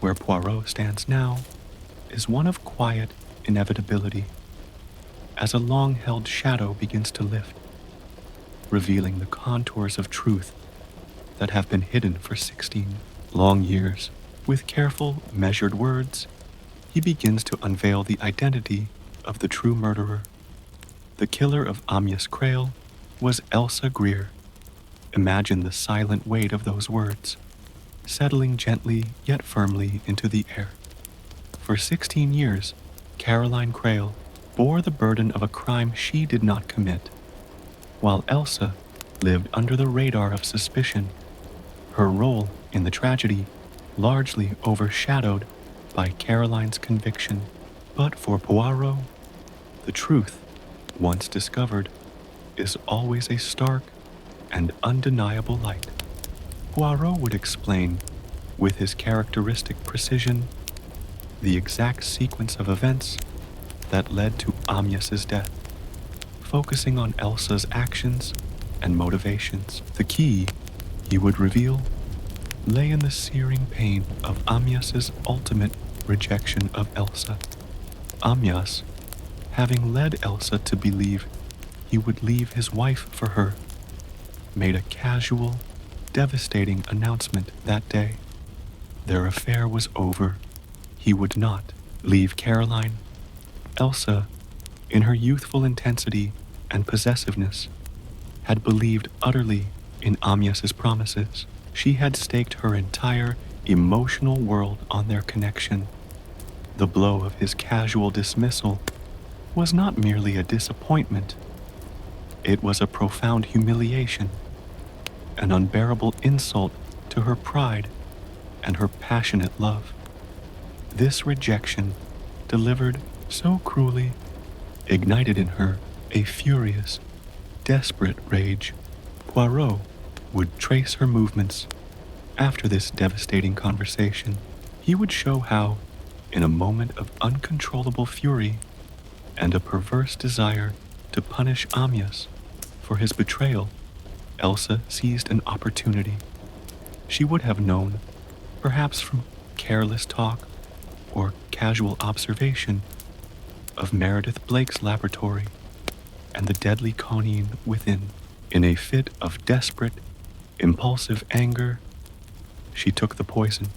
where Poirot stands now is one of quiet inevitability, as a long-held shadow begins to lift, revealing the contours of truth that have been hidden for 16 long years. With careful, measured words, he begins to unveil the identity of the true murderer. The killer of Amyas Creole was Elsa Greer. Imagine the silent weight of those words, settling gently yet firmly into the air. For 16 years, Caroline Creole bore the burden of a crime she did not commit, while Elsa lived under the radar of suspicion, her role in the tragedy largely overshadowed by Caroline's conviction. But for Poirot, the truth, once discovered, is always a stark and undeniable light. Poirot would explain, with his characteristic precision, the exact sequence of events that led to Amyas's death, focusing on Elsa's actions and motivations. The key, he would reveal, lay in the searing pain of Amyas's ultimate rejection of Elsa. Amyas, having led Elsa to believe he would leave his wife for her, made a casual, devastating announcement that day. Their affair was over. He would not leave Caroline. Elsa, in her youthful intensity and possessiveness, had believed utterly in Amyas's promises. She had staked her entire emotional world on their connection. The blow of his casual dismissal was not merely a disappointment. It was a profound humiliation, an unbearable insult to her pride and her passionate love. This rejection, delivered so cruelly, ignited in her a furious, desperate rage. Poirot would trace her movements after this devastating conversation. He would show how, in a moment of uncontrollable fury and a perverse desire to punish Amyas for his betrayal, Elsa seized an opportunity. She would have known, perhaps from careless talk or casual observation, of Meredith Blake's laboratory and the deadly conine within. In a fit of desperate, impulsive anger, she took the poison.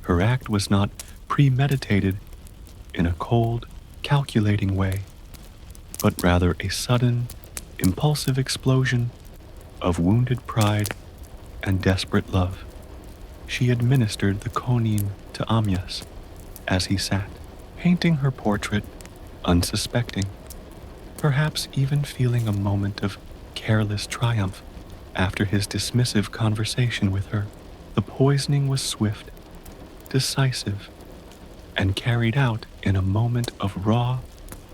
Her act was not premeditated in a cold, calculating way, but rather a sudden, impulsive explosion of wounded pride and desperate love. She administered the conine to Amyas as he sat, painting her portrait, unsuspecting, perhaps even feeling a moment of careless triumph after his dismissive conversation with her. The poisoning was swift, decisive, and carried out in a moment of raw,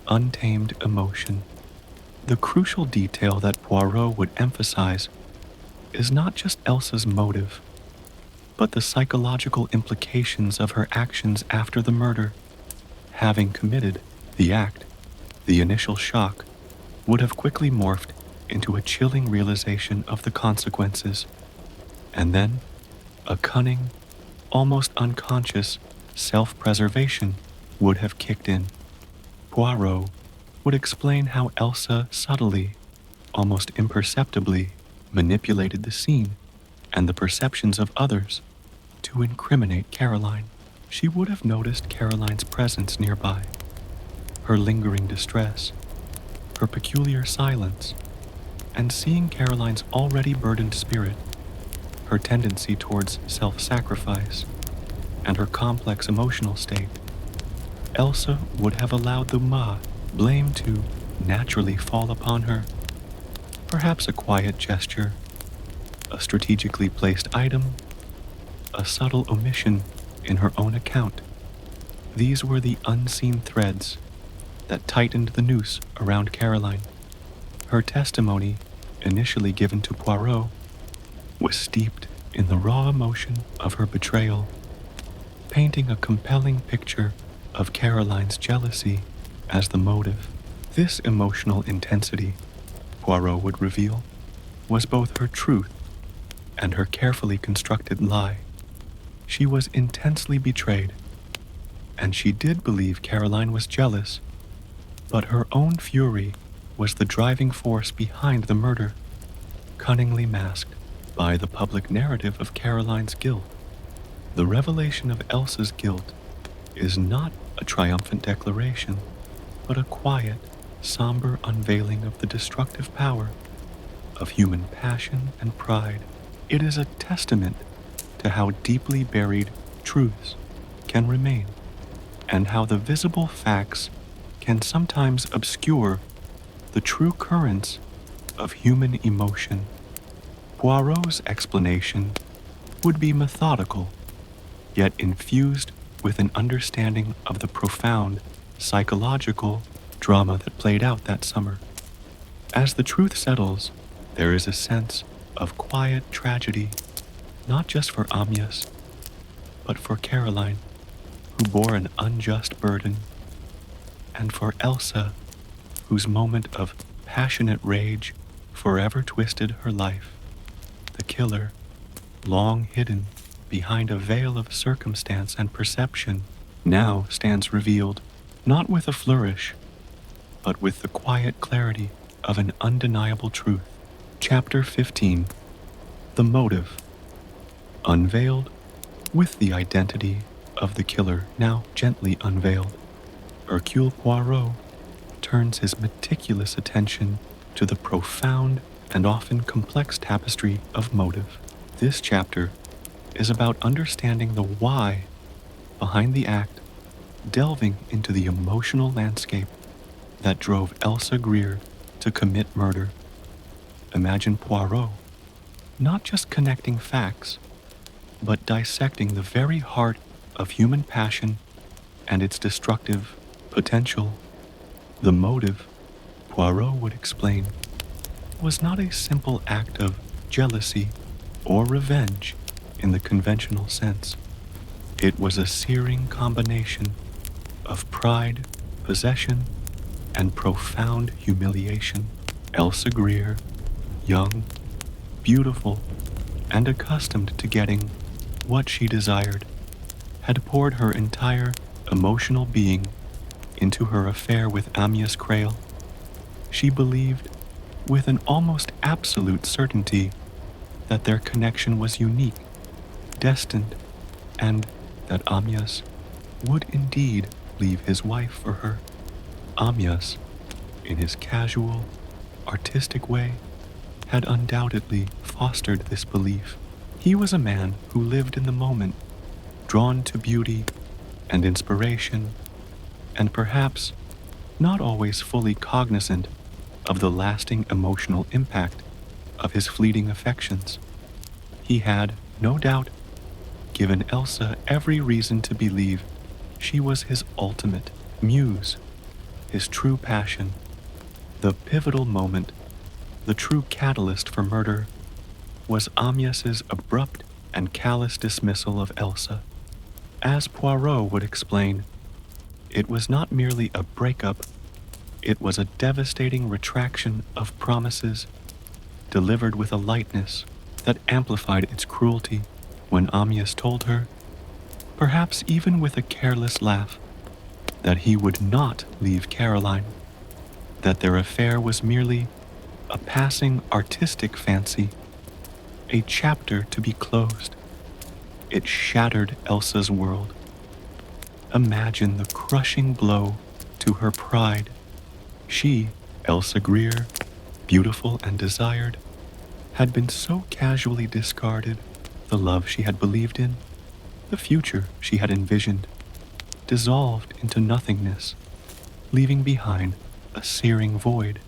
untamed emotion. The crucial detail that Poirot would emphasize is not just Elsa's motive, but the psychological implications of her actions after the murder. Having committed the act, the initial shock would have quickly morphed into a chilling realization of the consequences, and then a cunning, almost unconscious self-preservation would have kicked in. Poirot would explain how Elsa subtly, almost imperceptibly, manipulated the scene and the perceptions of others to incriminate Caroline. She would have noticed Caroline's presence nearby, her lingering distress, her peculiar silence, and seeing Caroline's already burdened spirit, her tendency towards self-sacrifice, and her complex emotional state, Elsa would have allowed the blame to naturally fall upon her. Perhaps a quiet gesture, a strategically placed item, a subtle omission in her own account. These were the unseen threads that tightened the noose around Caroline. Her testimony, initially given to Poirot, was steeped in the raw emotion of her betrayal, painting a compelling picture of Caroline's jealousy as the motive. This emotional intensity, Poirot would reveal, was both her truth and her carefully constructed lie. She was intensely betrayed, and she did believe Caroline was jealous, but her own fury was the driving force behind the murder, cunningly masked by the public narrative of Caroline's guilt. The revelation of Elsa's guilt is not a triumphant declaration, but a quiet, somber unveiling of the destructive power of human passion and pride. It is a testament to how deeply buried truths can remain, and how the visible facts can sometimes obscure the true currents of human emotion. Poirot's explanation would be methodical, yet infused with an understanding of the profound psychological drama that played out that summer. As the truth settles, there is a sense of quiet tragedy, not just for Amyas, but for Caroline, who bore an unjust burden, and for Elsa, whose moment of passionate rage forever twisted her life. The killer, long hidden behind a veil of circumstance and perception, now stands revealed, not with a flourish, but with the quiet clarity of an undeniable truth. Chapter 15. The Motive. Unveiled, with the identity of the killer now gently unveiled, Hercule Poirot turns his meticulous attention to the profound and often complex tapestry of motive. This chapter is about understanding the why behind the act, delving into the emotional landscape that drove Elsa Greer to commit murder. Imagine Poirot not just connecting facts, but dissecting the very heart of human passion and its destructive potential. The motive, Poirot would explain, was not a simple act of jealousy or revenge in the conventional sense. It was a searing combination of pride, possession, and profound humiliation. Elsa Greer, young, beautiful, and accustomed to getting what she desired, had poured her entire emotional being into her affair with Amyas Crail. She believed, with an almost absolute certainty, that their connection was unique, destined, and that Amyas would indeed leave his wife for her. Amyas, in his casual, artistic way, had undoubtedly fostered this belief. He was a man who lived in the moment, drawn to beauty and inspiration, and perhaps not always fully cognizant of the lasting emotional impact of his fleeting affections. He had, no doubt, given Elsa every reason to believe she was his ultimate muse, his true passion. The pivotal moment, the true catalyst for murder, was Amyas's abrupt and callous dismissal of Elsa. As Poirot would explain, it was not merely a breakup, it was a devastating retraction of promises, delivered with a lightness that amplified its cruelty when Amyas told her, perhaps even with a careless laugh, that he would not leave Caroline, that their affair was merely a passing artistic fancy, a chapter to be closed. It shattered Elsa's world. Imagine the crushing blow to her pride. She, Elsa Greer, beautiful and desired, had been so casually discarded. The love she had believed in, the future she had envisioned, dissolved into nothingness, leaving behind a searing void.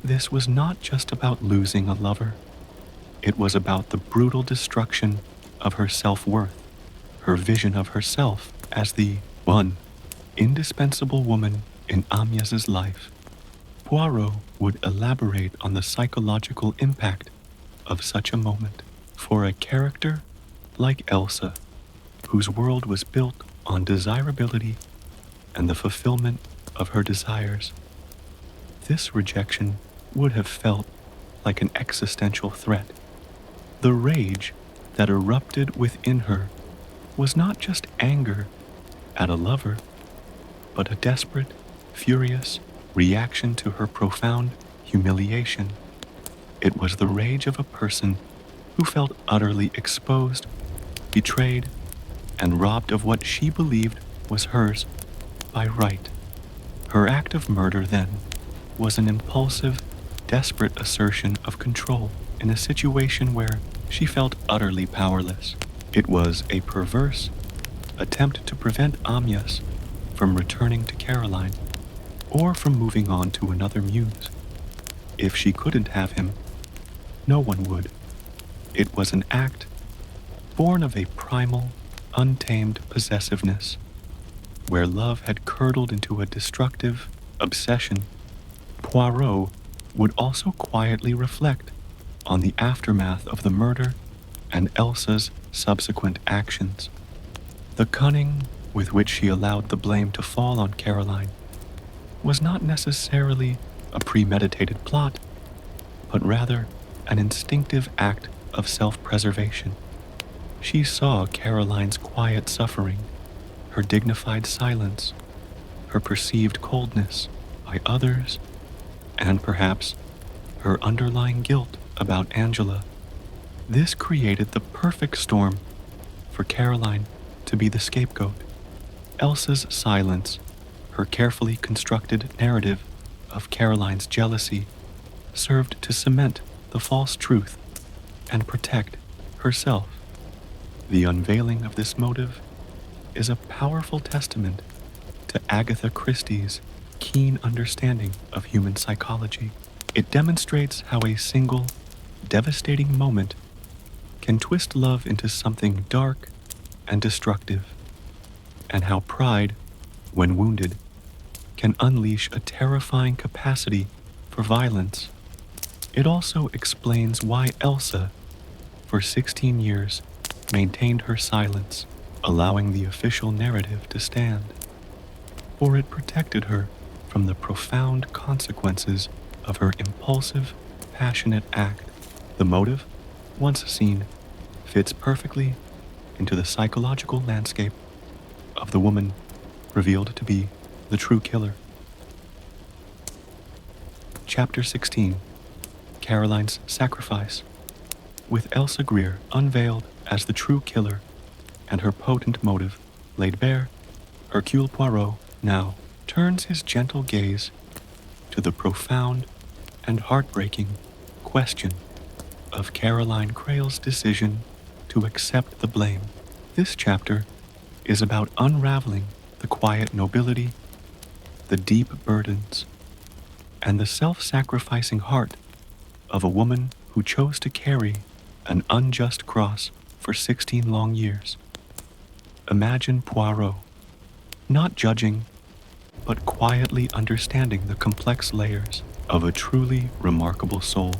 This was not just about losing a lover. It was about the brutal destruction of her self-worth, her vision of herself as the one indispensable woman in Amyas's life. Poirot would elaborate on the psychological impact of such a moment. For a character like Elsa, whose world was built on desirability and the fulfillment of her desires, this rejection would have felt like an existential threat. The rage that erupted within her was not just anger at a lover, but a desperate, furious reaction to her profound humiliation. It was the rage of a person who felt utterly exposed, betrayed, and robbed of what she believed was hers by right. Her act of murder, then, was an impulsive, desperate assertion of control in a situation where she felt utterly powerless. It was a perverse attempt to prevent Amyas from returning to Caroline or from moving on to another muse. If she couldn't have him, no one would. It was an act born of a primal, untamed possessiveness, where love had curdled into a destructive obsession. Poirot would also quietly reflect on the aftermath of the murder and Elsa's subsequent actions. The cunning with which she allowed the blame to fall on Caroline was not necessarily a premeditated plot, but rather an instinctive act of self-preservation. She saw Caroline's quiet suffering, her dignified silence, her perceived coldness by others, and perhaps her underlying guilt about Angela. This created the perfect storm for Caroline to be the scapegoat. Elsa's silence, her carefully constructed narrative of Caroline's jealousy, served to cement the false truth and protect herself. The unveiling of this motive is a powerful testament to Agatha Christie's keen understanding of human psychology. It demonstrates how a single, devastating moment can twist love into something dark and destructive, and how pride, when wounded, can unleash a terrifying capacity for violence. It also explains why Elsa, for 16 years, maintained her silence, allowing the official narrative to stand, for it protected her from the profound consequences of her impulsive, passionate act. The motive, once seen, fits perfectly into the psychological landscape of the woman revealed to be the true killer. Chapter 16. Caroline's Sacrifice. With Elsa Greer unveiled as the true killer and her potent motive laid bare, Hercule Poirot now turns his gentle gaze to the profound and heartbreaking question of Caroline Creil's decision to accept the blame. This chapter is about unraveling the quiet nobility, the deep burdens, and the self-sacrificing heart of a woman who chose to carry an unjust cross for 16 long years. Imagine Poirot, not judging, but quietly understanding the complex layers of a truly remarkable soul.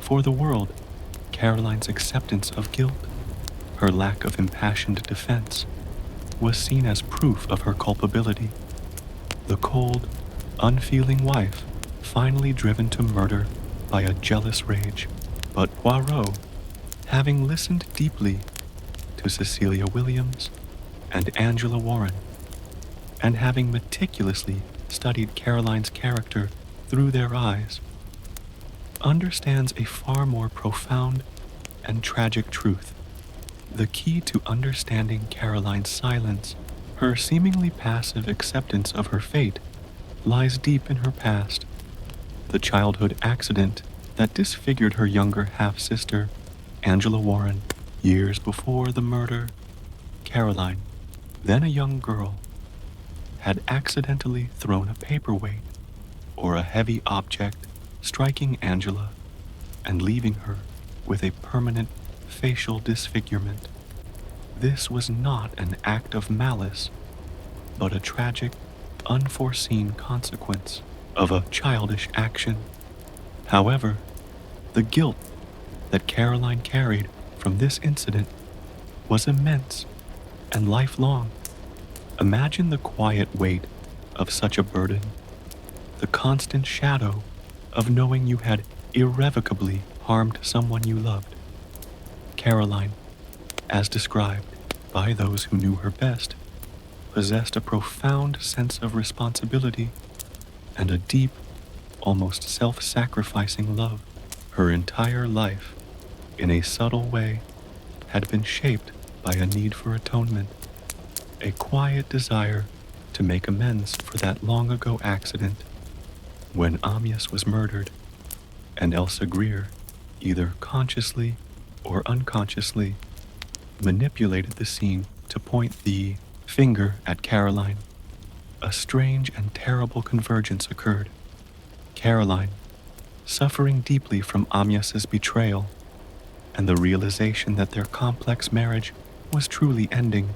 For the world, Caroline's acceptance of guilt, her lack of impassioned defense, was seen as proof of her culpability. The cold, unfeeling wife, finally driven to murder by a jealous rage. But Poirot, having listened deeply to Cecilia Williams and Angela Warren, and having meticulously studied Caroline's character through their eyes, understands a far more profound and tragic truth. The key to understanding Caroline's silence, her seemingly passive acceptance of her fate, lies deep in her past. The childhood accident that disfigured her younger half-sister, Angela Warren, years before the murder. Caroline, then a young girl, had accidentally thrown a paperweight or a heavy object, striking Angela and leaving her with a permanent facial disfigurement. This was not an act of malice, but a tragic, unforeseen consequence of a childish action. However, the guilt that Caroline carried from this incident was immense and lifelong. Imagine the quiet weight of such a burden, the constant shadow of knowing you had irrevocably harmed someone you loved. Caroline, as described by those who knew her best, possessed a profound sense of responsibility and a deep, almost self-sacrificing love. Her entire life, in a subtle way, had been shaped by a need for atonement. a quiet desire to make amends for that long ago accident when Amyas was murdered, and Elsa Greer, either consciously or unconsciously, manipulated the scene to point the finger at Caroline. A strange and terrible convergence occurred. Caroline, suffering deeply from Amyas's betrayal and the realization that their complex marriage was truly ending,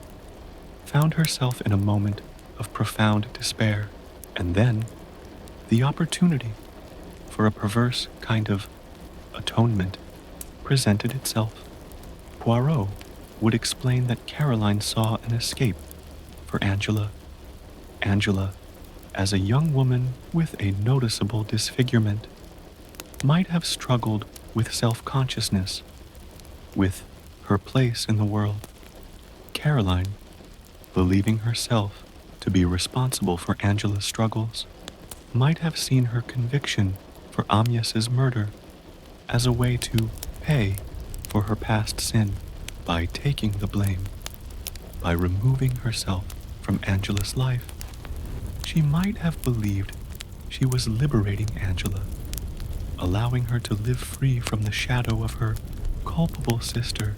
found herself in a moment of profound despair, and then the opportunity for a perverse kind of atonement presented itself. Poirot would explain that Caroline saw an escape for Angela. Angela, as a young woman with a noticeable disfigurement, might have struggled with self-consciousness, with her place in the world. Caroline, believing herself to be responsible for Angela's struggles, might have seen her conviction for Amyas's murder as a way to pay for her past sin by taking the blame, by removing herself from Angela's life. She might have believed she was liberating Angela, allowing her to live free from the shadow of her culpable sister,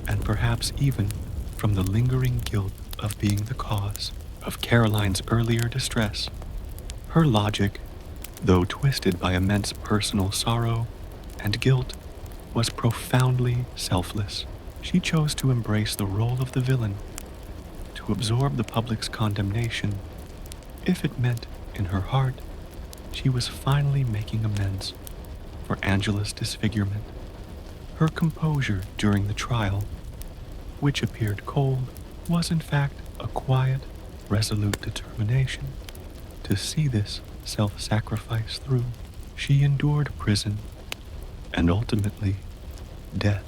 and perhaps even from the lingering guilt of being the cause of Caroline's earlier distress. Her logic, though twisted by immense personal sorrow and guilt, was profoundly selfless. She chose to embrace the role of the villain, to absorb the public's condemnation, if it meant, in her heart, she was finally making amends for Angela's disfigurement. Her composure during the trial, which appeared cold, was in fact a quiet, resolute determination to see this self-sacrifice through. She endured prison and ultimately death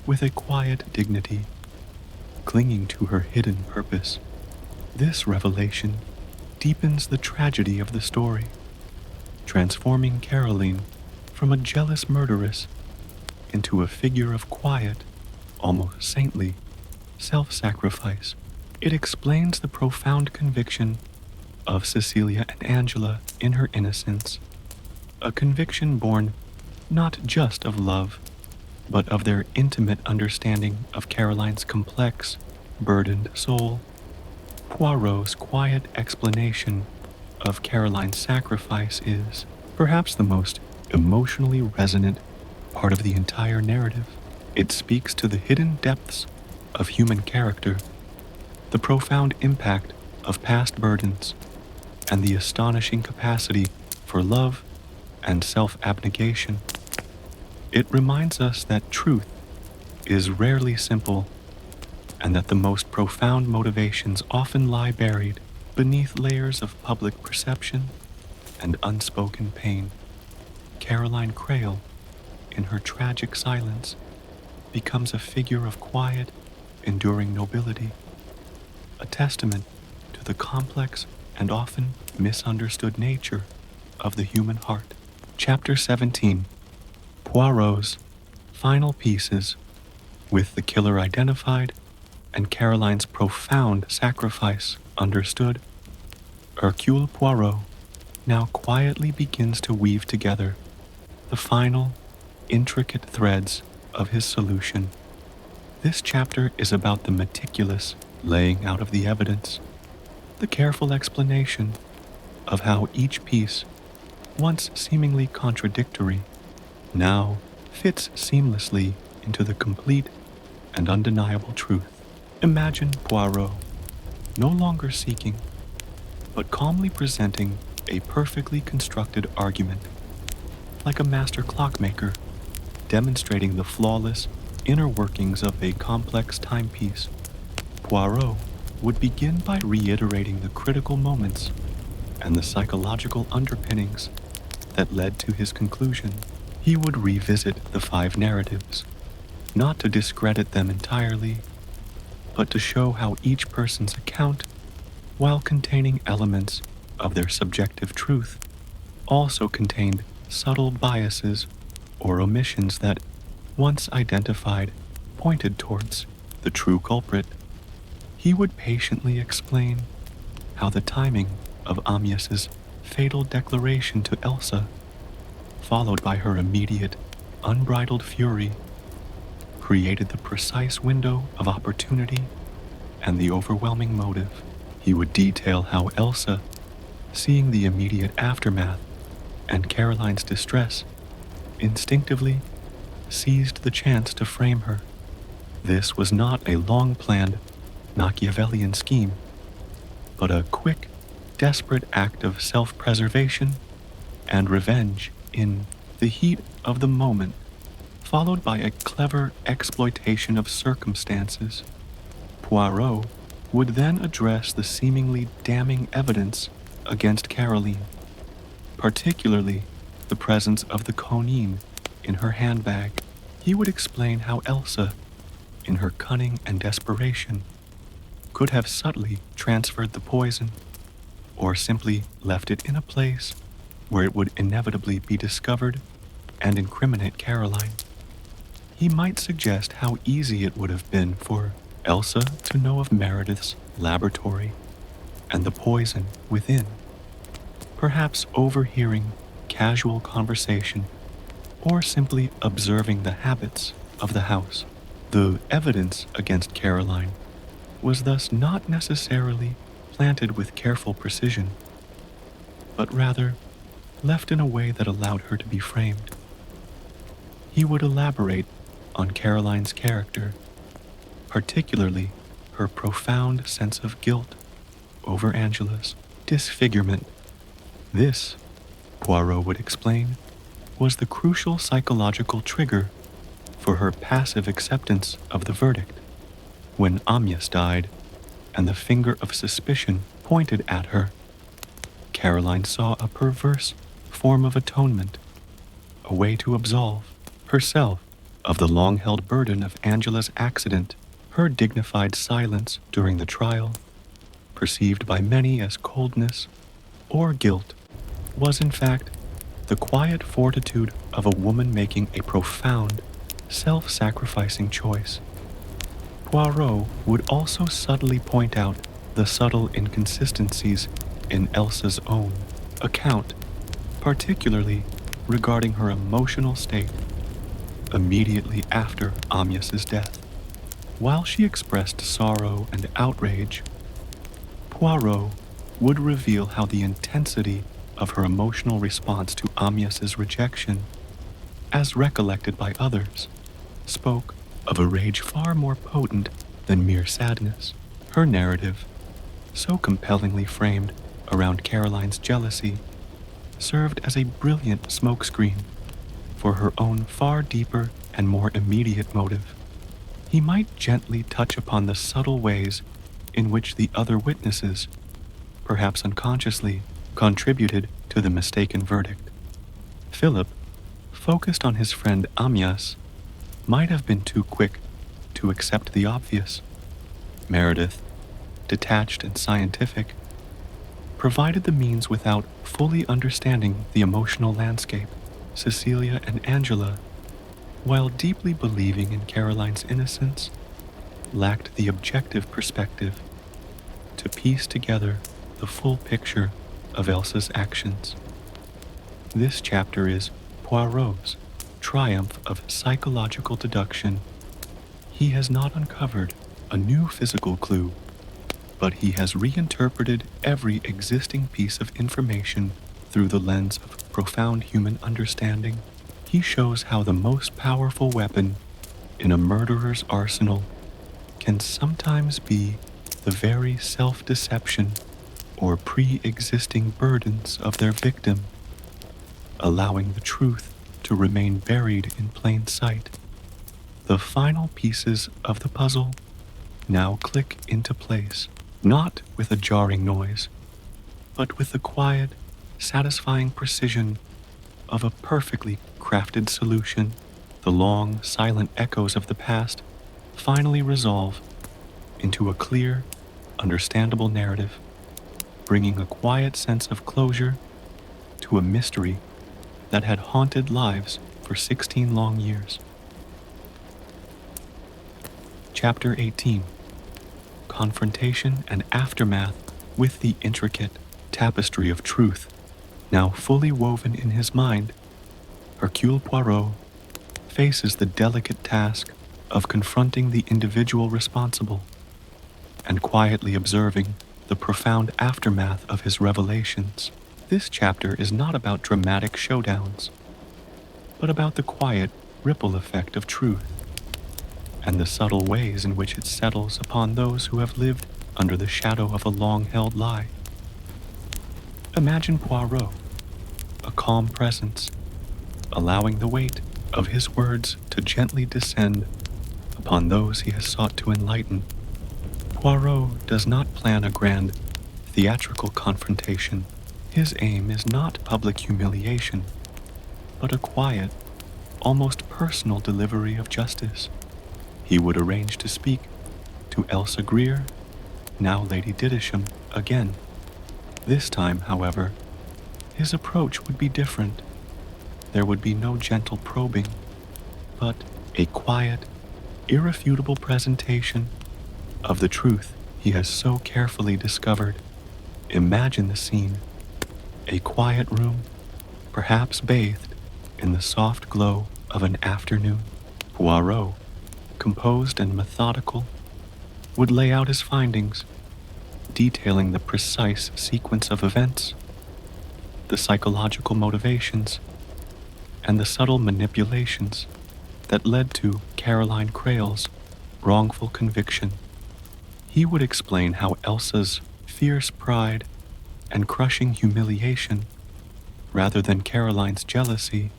with a quiet dignity, clinging to her hidden purpose. This revelation deepens the tragedy of the story, transforming Caroline from a jealous murderess into a figure of quiet, almost saintly, self-sacrifice. It explains the profound conviction of Cecilia and Angela in her innocence, a conviction born not just of love, but of their intimate understanding of Caroline's complex, burdened soul. Poirot's quiet explanation of Caroline's sacrifice is perhaps the most emotionally resonant part of the entire narrative. It speaks to the hidden depths of human character, the profound impact of past burdens, and the astonishing capacity for love and self-abnegation. It reminds us that truth is rarely simple, and that the most profound motivations often lie buried beneath layers of public perception and unspoken pain. Caroline Crail, in her tragic silence, becomes a figure of quiet, enduring nobility, a testament to the complex and often misunderstood nature of the human heart. Chapter 17. Poirot's final pieces, with the killer identified and Caroline's profound sacrifice understood, Hercule Poirot now quietly begins to weave together the final, intricate threads of his solution. This chapter is about the meticulous laying out of the evidence, the careful explanation of how each piece, once seemingly contradictory, now fits seamlessly into the complete and undeniable truth. Imagine Poirot no longer seeking, but calmly presenting a perfectly constructed argument, like a master clockmaker, demonstrating the flawless inner workings of a complex timepiece. Poirot would begin by reiterating the critical moments and the psychological underpinnings that led to his conclusion. He would revisit the 5 narratives, not to discredit them entirely, but to show how each person's account, while containing elements of their subjective truth, also contained subtle biases or omissions that, once identified, pointed towards the true culprit. He would patiently explain how the timing of Amyas's fatal declaration to Elsa, followed by her immediate, unbridled fury, created the precise window of opportunity and the overwhelming motive. He would detail how Elsa, seeing the immediate aftermath and Caroline's distress, instinctively seized the chance to frame her. This was not a long-planned Machiavellian scheme, but a quick, desperate act of self-preservation and revenge in the heat of the moment, followed by a clever exploitation of circumstances. Poirot would then address the seemingly damning evidence against Caroline, particularly the presence of the quinine in her handbag. He would explain how Elsa, in her cunning and desperation, could have subtly transferred the poison, or simply left it in a place where it would inevitably be discovered and incriminate Caroline. He might suggest how easy it would have been for Elsa to know of Meredith's laboratory and the poison within, perhaps overhearing casual conversation or simply observing the habits of the house. The evidence against Caroline was thus not necessarily planted with careful precision, but rather left in a way that allowed her to be framed. He would elaborate on Caroline's character, particularly her profound sense of guilt over Angela's disfigurement. This, Poirot would explain, was the crucial psychological trigger for her passive acceptance of the verdict. When Amyas died and the finger of suspicion pointed at her, Caroline saw a perverse form of atonement, a way to absolve herself of the long-held burden of Angela's accident. Her dignified silence during the trial, perceived by many as coldness or guilt, was in fact the quiet fortitude of a woman making a profound, self-sacrificing choice. Poirot would also subtly point out the subtle inconsistencies in Elsa's own account, particularly regarding her emotional state immediately after Amyas's death. While she expressed sorrow and outrage, Poirot would reveal how the intensity of her emotional response to Amyas's rejection, as recollected by others, spoke of a rage far more potent than mere sadness. Her narrative, so compellingly framed around Caroline's jealousy, served as a brilliant smokescreen for her own far deeper and more immediate motive. He might gently touch upon the subtle ways in which the other witnesses, perhaps unconsciously, contributed to the mistaken verdict. Philip, focused on his friend Amyas, might have been too quick to accept the obvious. Meredith, detached and scientific, provided the means without fully understanding the emotional landscape. Cecilia and Angela, while deeply believing in Caroline's innocence, lacked the objective perspective to piece together the full picture of Elsa's actions. This chapter is Poirot's triumph of psychological deduction. He has not uncovered a new physical clue, but he has reinterpreted every existing piece of information through the lens of profound human understanding. He shows how the most powerful weapon in a murderer's arsenal can sometimes be the very self-deception or pre-existing burdens of their victim, allowing the truth to remain buried in plain sight. The final pieces of the puzzle now click into place, not with a jarring noise, but with the quiet, satisfying precision of a perfectly crafted solution. The long, silent echoes of the past finally resolve into a clear, understandable narrative, bringing a quiet sense of closure to a mystery that had haunted lives for 16 long years. Chapter 18. confrontation and aftermath with the intricate tapestry of truth now fully woven in his mind, Hercule Poirot faces the delicate task of confronting the individual responsible and quietly observing the profound aftermath of his revelations. This chapter is not about dramatic showdowns, but about the quiet ripple effect of truth and the subtle ways in which it settles upon those who have lived under the shadow of a long-held lie. Imagine Poirot, a calm presence, allowing the weight of his words to gently descend upon those he has sought to enlighten. Poirot does not plan a grand, theatrical confrontation. His aim is not public humiliation, but a quiet, almost personal delivery of justice. He would arrange to speak to Elsa Greer, now Lady Didisham, again. This time, however, his approach would be different. There would be no gentle probing, but a quiet, irrefutable presentation of the truth he has so carefully discovered. Imagine the scene: a quiet room, perhaps bathed in the soft glow of an afternoon. Poirot, composed and methodical, would lay out his findings, detailing the precise sequence of events, the psychological motivations, and the subtle manipulations that led to Caroline Crail's wrongful conviction. He would explain how Elsa's fierce pride and crushing humiliation, rather than Caroline's jealousy,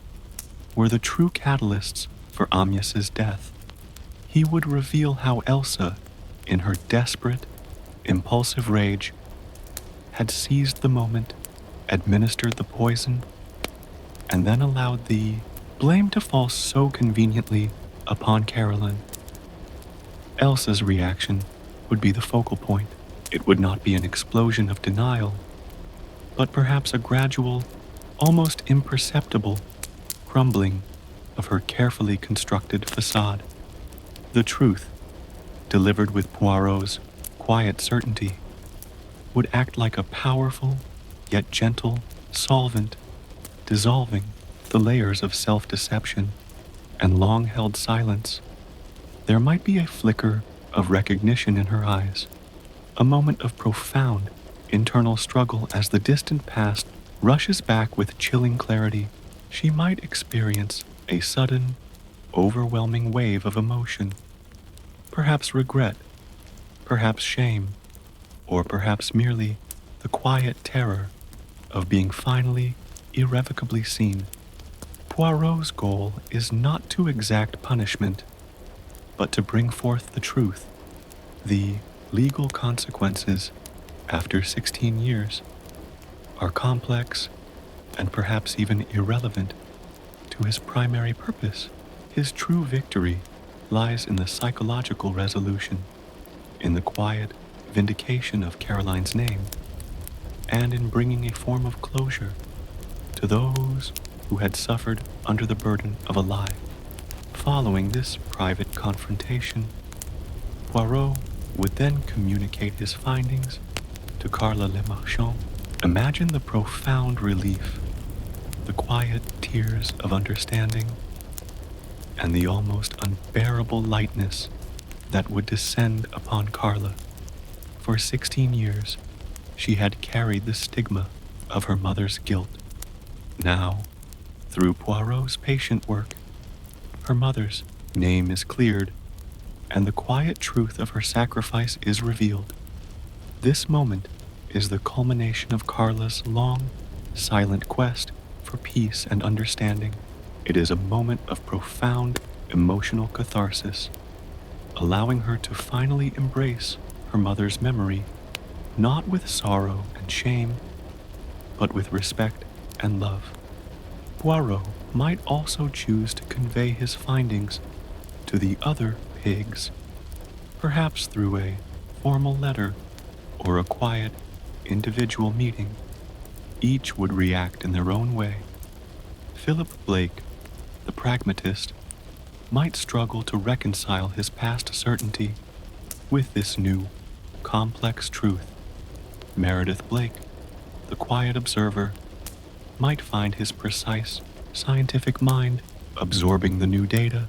were the true catalysts for Amyas's death. He would reveal how Elsa, in her desperate, impulsive rage, had seized the moment, administered the poison, and then allowed the blame to fall so conveniently upon Caroline. Elsa's reaction would be the focal point. It would not be an explosion of denial, but perhaps a gradual, almost imperceptible, crumbling of her carefully constructed facade. The truth, delivered with Poirot's quiet certainty, would act like a powerful, yet gentle, solvent, dissolving the layers of self-deception and long-held silence. There might be a flicker of recognition in her eyes, a moment of profound internal struggle as the distant past rushes back with chilling clarity. She might experience a sudden, overwhelming wave of emotion, perhaps regret, perhaps shame, or perhaps merely the quiet terror of being finally, irrevocably seen. Poirot's goal is not to exact punishment, but to bring forth the truth. The legal consequences, after 16 years, are complex and perhaps even irrelevant to his primary purpose. His true victory lies in the psychological resolution, in the quiet vindication of Caroline's name, and in bringing a form of closure to those who had suffered under the burden of a lie. Following this private confrontation, Poirot would then communicate his findings to Carla Le Marchand. Imagine the profound relief, the quiet tears of understanding, and the almost unbearable lightness that would descend upon Carla. For 16 years, she had carried the stigma of her mother's guilt. Now, through Poirot's patient work, her mother's name is cleared, and the quiet truth of her sacrifice is revealed. This moment is the culmination of Carla's long, silent quest for peace and understanding. It is a moment of profound emotional catharsis, allowing her to finally embrace her mother's memory, not with sorrow and shame, but with respect and love. Poirot might also choose to convey his findings to the other pigs, perhaps through a formal letter or a quiet, individual meeting. Each would react in their own way. Philip Blake, the pragmatist, might struggle to reconcile his past certainty with this new, complex truth. Meredith Blake, the quiet observer, might find his precise, scientific mind absorbing the new data,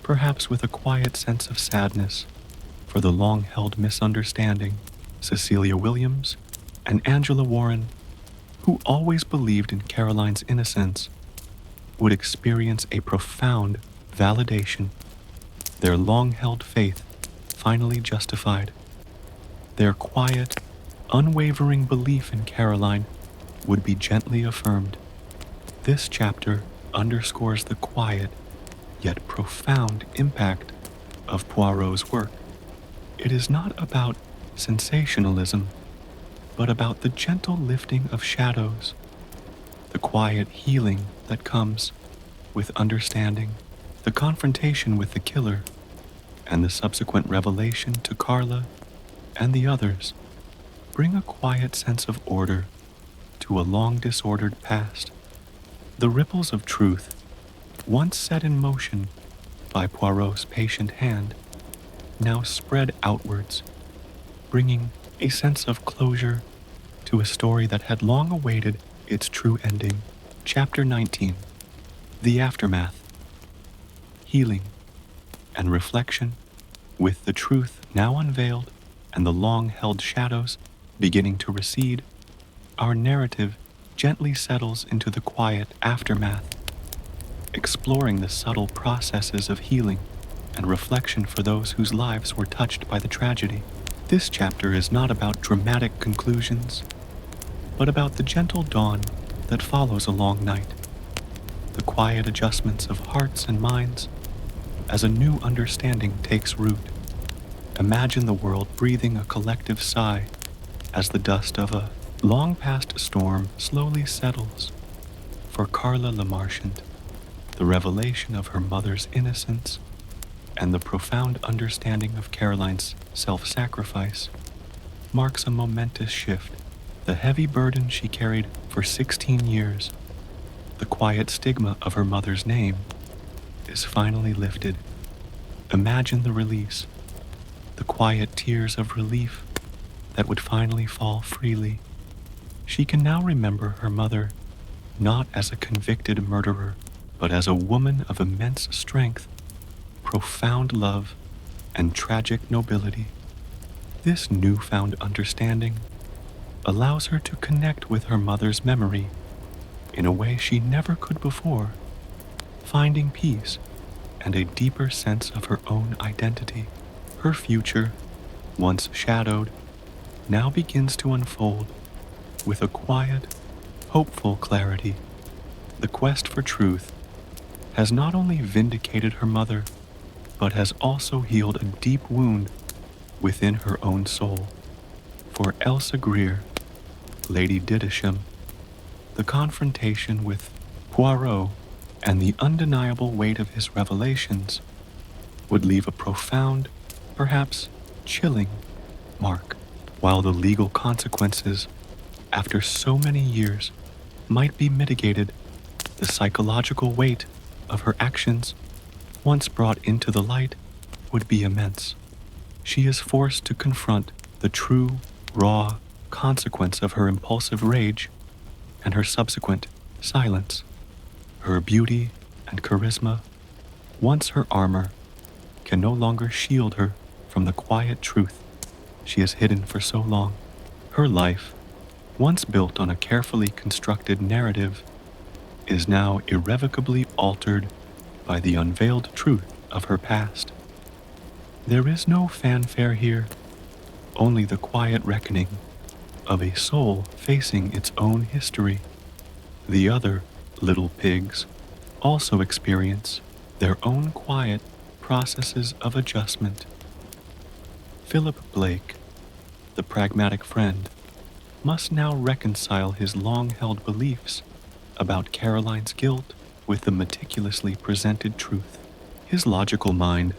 perhaps with a quiet sense of sadness for the long-held misunderstanding. Cecilia Williams and Angela Warren, who always believed in Caroline's innocence, would experience a profound validation, their long-held faith finally justified. Their quiet, unwavering belief in Caroline would be gently affirmed. This chapter underscores the quiet, yet profound impact of Poirot's work. It is not about sensationalism, but about the gentle lifting of shadows, the quiet healing that comes with understanding, the confrontation with the killer, and the subsequent revelation to Carla and the others bring a quiet sense of order to a long disordered past. The ripples of truth, once set in motion by Poirot's patient hand, now spread outwards, bringing a sense of closure to a story that had long awaited its true ending. Chapter 19. The Aftermath. Healing and reflection, with the truth now unveiled and the long-held shadows beginning to recede, our narrative gently settles into the quiet aftermath, exploring the subtle processes of healing and reflection for those whose lives were touched by the tragedy. This chapter is not about dramatic conclusions, but about the gentle dawn that follows a long night, the quiet adjustments of hearts and minds as a new understanding takes root. Imagine the world breathing a collective sigh as the dust of a long-past storm slowly settles. For Carla Le Marchant, the revelation of her mother's innocence and the profound understanding of Caroline's self-sacrifice marks a momentous shift. The heavy burden she carried for 16 years, the quiet stigma of her mother's name, is finally lifted. Imagine the release, the quiet tears of relief that would finally fall freely. She can now remember her mother not as a convicted murderer, but as a woman of immense strength, profound love, and tragic nobility. This newfound understanding allows her to connect with her mother's memory in a way she never could before, finding peace and a deeper sense of her own identity. Her future, once shadowed, now begins to unfold with a quiet, hopeful clarity. The quest for truth has not only vindicated her mother, but has also healed a deep wound within her own soul. For Elsa Greer, Lady Didisham, the confrontation with Poirot and the undeniable weight of his revelations would leave a profound, perhaps chilling, mark, while the legal consequences, after so many years, might be mitigated. The psychological weight of her actions, once brought into the light, would be immense. She is forced to confront the true, raw consequence of her impulsive rage and her subsequent silence. Her beauty and charisma, once her armor, can no longer shield her from the quiet truth she has hidden for so long. Her life, once built on a carefully constructed narrative, is now irrevocably altered by the unveiled truth of her past. There is no fanfare here, only the quiet reckoning of a soul facing its own history. The other little pigs also experience their own quiet processes of adjustment. Philip Blake, the pragmatic friend, must now reconcile his long-held beliefs about Caroline's guilt with the meticulously presented truth. His logical mind,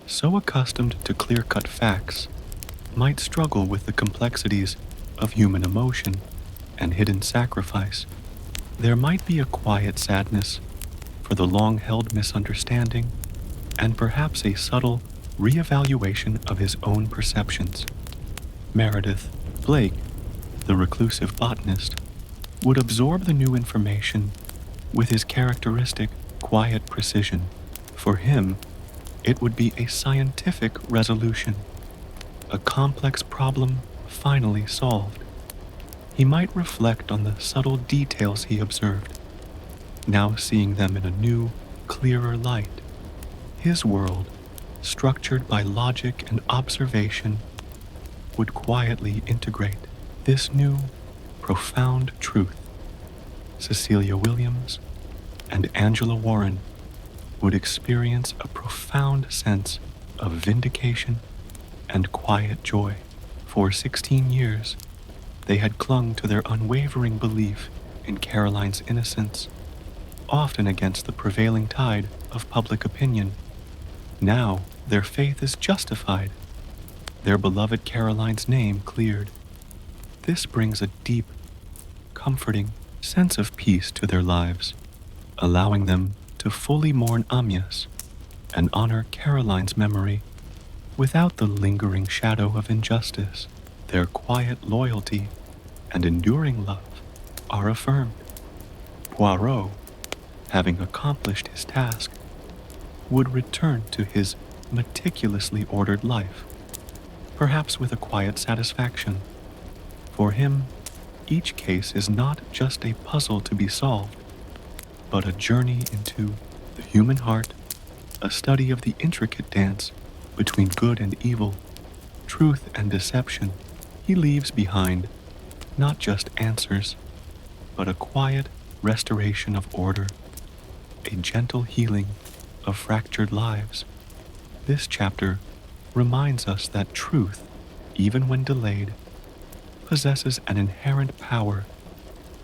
so accustomed to clear-cut facts, might struggle with the complexities of human emotion and hidden sacrifice. There might be a quiet sadness for the long-held misunderstanding and perhaps a subtle reevaluation of his own perceptions. Meredith Blake, the reclusive botanist, would absorb the new information with his characteristic quiet precision. For him, it would be a scientific resolution, a complex problem finally solved. He might reflect on the subtle details he observed, now seeing them in a new, clearer light. His world, structured by logic and observation, would quietly integrate this new, profound truth. Cecilia Williams and Angela Warren would experience a profound sense of vindication and quiet joy. For 16 years, they had clung to their unwavering belief in Caroline's innocence, often against the prevailing tide of public opinion. Now their faith is justified, their beloved Caroline's name cleared. This brings a deep, comforting sense of peace to their lives, allowing them to fully mourn Amyas and honor Caroline's memory without the lingering shadow of injustice. Their quiet loyalty and enduring love are affirmed. Poirot, having accomplished his task, would return to his meticulously ordered life, perhaps with a quiet satisfaction. For him, each case is not just a puzzle to be solved, but a journey into the human heart, a study of the intricate dance between good and evil, truth and deception. He leaves behind not just answers, but a quiet restoration of order, a gentle healing of fractured lives. This chapter reminds us that truth, even when delayed, possesses an inherent power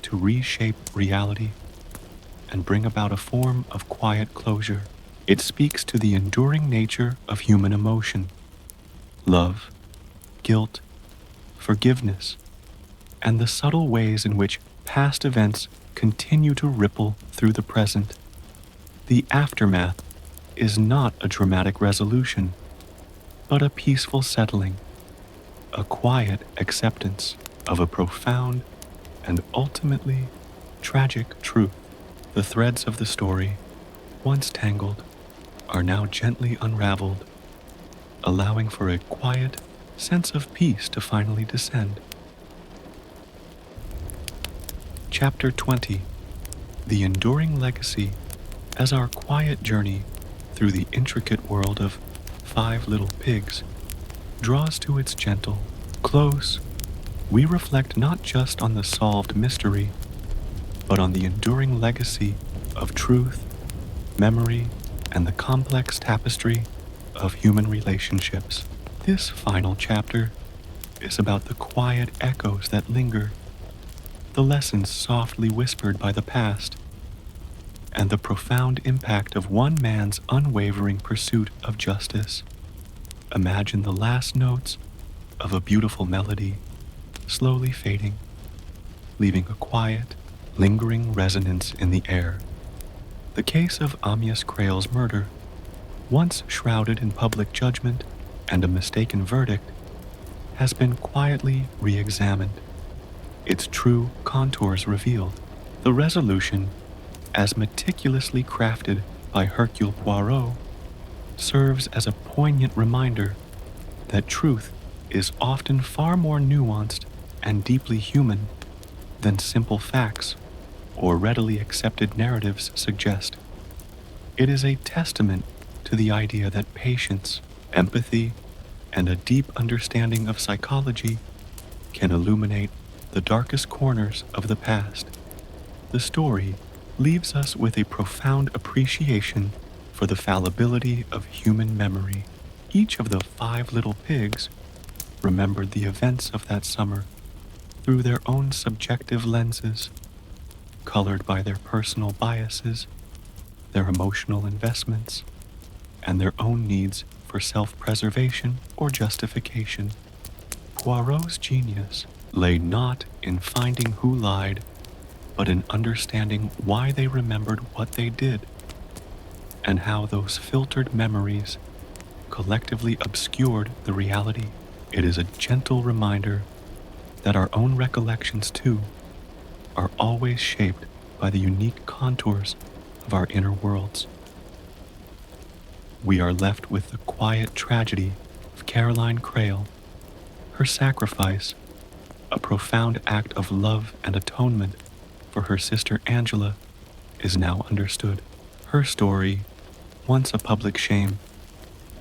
to reshape reality and bring about a form of quiet closure. It speaks to the enduring nature of human emotion, love, guilt, forgiveness, and the subtle ways in which past events continue to ripple through the present. The aftermath is not a dramatic resolution, but a peaceful settling, a quiet acceptance of a profound and ultimately tragic truth. The threads of the story, once tangled, are now gently unraveled, allowing for a quiet sense of peace to finally descend. Chapter 20. The Enduring Legacy. As our quiet journey through the intricate world of Five Little Pigs draws to its gentle close, we reflect not just on the solved mystery, but on the enduring legacy of truth, memory, and the complex tapestry of human relationships. This final chapter is about the quiet echoes that linger, the lessons softly whispered by the past, and the profound impact of one man's unwavering pursuit of justice. Imagine the last notes of a beautiful melody slowly fading, leaving a quiet, lingering resonance in the air. The case of Amyas Creel's murder, once shrouded in public judgment and a mistaken verdict, has been quietly re-examined, its true contours revealed. The resolution, as meticulously crafted by Hercule Poirot, serves as a poignant reminder that truth is often far more nuanced and deeply human than simple facts or readily accepted narratives suggest. It is a testament to the idea that patience, empathy, and a deep understanding of psychology can illuminate the darkest corners of the past. The story leaves us with a profound appreciation for the fallibility of human memory. Each of the 5 little pigs remembered the events of that summer through their own subjective lenses, colored by their personal biases, their emotional investments, and their own needs for self-preservation or justification. Poirot's genius lay not in finding who lied, but in understanding why they remembered what they did, and how those filtered memories collectively obscured the reality. It is a gentle reminder that our own recollections, too, are always shaped by the unique contours of our inner worlds. We are left with the quiet tragedy of Caroline Crail. Her sacrifice, a profound act of love and atonement for her sister Angela, is now understood. Her story, once a public shame,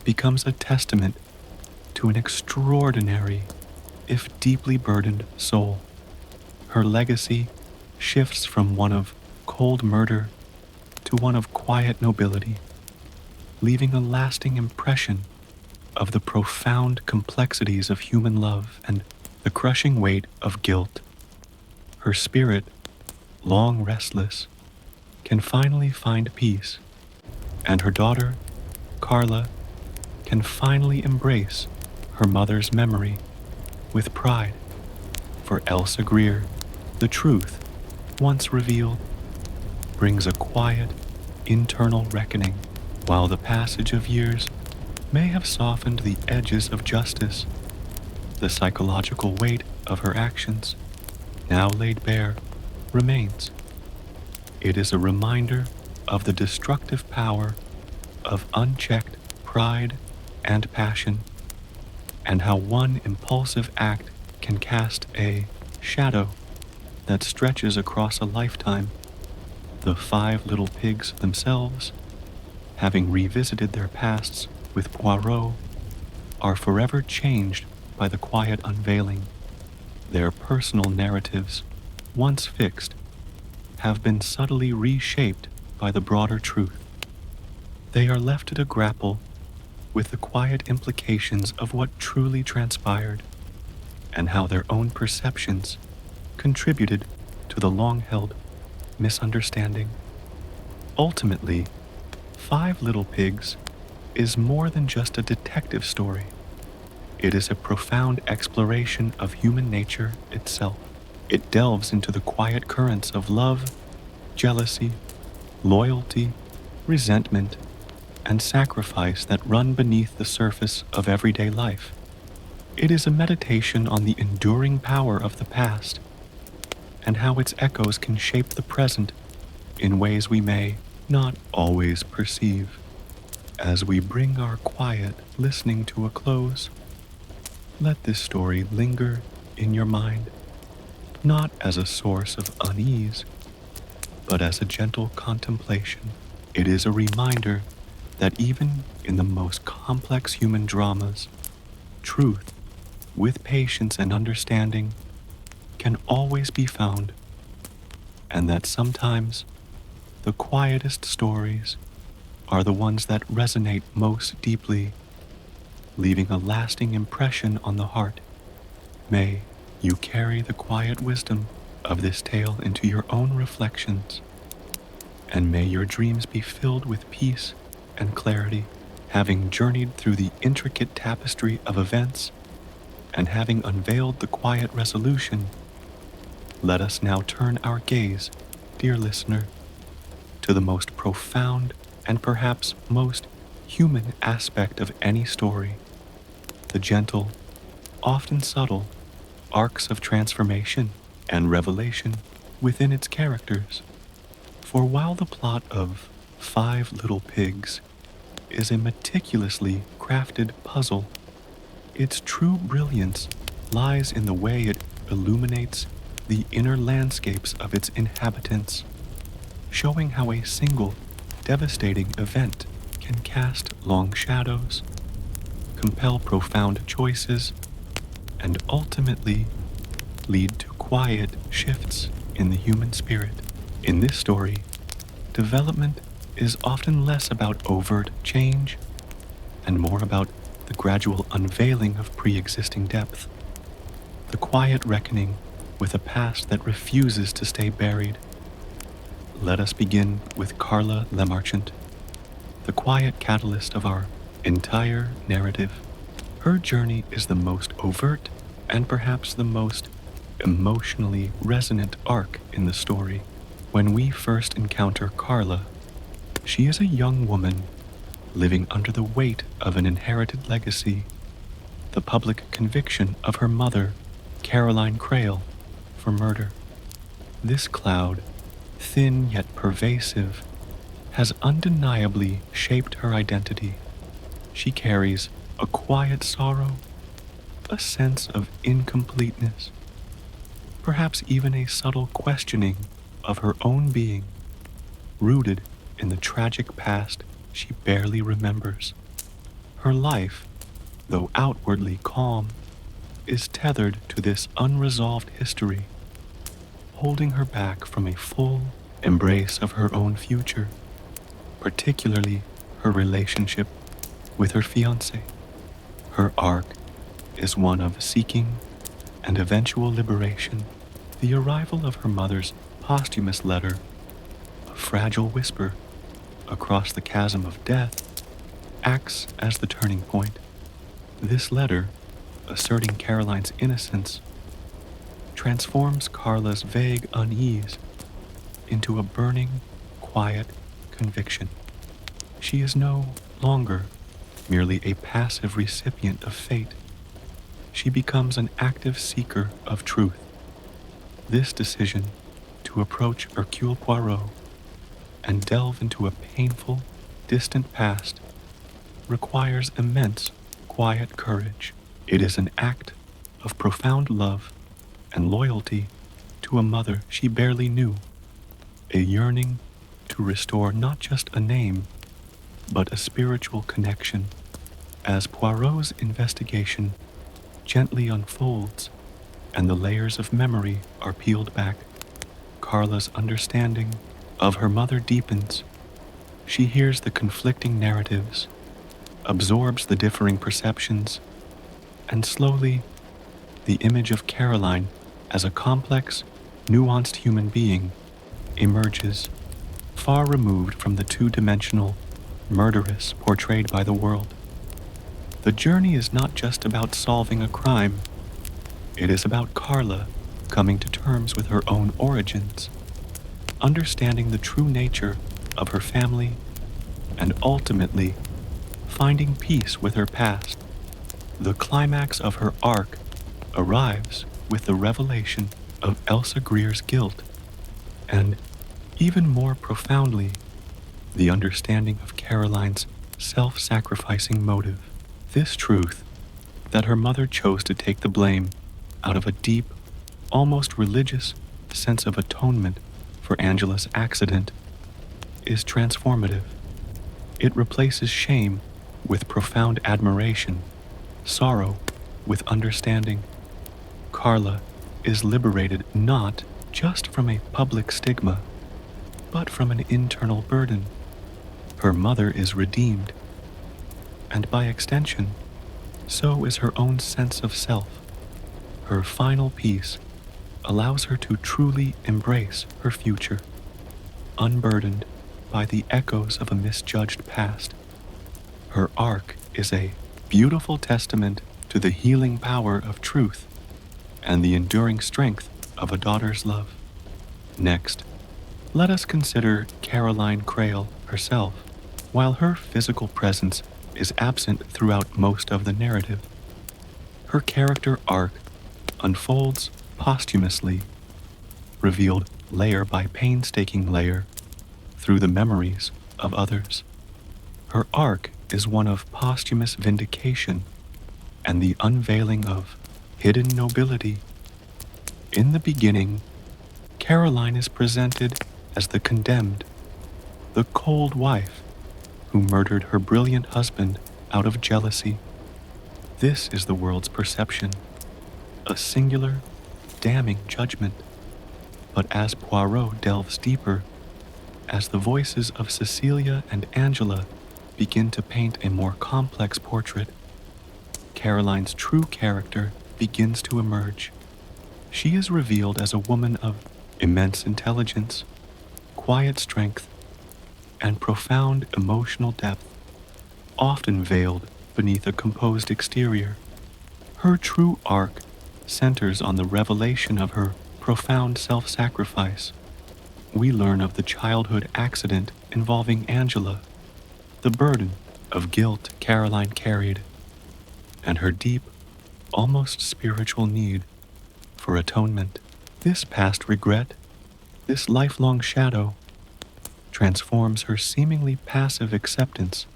becomes a testament to an extraordinary, if deeply burdened, soul. Her legacy shifts from one of cold murder to one of quiet nobility, leaving a lasting impression of the profound complexities of human love and the crushing weight of guilt. Her spirit, long restless, can finally find peace, and her daughter, Carla, can finally embrace her mother's memory with pride. For Elsa Greer, the truth, once revealed, brings a quiet, internal reckoning. While the passage of years may have softened the edges of justice, the psychological weight of her actions, now laid bare, remains. It is a reminder of the destructive power of unchecked pride and passion, and how one impulsive act can cast a shadow that stretches across a lifetime. The five little pigs themselves, having revisited their pasts with Poirot, are forever changed by the quiet unveiling. Their personal narratives, once fixed, have been subtly reshaped by the broader truth. They are left to grapple with the quiet implications of what truly transpired, and how their own perceptions contributed to the long-held misunderstanding. Ultimately, Five Little Pigs is more than just a detective story. It is a profound exploration of human nature itself. It delves into the quiet currents of love, jealousy, loyalty, resentment, and sacrifice that run beneath the surface of everyday life. It is a meditation on the enduring power of the past and how its echoes can shape the present in ways we may not always perceive. As we bring our quiet listening to a close, let this story linger in your mind, not as a source of unease, but as a gentle contemplation. It is a reminder that even in the most complex human dramas, truth, with patience and understanding, can always be found, and that sometimes the quietest stories are the ones that resonate most deeply, leaving a lasting impression on the heart. May you carry the quiet wisdom of this tale into your own reflections, and may your dreams be filled with peace and clarity. Having journeyed through the intricate tapestry of events and having unveiled the quiet resolution, let us now turn our gaze, dear listener, to the most profound and perhaps most human aspect of any story, the gentle, often subtle, arcs of transformation and revelation within its characters. For while the plot of Five Little Pigs is a meticulously crafted puzzle, its true brilliance lies in the way it illuminates the inner landscapes of its inhabitants, showing how a single devastating event can cast long shadows, compel profound choices, and ultimately lead to quiet shifts in the human spirit. In this story, development is often less about overt change and more about the gradual unveiling of pre-existing depth, the quiet reckoning with a past that refuses to stay buried. Let us begin with Carla Lemarchant, the quiet catalyst of our entire narrative. Her journey is the most overt and perhaps the most emotionally resonant arc in the story. When we first encounter Carla, she is a young woman living under the weight of an inherited legacy, the public conviction of her mother, Caroline Crail, for murder. This cloud, thin yet pervasive, has undeniably shaped her identity. She carries a quiet sorrow, a sense of incompleteness, perhaps even a subtle questioning of her own being, rooted in the tragic past she barely remembers. Her life, though outwardly calm, is tethered to this unresolved history, holding her back from a full embrace of her own future, particularly her relationship with her fiancé. Her arc is one of seeking and eventual liberation. The arrival of her mother's posthumous letter, a fragile whisper across the chasm of death, acts as the turning point. This letter, asserting Caroline's innocence, transforms Carla's vague unease into a burning, quiet conviction. She is no longer merely a passive recipient of fate. She becomes an active seeker of truth. This decision to approach Hercule Poirot and delve into a painful, distant past requires immense, quiet courage. It is an act of profound love and loyalty to a mother she barely knew, a yearning to restore not just a name, but a spiritual connection. As Poirot's investigation gently unfolds and the layers of memory are peeled back, Carla's understanding of her mother deepens. She hears the conflicting narratives, absorbs the differing perceptions, and slowly, the image of Caroline as a complex, nuanced human being emerges, far removed from the two-dimensional murderess portrayed by the world. The journey is not just about solving a crime. It is about Carla coming to terms with her own origins, understanding the true nature of her family, and ultimately finding peace with her past. The climax of her arc arrives with the revelation of Elsa Greer's guilt, and, even more profoundly, the understanding of Caroline's self-sacrificing motive. This truth, that her mother chose to take the blame out of a deep, almost religious sense of atonement for Angela's accident, is transformative. It replaces shame with profound admiration, sorrow with understanding. Carla is liberated not just from a public stigma, but from an internal burden. Her mother is redeemed, and by extension, so is her own sense of self. Her final piece allows her to truly embrace her future, unburdened by the echoes of a misjudged past. Her arc is a beautiful testament to the healing power of truth and the enduring strength of a daughter's love. Next, let us consider Caroline Crail herself. While her physical presence is absent throughout most of the narrative, her character arc unfolds posthumously, revealed layer by painstaking layer through the memories of others. Her arc is one of posthumous vindication and the unveiling of hidden nobility. In the beginning, Caroline is presented as the condemned, the cold wife who murdered her brilliant husband out of jealousy. This is the world's perception, a singular, damning judgment. But as Poirot delves deeper, as the voices of Cecilia and Angela begin to paint a more complex portrait, Caroline's true character begins to emerge. She is revealed as a woman of immense intelligence, quiet strength, and profound emotional depth, often veiled beneath a composed exterior. Her true arc centers on the revelation of her profound self-sacrifice. We learn of the childhood accident involving Angela, the burden of guilt Caroline carried, and her deep almost spiritual need for atonement. This past regret, this lifelong shadow, transforms her seemingly passive acceptance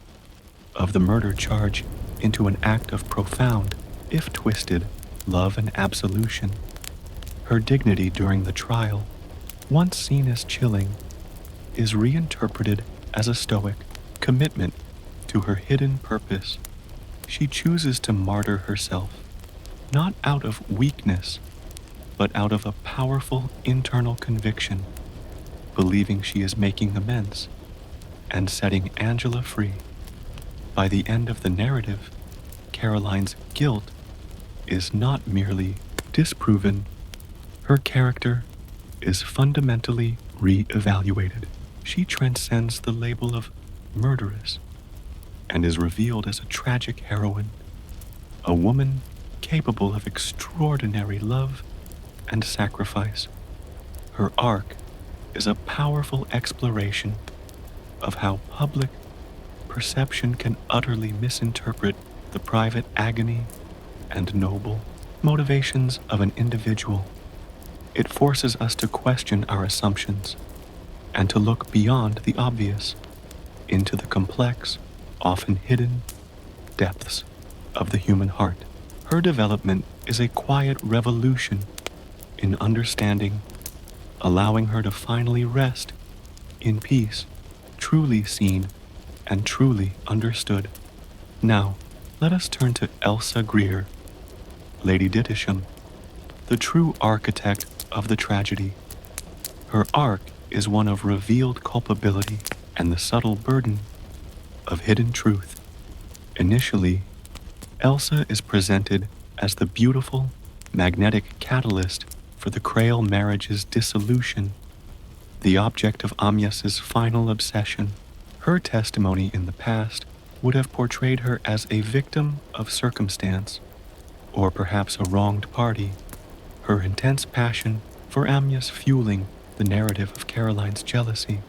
of the murder charge into an act of profound, if twisted, love and absolution. Her dignity during the trial, once seen as chilling, is reinterpreted as a stoic commitment to her hidden purpose. She chooses to martyr herself, not out of weakness, but out of a powerful internal conviction, believing she is making amends and setting Angela free. By the end of the narrative, Caroline's guilt is not merely disproven, her character is fundamentally re-evaluated. She transcends the label of murderess and is revealed as a tragic heroine, a woman capable of extraordinary love and sacrifice. Her arc is a powerful exploration of how public perception can utterly misinterpret the private agony and noble motivations of an individual. It forces us to question our assumptions and to look beyond the obvious into the complex, often hidden depths of the human heart. Her development is a quiet revolution in understanding, allowing her to finally rest in peace, truly seen and truly understood. Now, let us turn to Elsa Greer, Lady Dittisham, the true architect of the tragedy. Her arc is one of revealed culpability and the subtle burden of hidden truth. Initially, Elsa is presented as the beautiful, magnetic catalyst for the Creole marriage's dissolution, the object of Amyas's final obsession. Her testimony in the past would have portrayed her as a victim of circumstance, or perhaps a wronged party, her intense passion for Amyas fueling the narrative of Caroline's jealousy.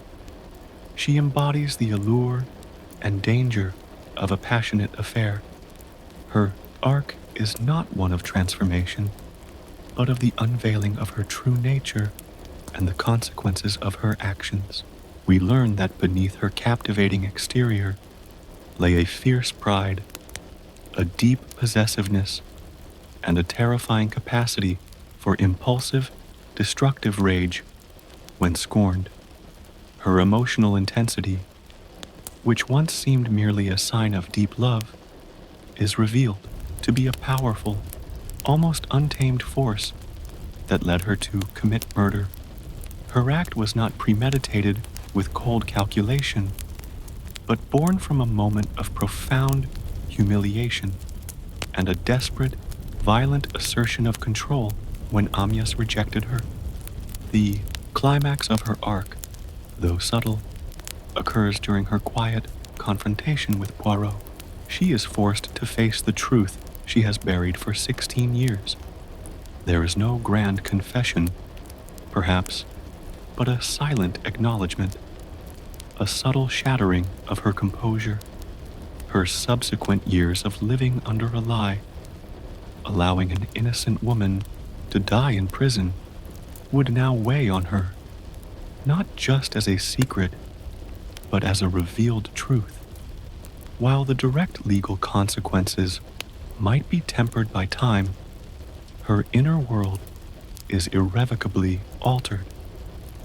She embodies the allure and danger of a passionate affair. Her arc is not one of transformation, but of the unveiling of her true nature and the consequences of her actions. We learn that beneath her captivating exterior lay a fierce pride, a deep possessiveness, and a terrifying capacity for impulsive, destructive rage when scorned. Her emotional intensity, which once seemed merely a sign of deep love, is revealed to be a powerful, almost untamed force that led her to commit murder. Her act was not premeditated with cold calculation, but born from a moment of profound humiliation and a desperate, violent assertion of control when Amyas rejected her. The climax of her arc, though subtle, occurs during her quiet confrontation with Poirot. She is forced to face the truth she has buried for 16 years. There is no grand confession, perhaps, but a silent acknowledgement, a subtle shattering of her composure. Her subsequent years of living under a lie, allowing an innocent woman to die in prison, would now weigh on her, not just as a secret, but as a revealed truth. While the direct legal consequences might be tempered by time, her inner world is irrevocably altered.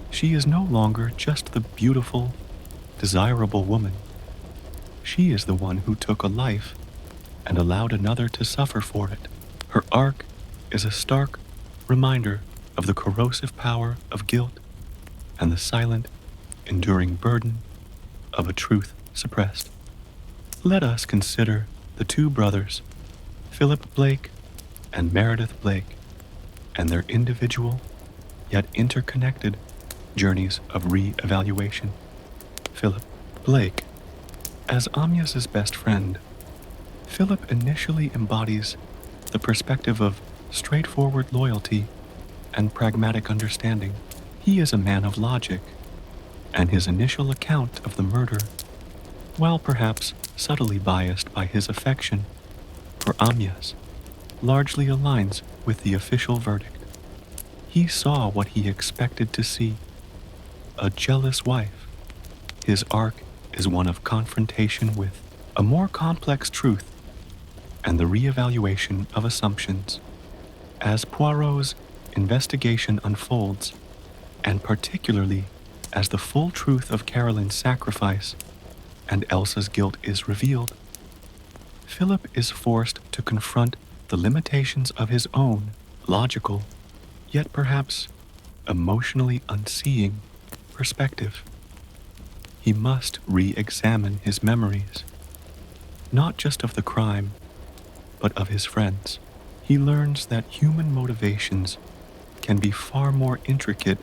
She is no longer just the beautiful, desirable woman. She is the one who took a life and allowed another to suffer for it. Her arc is a stark reminder of the corrosive power of guilt and the silent, enduring burden of a truth suppressed. Let us consider the two brothers, Philip Blake and Meredith Blake, and their individual yet interconnected journeys of re-evaluation. Philip Blake. As Amyas's best friend, Philip initially embodies the perspective of straightforward loyalty and pragmatic understanding. He is a man of logic, and his initial account of the murder, while perhaps subtly biased by his affection for Amyas, largely aligns with the official verdict. He saw what he expected to see: a jealous wife. His arc is one of confrontation with a more complex truth and the reevaluation of assumptions. As Poirot's investigation unfolds, and particularly as the full truth of Caroline's sacrifice and Elsa's guilt is revealed, Philip is forced to confront the limitations of his own logical, yet perhaps emotionally unseeing, perspective. He must re-examine his memories, not just of the crime, but of his friends. He learns that human motivations can be far more intricate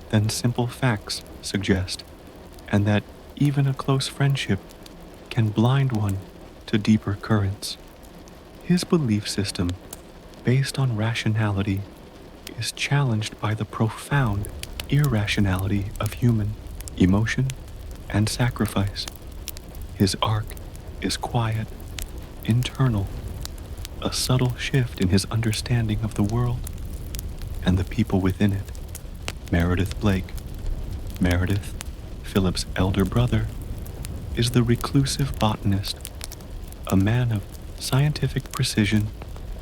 than simple facts suggest, and that even a close friendship can blind one to deeper currents. His belief system, based on rationality, is challenged by the profound irrationality of human emotion and sacrifice. His arc is quiet, internal, a subtle shift in his understanding of the world and the people within it. Meredith Blake, Meredith, Philip's elder brother, is the reclusive botanist, a man of scientific precision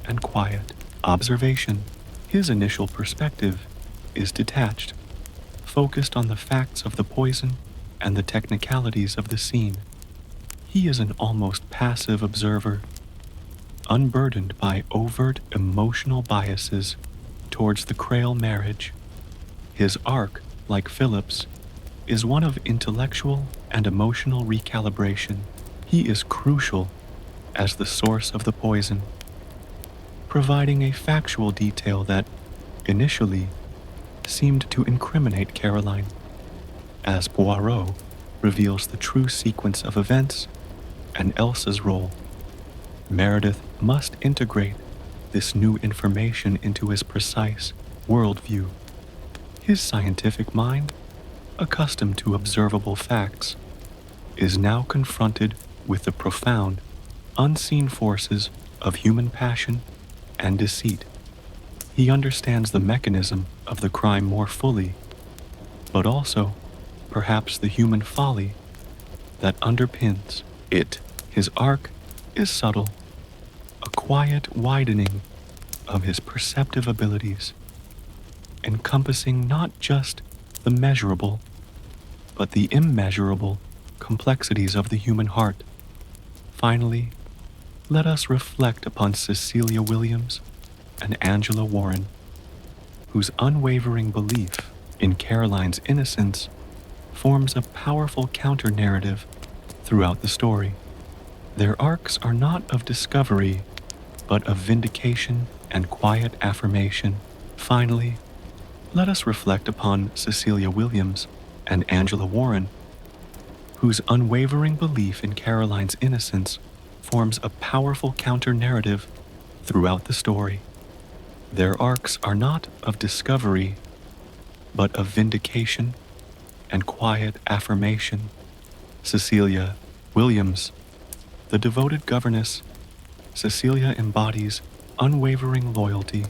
and quiet observation. His initial perspective is detached, focused on the facts of the poison and the technicalities of the scene. He is an almost passive observer, unburdened by overt emotional biases towards the Crail marriage. His arc, like Philip's, is one of intellectual and emotional recalibration. He is crucial as the source of the poison, providing a factual detail that, initially, seemed to incriminate Caroline, as Poirot reveals the true sequence of events and Elsa's role. Meredith must integrate this new information into his precise worldview. His scientific mind, accustomed to observable facts, is now confronted with the profound, unseen forces of human passion and deceit. He understands the mechanism of the crime more fully, but also, perhaps, the human folly that underpins it. His arc is subtle, a quiet widening of his perceptive abilities, encompassing not just the measurable, but the immeasurable complexities of the human heart. Finally, let us reflect upon Cecilia Williams and Angela Warren, whose unwavering belief in Caroline's innocence forms a powerful counter-narrative throughout the story. Their arcs are not of discovery, but of vindication and quiet affirmation. Finally, let us reflect upon Cecilia Williams and Angela Warren, whose unwavering belief in Caroline's innocence forms a powerful counter-narrative throughout the story. Their arcs are not of discovery, but of vindication and quiet affirmation. Cecilia Williams, the devoted governess, Cecilia embodies unwavering loyalty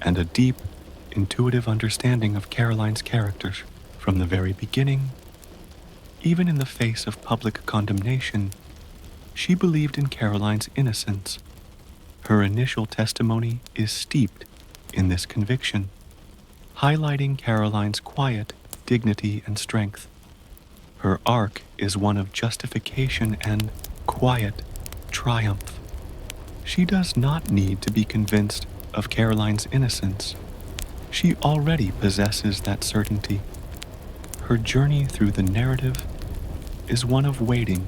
and a deep, intuitive understanding of Caroline's character. From the very beginning, even in the face of public condemnation, she believed in Caroline's innocence. Her initial testimony is steeped in this conviction, highlighting Caroline's quiet dignity and strength. Her arc is one of justification and quiet triumph. She does not need to be convinced of Caroline's innocence. She already possesses that certainty. Her journey through the narrative is one of waiting,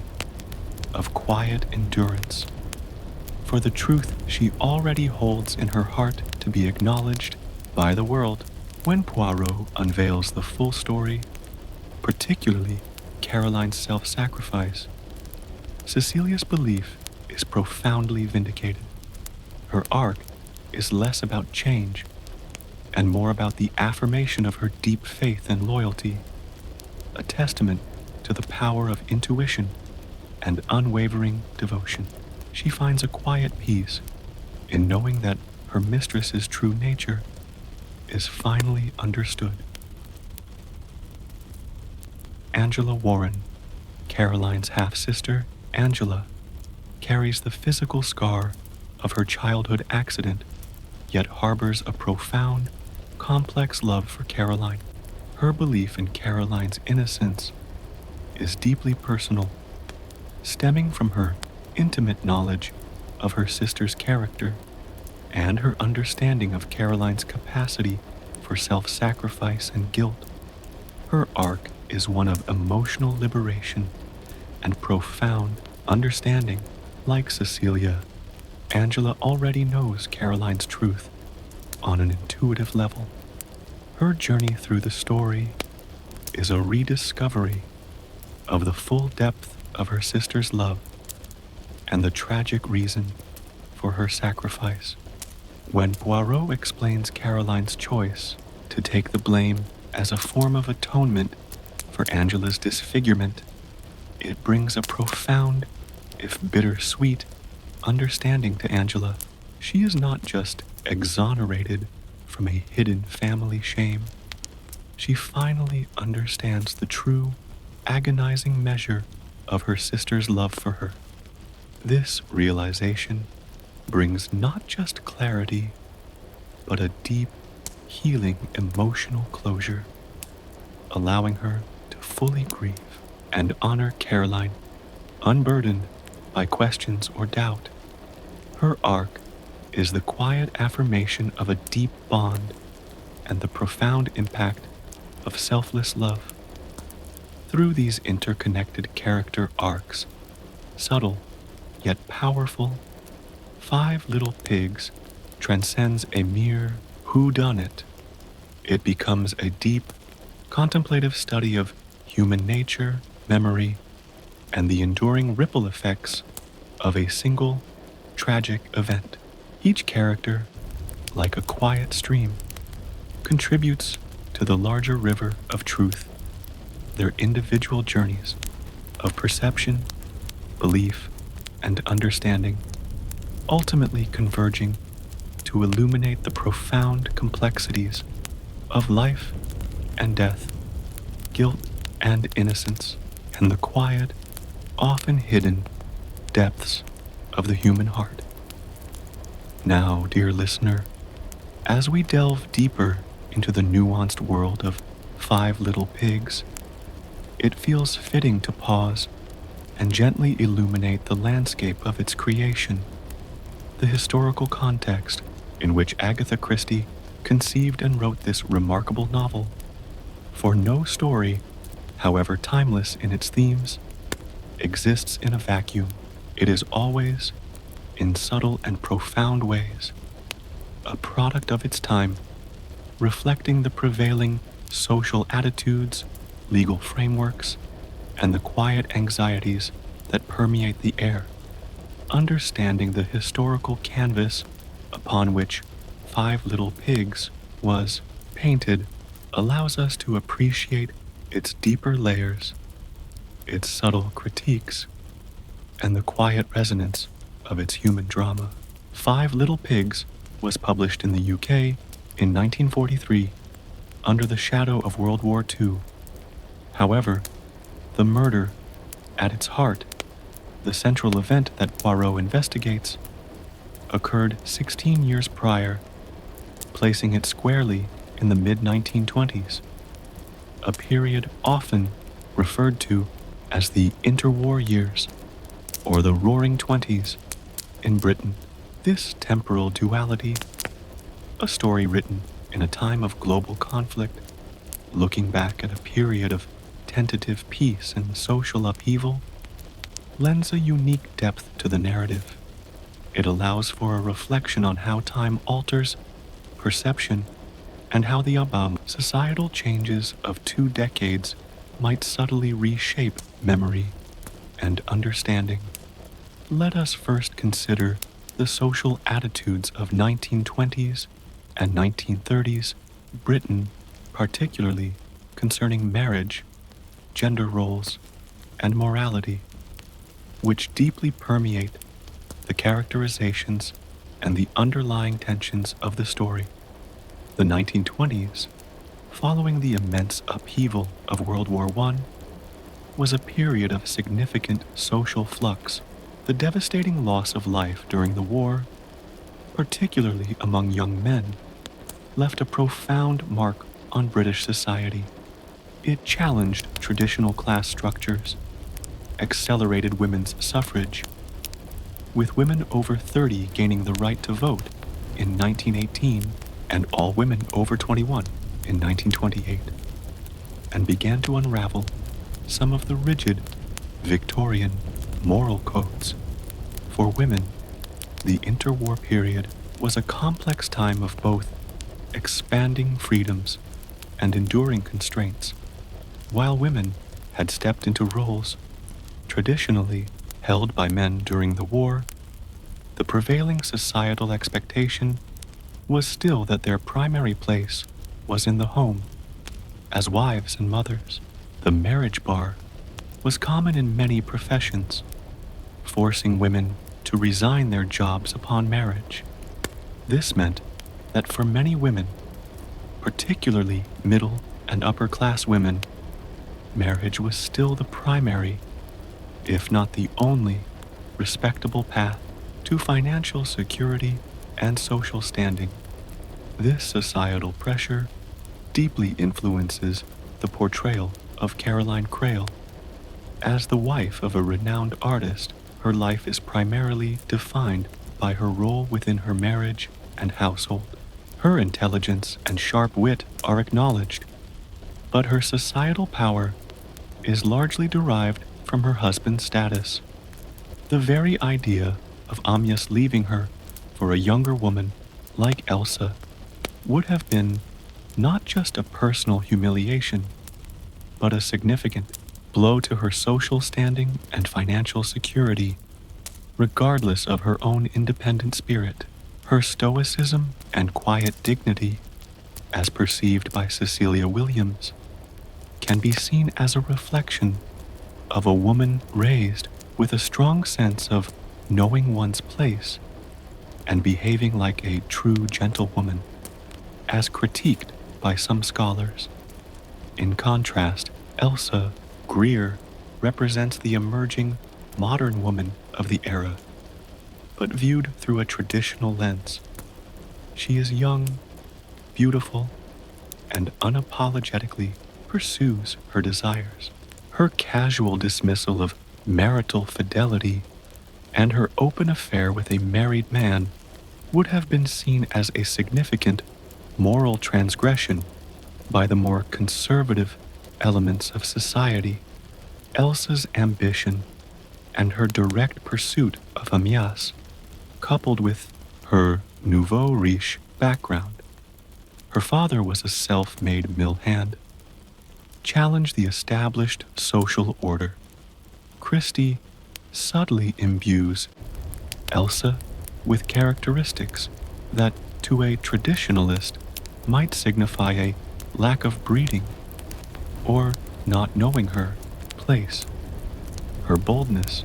of quiet endurance, for the truth she already holds in her heart to be acknowledged by the world. When Poirot unveils the full story, particularly Caroline's self-sacrifice, Cecilia's belief is profoundly vindicated. Her arc is less about change and more about the affirmation of her deep faith and loyalty, a testament to the power of intuition and unwavering devotion. She finds a quiet peace in knowing that her mistress's true nature is finally understood. Angela Warren, Caroline's half-sister, Angela, carries the physical scar of her childhood accident, yet harbors a profound, complex love for Caroline. Her belief in Caroline's innocence is deeply personal, stemming from her intimate knowledge of her sister's character and her understanding of Caroline's capacity for self-sacrifice and guilt. Her arc is one of emotional liberation and profound understanding. Like Cecilia, Angela already knows Caroline's truth on an intuitive level. Her journey through the story is a rediscovery of the full depth of her sister's love and the tragic reason for her sacrifice. When Poirot explains Caroline's choice to take the blame as a form of atonement for Angela's disfigurement, it brings a profound, if bittersweet, understanding to Angela. She is not just exonerated from a hidden family shame. She finally understands the true, agonizing measure of her sister's love for her. This realization brings not just clarity, but a deep, healing emotional closure, allowing her to fully grieve and honor Caroline, unburdened by questions or doubt. Her arc is the quiet affirmation of a deep bond and the profound impact of selfless love. Through these interconnected character arcs, subtle yet powerful, Five Little Pigs transcends a mere whodunit. It becomes a deep, contemplative study of human nature, memory, and the enduring ripple effects of a single, tragic event. Each character, like a quiet stream, contributes to the larger river of truth. Their individual journeys of perception, belief, and understanding, ultimately converging to illuminate the profound complexities of life and death, guilt and innocence, and the quiet, often hidden depths of the human heart. Now, dear listener, as we delve deeper into the nuanced world of Five Little Pigs, it feels fitting to pause and gently illuminate the landscape of its creation, the historical context in which Agatha Christie conceived and wrote this remarkable novel. For no story, however timeless in its themes, exists in a vacuum. It is always, in subtle and profound ways, a product of its time, reflecting the prevailing social attitudes, legal frameworks, and the quiet anxieties that permeate the air. Understanding the historical canvas upon which Five Little Pigs was painted allows us to appreciate its deeper layers, its subtle critiques, and the quiet resonance of its human drama. Five Little Pigs was published in the UK in 1943 under the shadow of World War II. However, the murder, at its heart, the central event that Poirot investigates, occurred 16 years prior, placing it squarely in the mid-1920s, a period often referred to as the interwar years, or the Roaring Twenties in Britain. This temporal duality, a story written in a time of global conflict, looking back at a period of tentative peace and social upheaval, lends a unique depth to the narrative. It allows for a reflection on how time alters perception and how the societal changes of 2 decades might subtly reshape memory and understanding. Let us first consider the social attitudes of 1920s and 1930s Britain, particularly concerning marriage, gender roles, and morality, which deeply permeate the characterizations and the underlying tensions of the story. The 1920s, following the immense upheaval of World War I, was a period of significant social flux. The devastating loss of life during the war, particularly among young men, left a profound mark on British society. It challenged traditional class structures, accelerated women's suffrage, with women over 30 gaining the right to vote in 1918 and all women over 21 in 1928, and began to unravel some of the rigid Victorian moral codes. For women, the interwar period was a complex time of both expanding freedoms and enduring constraints. While women had stepped into roles traditionally held by men during the war, the prevailing societal expectation was still that their primary place was in the home, as wives and mothers. The marriage bar was common in many professions, forcing women to resign their jobs upon marriage. This meant that for many women, particularly middle and upper class women, marriage was still the primary, if not the only, respectable path to financial security and social standing. This societal pressure deeply influences the portrayal of Caroline Crail. As the wife of a renowned artist, her life is primarily defined by her role within her marriage and household. Her intelligence and sharp wit are acknowledged, but her societal power is largely derived from her husband's status. The very idea of Amyas leaving her for a younger woman like Elsa would have been not just a personal humiliation, but a significant blow to her social standing and financial security, regardless of her own independent spirit. Her stoicism and quiet dignity, as perceived by Cecilia Williams, can be seen as a reflection of a woman raised with a strong sense of knowing one's place and behaving like a true gentlewoman, as critiqued by some scholars. In contrast, Elsa Greer represents the emerging modern woman of the era, but viewed through a traditional lens. She is young, beautiful, and unapologetically pursues her desires. Her casual dismissal of marital fidelity and her open affair with a married man would have been seen as a significant moral transgression by the more conservative elements of society. Elsa's ambition and her direct pursuit of Amyas, coupled with her nouveau riche background — her father was a self-made mill hand — challenged the established social order. Christie subtly imbues Elsa with characteristics that, to a traditionalist, might signify a lack of breeding or not knowing her place. Her boldness,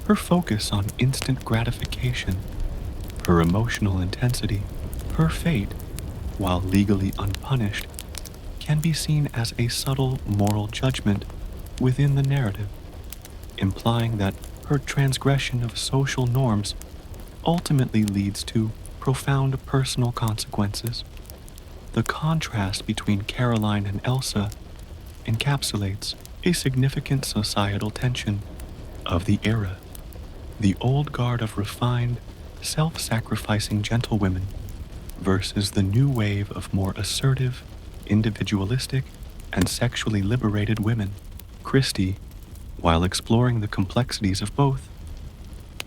her focus on instant gratification, her emotional intensity, her fate, while legally unpunished, can be seen as a subtle moral judgment within the narrative, implying that her transgression of social norms ultimately leads to profound personal consequences. The contrast between Caroline and Elsa encapsulates a significant societal tension of the era: the old guard of refined, self-sacrificing gentlewomen versus the new wave of more assertive, individualistic, and sexually liberated women. Christie, while exploring the complexities of both,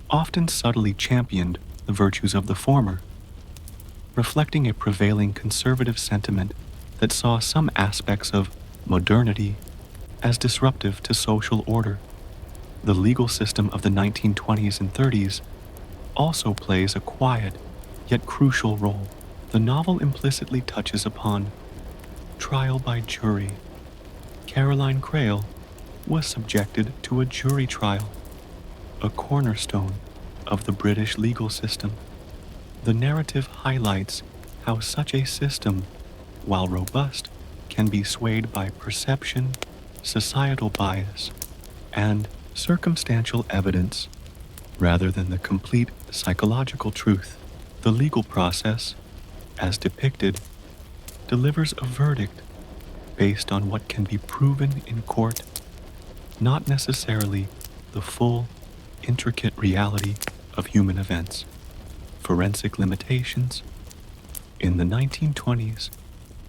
often subtly championed the virtues of the former, reflecting a prevailing conservative sentiment that saw some aspects of modernity as disruptive to social order. The legal system of the 1920s and 30s also plays a quiet yet crucial role. The novel implicitly touches upon trial by jury. Caroline Crail was subjected to a jury trial, a cornerstone of the British legal system. The narrative highlights how such a system, while robust, can be swayed by perception, societal bias, and circumstantial evidence rather than the complete psychological truth. The legal process, as depicted, delivers a verdict based on what can be proven in court, not necessarily the full, intricate reality of human events. Forensic limitations. In the 1920s,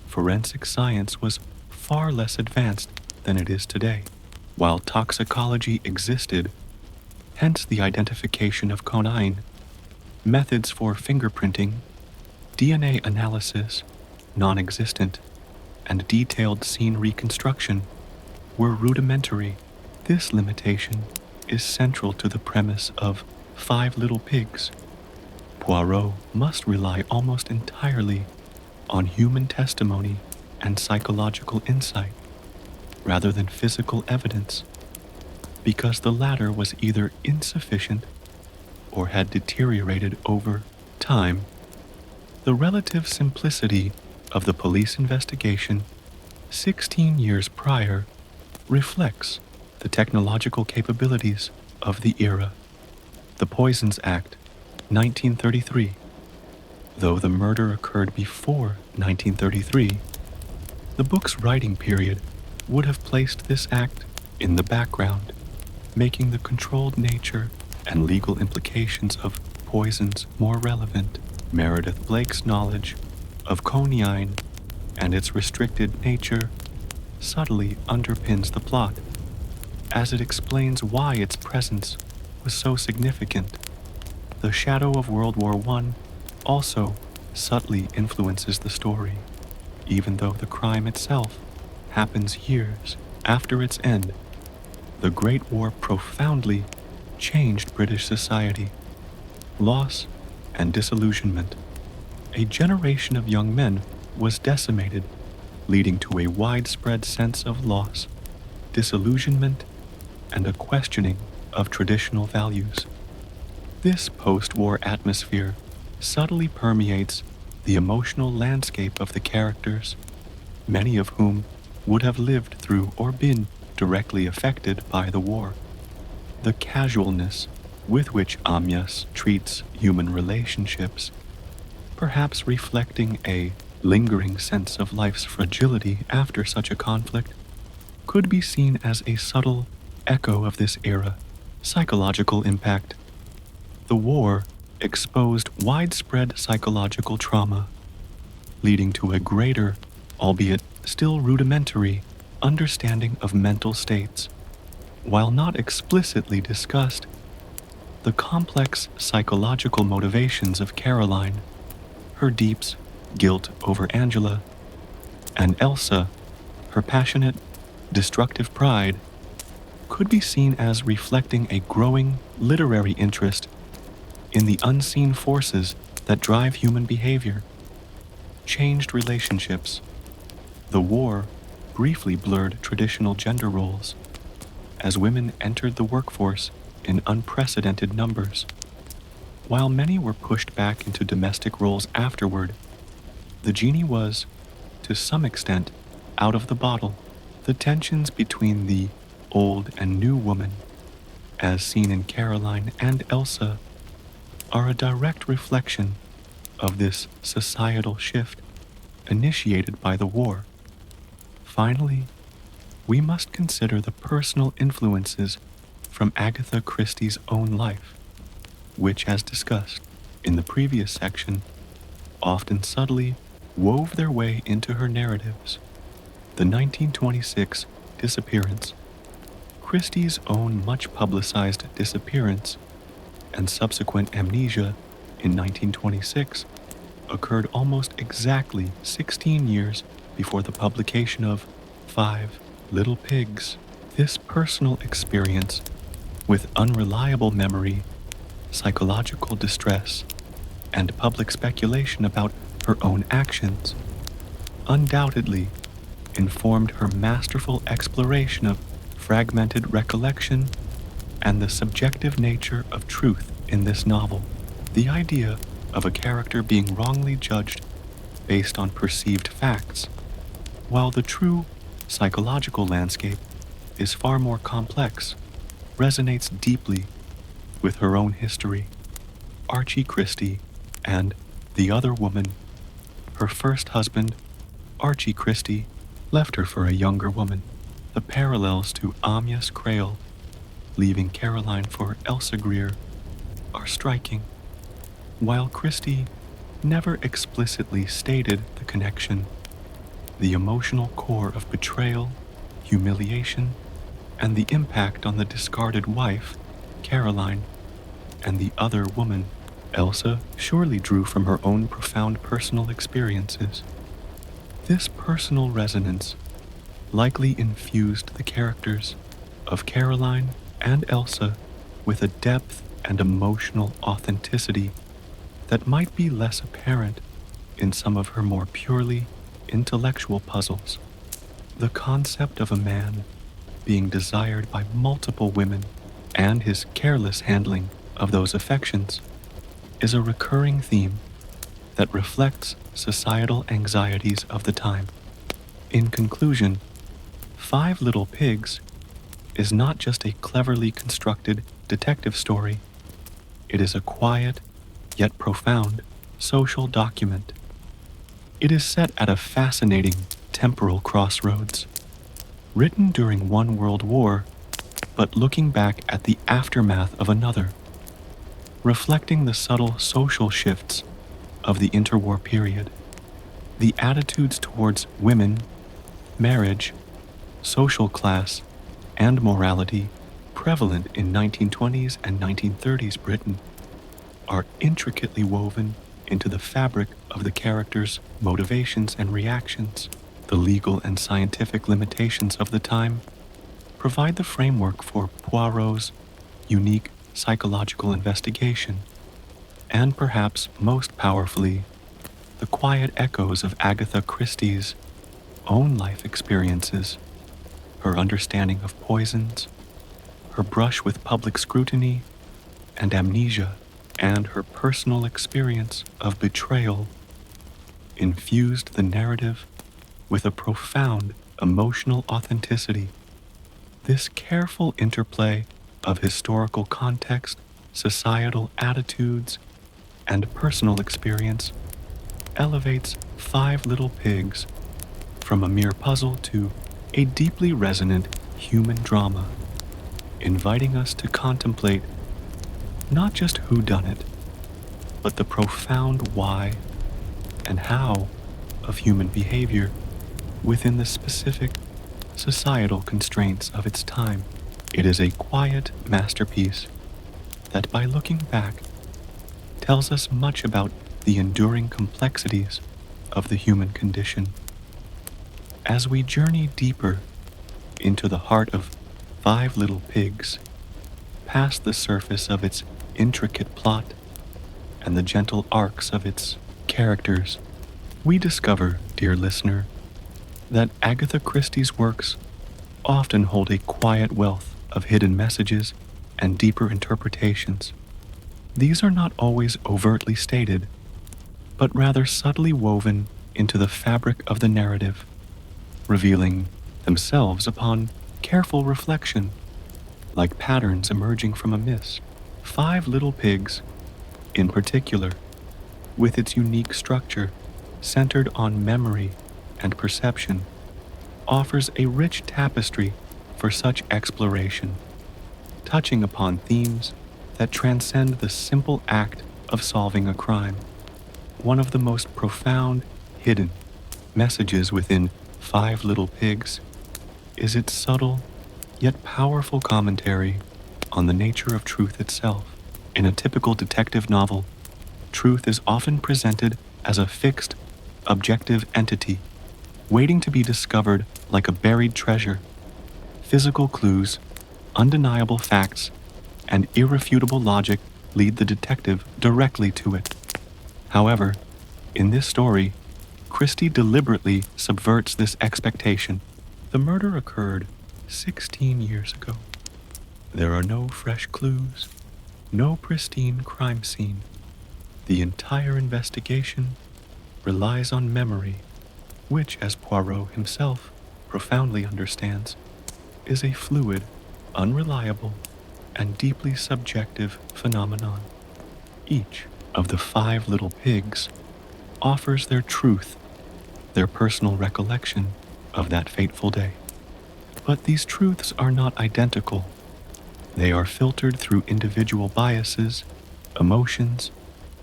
forensic science was far less advanced than it is today. While toxicology existed, hence the identification of conine, methods for fingerprinting, DNA analysis, non-existent, and detailed scene reconstruction were rudimentary. This limitation is central to the premise of Five Little Pigs. Poirot must rely almost entirely on human testimony and psychological insight, rather than physical evidence, because the latter was either insufficient or had deteriorated over time. The relative simplicity of the police investigation 16 years prior reflects the technological capabilities of the era. The Poisons Act, 1933. Though the murder occurred before 1933, the book's writing period would have placed this act in the background, making the controlled nature and legal implications of poisons more relevant. Meredith Blake's knowledge of conine and its restricted nature subtly underpins the plot, as it explains why its presence was so significant. The shadow of World War I also subtly influences the story, even though the crime itself happens years after its end. The Great War profoundly changed British society. Loss and disillusionment. A generation of young men was decimated, leading to a widespread sense of loss, disillusionment, and a questioning of traditional values. This post-war atmosphere subtly permeates the emotional landscape of the characters, many of whom would have lived through or been directly affected by the war. The casualness with which Amyas treats human relationships, perhaps reflecting a lingering sense of life's fragility after such a conflict, could be seen as a subtle echo of this era. Psychological impact. The war exposed widespread psychological trauma, leading to a greater, albeit still rudimentary, understanding of mental states. While not explicitly discussed, the complex psychological motivations of Caroline, her deeps, guilt over Angela, and Elsa, her passionate, destructive pride, could be seen as reflecting a growing literary interest in the unseen forces that drive human behavior. Changed relationships. The war briefly blurred traditional gender roles, as women entered the workforce in unprecedented numbers. While many were pushed back into domestic roles afterward, the genie was, to some extent, out of the bottle. The tensions between the old and new woman, as seen in Caroline and Elsa, are a direct reflection of this societal shift initiated by the war. Finally, we must consider the personal influences from Agatha Christie's own life, which, as discussed in the previous section, often subtly wove their way into her narratives. The 1926 disappearance. Christie's own much-publicized disappearance and subsequent amnesia in 1926 occurred almost exactly 16 years before the publication of Five Little Pigs. This personal experience, with unreliable memory, psychological distress, and public speculation about her own actions, undoubtedly informed her masterful exploration of fragmented recollection and the subjective nature of truth in this novel. The idea of a character being wrongly judged based on perceived facts, while the true psychological landscape is far more complex, resonates deeply with her own history. Archie Christie and The Other Woman. Her first husband, Archie Christie, left her for a younger woman. The parallels to Amyas Crail, leaving Caroline for Elsa Greer, are striking. While Christie never explicitly stated the connection, the emotional core of betrayal, humiliation, and the impact on the discarded wife, Caroline, and the other woman, Elsa, surely drew from her own profound personal experiences. This personal resonance likely infused the characters of Caroline and Elsa with a depth and emotional authenticity that might be less apparent in some of her more purely intellectual puzzles. The concept of a man being desired by multiple women and his careless handling of those affections is a recurring theme that reflects societal anxieties of the time. In conclusion, Five Little Pigs is not just a cleverly constructed detective story, it is a quiet, yet profound, social document. It is set at a fascinating temporal crossroads. Written during one world war, but looking back at the aftermath of another, reflecting the subtle social shifts of the interwar period, the attitudes towards women, marriage, social class, and morality prevalent in 1920s and 1930s Britain are intricately woven into the fabric of the characters' motivations and reactions. The legal and scientific limitations of the time provide the framework for Poirot's unique psychological investigation, and perhaps most powerfully, the quiet echoes of Agatha Christie's own life experiences, her understanding of poisons, her brush with public scrutiny and amnesia, and her personal experience of betrayal infused the narrative with a profound emotional authenticity. This careful interplay of historical context, societal attitudes, and personal experience elevates Five Little Pigs from a mere puzzle to a deeply resonant human drama, inviting us to contemplate not just whodunit, but the profound why and how of human behavior within the specific societal constraints of its time. It is a quiet masterpiece that, by looking back, tells us much about the enduring complexities of the human condition. As we journey deeper into the heart of Five Little Pigs, past the surface of its intricate plot and the gentle arcs of its characters, we discover, dear listener, that Agatha Christie's works often hold a quiet wealth of hidden messages and deeper interpretations. These are not always overtly stated, but rather subtly woven into the fabric of the narrative, revealing themselves upon careful reflection, like patterns emerging from a mist. Five Little Pigs, in particular, with its unique structure centered on memory and perception, offers a rich tapestry for such exploration, touching upon themes that transcend the simple act of solving a crime. One of the most profound, hidden messages within Five Little Pigs is its subtle, yet powerful commentary on the nature of truth itself. In a typical detective novel, truth is often presented as a fixed, objective entity, waiting to be discovered like a buried treasure. Physical clues, undeniable facts, and irrefutable logic lead the detective directly to it. However, in this story, Christie deliberately subverts this expectation. The murder occurred 16 years ago. There are no fresh clues, no pristine crime scene. The entire investigation relies on memory, which, as Poirot himself profoundly understands, is a fluid, unreliable, and deeply subjective phenomenon. Each of the 5 little pigs offers their truth, their personal recollection of that fateful day. But these truths are not identical. They are filtered through individual biases, emotions,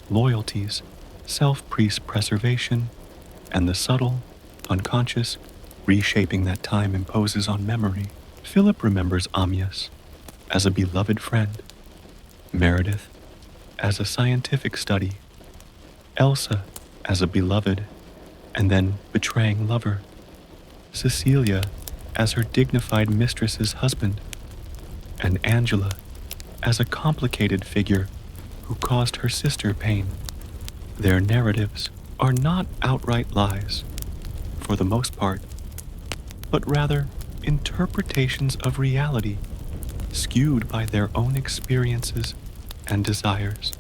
loyalties, self-preservation, and the subtle, unconscious reshaping that time imposes on memory. Philip remembers Amyas as a beloved friend, Meredith as a scientific study, Elsa as a beloved and then betraying lover, Cecilia as her dignified mistress's husband, and Angela as a complicated figure who caused her sister pain. Their narratives are not outright lies, for the most part, but rather interpretations of reality skewed by their own experiences and desires.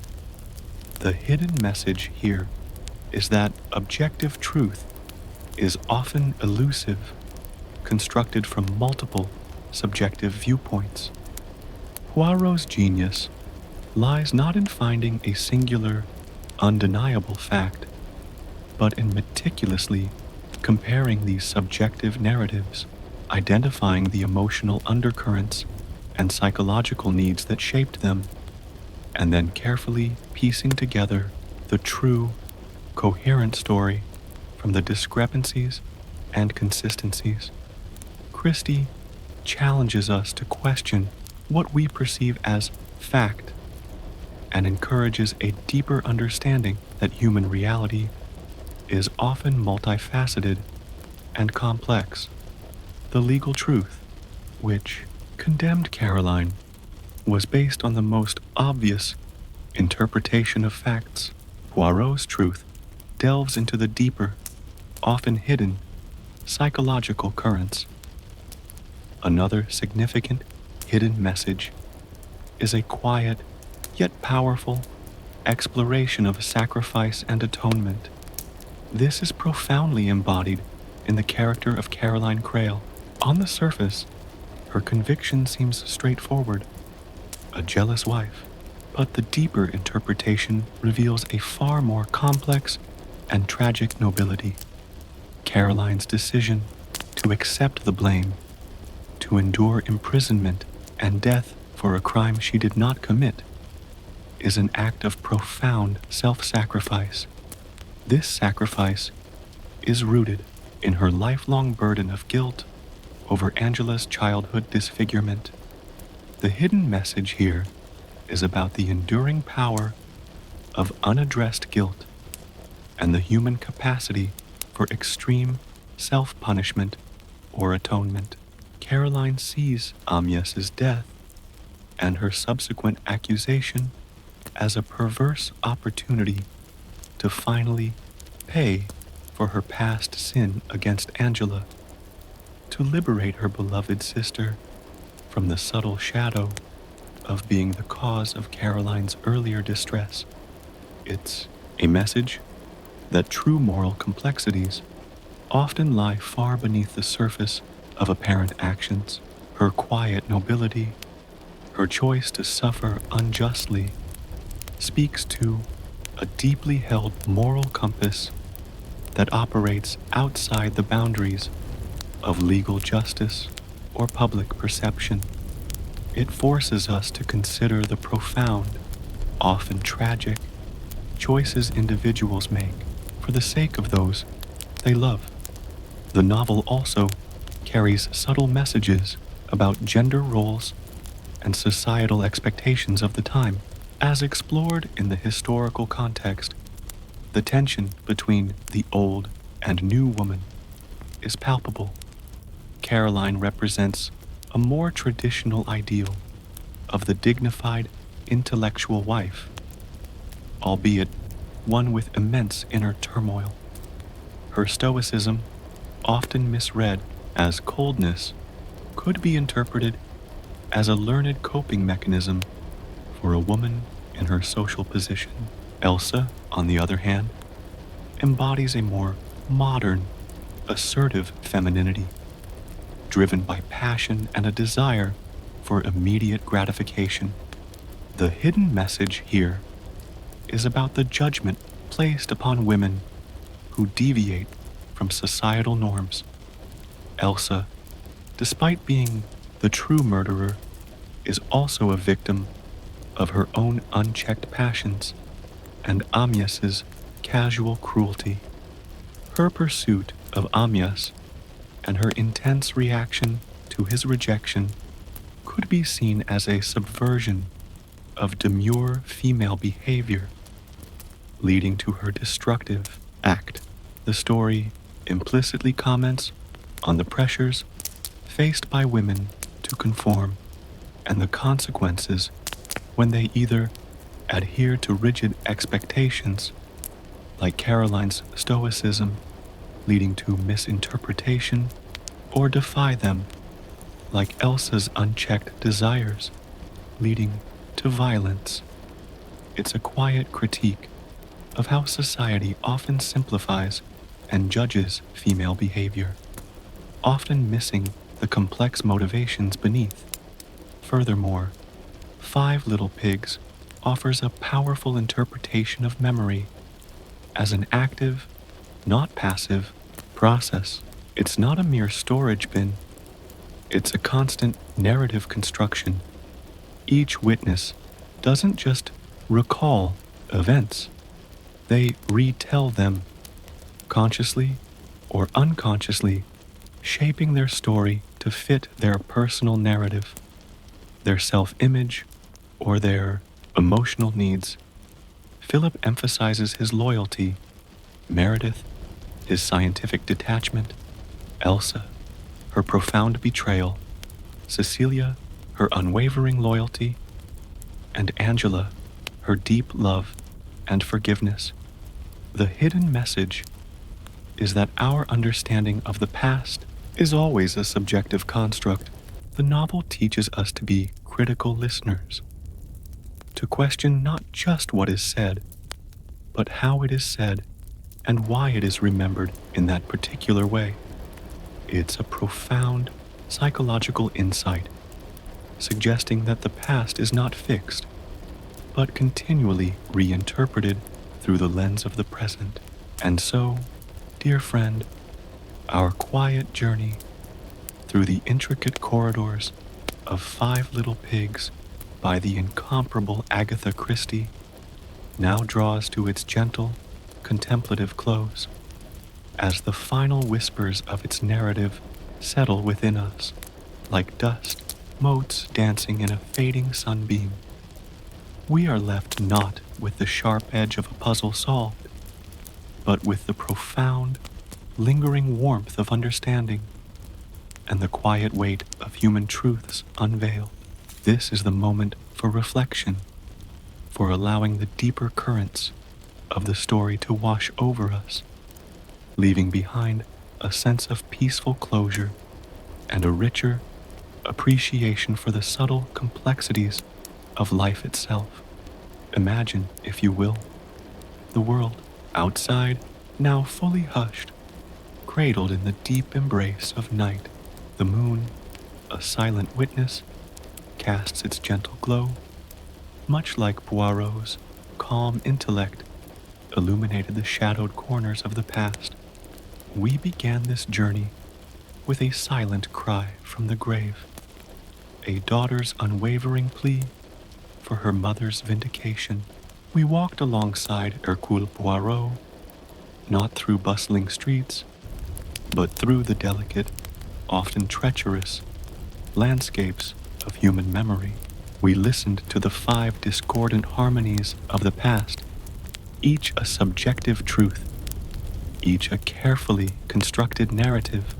The hidden message here is that objective truth is often elusive, constructed from multiple subjective viewpoints. Poirot's genius lies not in finding a singular, undeniable fact, but in meticulously comparing these subjective narratives, identifying the emotional undercurrents and psychological needs that shaped them, and then carefully piecing together the true, coherent story from the discrepancies and consistencies. Christie challenges us to question what we perceive as fact and encourages a deeper understanding that human reality is often multifaceted and complex. The legal truth, which condemned Caroline, was based on the most obvious interpretation of facts. Poirot's truth delves into the deeper, often hidden, psychological currents. Another significant hidden message is a quiet yet powerful exploration of sacrifice and atonement. This is profoundly embodied in the character of Caroline Crail. On the surface, her conviction seems straightforward, a jealous wife, but the deeper interpretation reveals a far more complex and tragic nobility. Caroline's decision to accept the blame, to endure imprisonment and death for a crime she did not commit, is an act of profound self-sacrifice. This sacrifice is rooted in her lifelong burden of guilt over Angela's childhood disfigurement. The hidden message here is about the enduring power of unaddressed guilt and the human capacity for extreme self-punishment or atonement. Caroline sees Amyas's death and her subsequent accusation as a perverse opportunity to finally pay for her past sin against Angela, to liberate her beloved sister from the subtle shadow of being the cause of Caroline's earlier distress. It's a message that true moral complexities often lie far beneath the surface of apparent actions. Her quiet nobility, her choice to suffer unjustly, speaks to a deeply held moral compass that operates outside the boundaries of legal justice or public perception. It forces us to consider the profound, often tragic, choices individuals make for the sake of those they love. The novel also carries subtle messages about gender roles and societal expectations of the time. As explored in the historical context, the tension between the old and new woman is palpable. Caroline represents a more traditional ideal of the dignified intellectual wife, albeit one with immense inner turmoil. Her stoicism, often misread as coldness, could be interpreted as a learned coping mechanism for a woman in her social position. Elsa, on the other hand, embodies a more modern, assertive femininity, driven by passion and a desire for immediate gratification. The hidden message here is about the judgment placed upon women who deviate from societal norms. Elsa, despite being the true murderer, is also a victim of her own unchecked passions and Amyas's casual cruelty. Her pursuit of Amyas and her intense reaction to his rejection could be seen as a subversion of demure female behavior, leading to her destructive act. The story implicitly comments on the pressures faced by women to conform and the consequences when they either adhere to rigid expectations, like Caroline's stoicism, leading to misinterpretation, or defy them, like Elsa's unchecked desires, leading to violence. It's a quiet critique of how society often simplifies and judges female behavior, often missing the complex motivations beneath. Furthermore, Five Little Pigs offers a powerful interpretation of memory as an active, not passive, process. It's not a mere storage bin, it's a constant narrative construction. Each witness doesn't just recall events, they retell them, consciously or unconsciously, shaping their story to fit their personal narrative, their self-image, or their emotional needs. Philip emphasizes his loyalty, Meredith, his scientific detachment, Elsa, her profound betrayal, Cecilia, her unwavering loyalty, and Angela, her deep love and forgiveness. The hidden message is that our understanding of the past is always a subjective construct. The novel teaches us to be critical listeners, to question not just what is said, but how it is said and why it is remembered in that particular way. It's a profound psychological insight, suggesting that the past is not fixed, but continually reinterpreted through the lens of the present. And so, dear friend, our quiet journey through the intricate corridors of Five Little Pigs by the incomparable Agatha Christie now draws to its gentle, contemplative close, as the final whispers of its narrative settle within us, like dust motes dancing in a fading sunbeam. We are left not with the sharp edge of a puzzle solved, but with the profound, lingering warmth of understanding and the quiet weight of human truths unveiled. This is the moment for reflection, for allowing the deeper currents of the story to wash over us, leaving behind a sense of peaceful closure and a richer appreciation for the subtle complexities of life itself. Imagine, if you will, the world outside, now fully hushed, cradled in the deep embrace of night. The moon, a silent witness, casts its gentle glow, much like Poirot's calm intellect illuminated the shadowed corners of the past. We began this journey with a silent cry from the grave, a daughter's unwavering plea for her mother's vindication. We walked alongside Hercule Poirot, not through bustling streets, but through the delicate, often treacherous, landscapes of human memory. We listened to the five discordant harmonies of the past, each a subjective truth, each a carefully constructed narrative,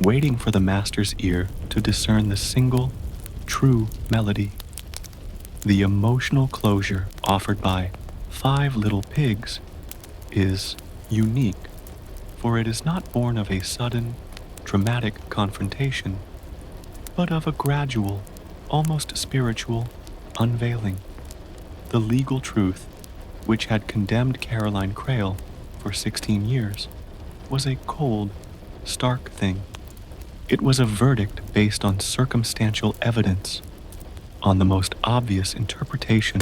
waiting for the master's ear to discern the single, true melody. The emotional closure offered by Five Little Pigs is unique, for it is not born of a sudden, dramatic confrontation, but of a gradual, almost spiritual, unveiling. The legal truth which had condemned Caroline Crail for 16 years, was a cold, stark thing. It was a verdict based on circumstantial evidence, on the most obvious interpretation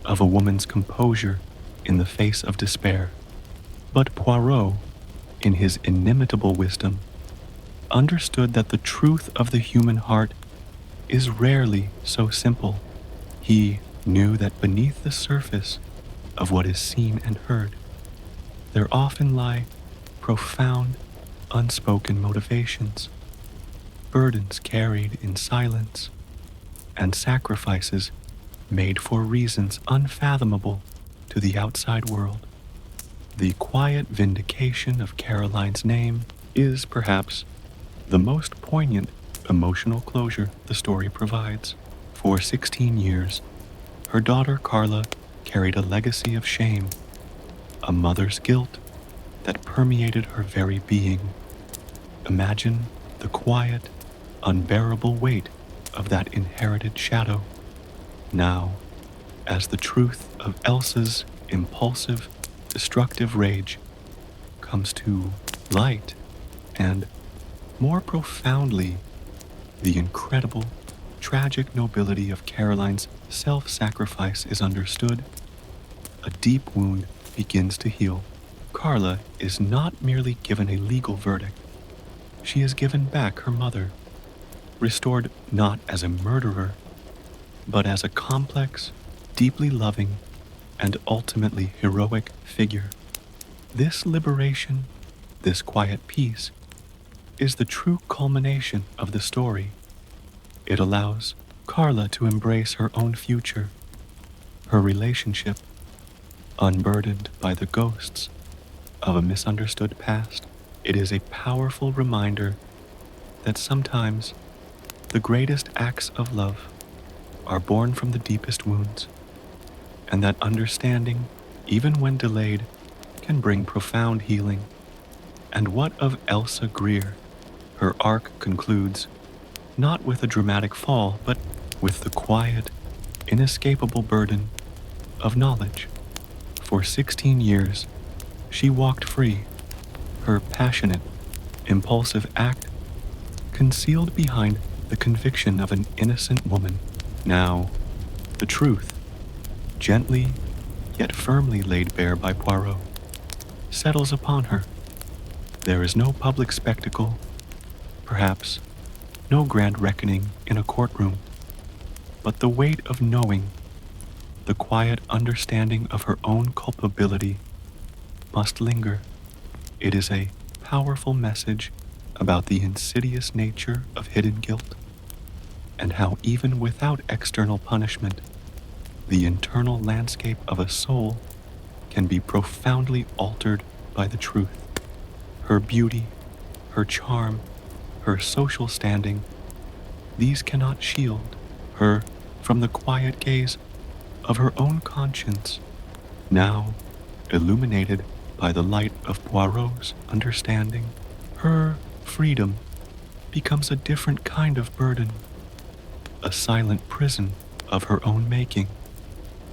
of a woman's composure in the face of despair. But Poirot, in his inimitable wisdom, understood that the truth of the human heart is rarely so simple. He knew that beneath the surface of what is seen and heard, there often lie profound, unspoken motivations, burdens carried in silence, and sacrifices made for reasons unfathomable to the outside world. The quiet vindication of Caroline's name is, perhaps, the most poignant emotional closure the story provides. For 16 years, her daughter Carla carried a legacy of shame, a mother's guilt that permeated her very being. Imagine the quiet, unbearable weight of that inherited shadow. Now, as the truth of Elsa's impulsive, destructive rage comes to light, and, more profoundly, the incredible, tragic nobility of Caroline's self-sacrifice is understood, a deep wound begins to heal. Carla is not merely given a legal verdict. She is given back her mother, restored not as a murderer, but as a complex, deeply loving, and ultimately heroic figure. This liberation, this quiet peace, is the true culmination of the story. It allows Carla to embrace her own future, her relationship, unburdened by the ghosts of a misunderstood past. It is a powerful reminder that sometimes the greatest acts of love are born from the deepest wounds, and that understanding, even when delayed, can bring profound healing. And what of Elsa Greer? Her arc concludes not with a dramatic fall, but with the quiet, inescapable burden of knowledge. For 16 years, she walked free, her passionate, impulsive act concealed behind the conviction of an innocent woman. Now, the truth, gently yet firmly laid bare by Poirot, settles upon her. There is no public spectacle, perhaps no grand reckoning in a courtroom, but the weight of knowing, the quiet understanding of her own culpability must linger. It is a powerful message about the insidious nature of hidden guilt, and how even without external punishment, the internal landscape of a soul can be profoundly altered by the truth. Her beauty, her charm, her social standing, these cannot shield her from the quiet gaze of her own conscience, now illuminated by the light of Poirot's understanding. Her freedom becomes a different kind of burden, a silent prison of her own making.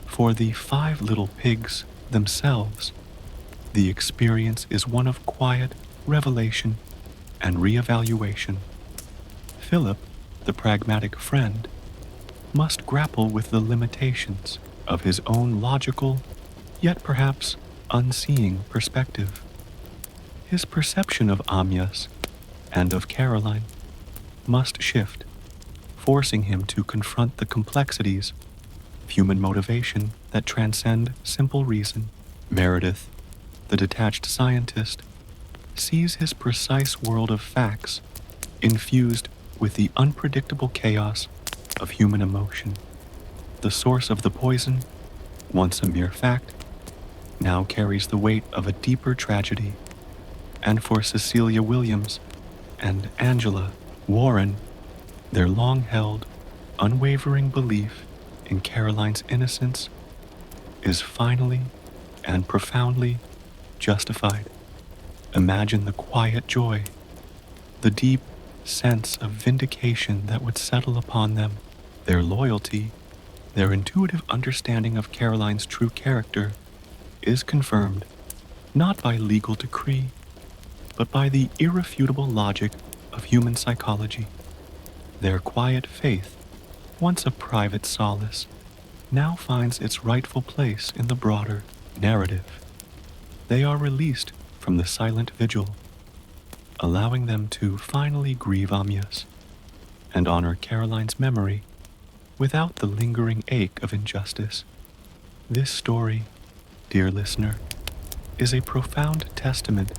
For the 5 little pigs themselves, the experience is one of quiet revelation and reevaluation. Philip, the pragmatic friend, must grapple with the limitations of his own logical, yet perhaps unseeing perspective. His perception of Amyas and of Caroline must shift, forcing him to confront the complexities of human motivation that transcend simple reason. Meredith, the detached scientist, sees his precise world of facts infused with the unpredictable chaos of human emotion. The source of the poison, once a mere fact, now carries the weight of a deeper tragedy. And for Cecilia Williams and Angela Warren, their long-held, unwavering belief in Caroline's innocence is finally and profoundly justified. Imagine the quiet joy, the deep sense of vindication that would settle upon them. Their loyalty, their intuitive understanding of Caroline's true character is confirmed not by legal decree, but by the irrefutable logic of human psychology. Their quiet faith, once a private solace, now finds its rightful place in the broader narrative. They are released from the silent vigil, allowing them to finally grieve Amyas and honor Caroline's memory without the lingering ache of injustice. This story, dear listener, is a profound testament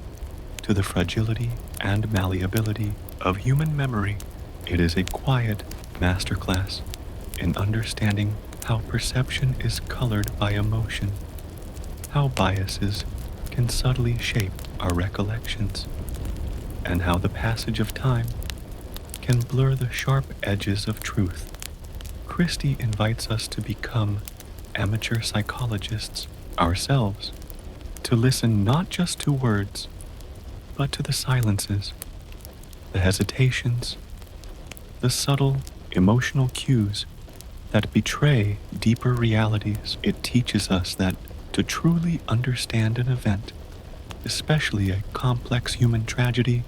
to the fragility and malleability of human memory. It is a quiet masterclass in understanding how perception is colored by emotion, how biases can subtly shape our recollections, and how the passage of time can blur the sharp edges of truth. Christie invites us to become amateur psychologists ourselves, to listen not just to words, but to the silences, the hesitations, the subtle emotional cues that betray deeper realities. It teaches us that to truly understand an event, especially a complex human tragedy,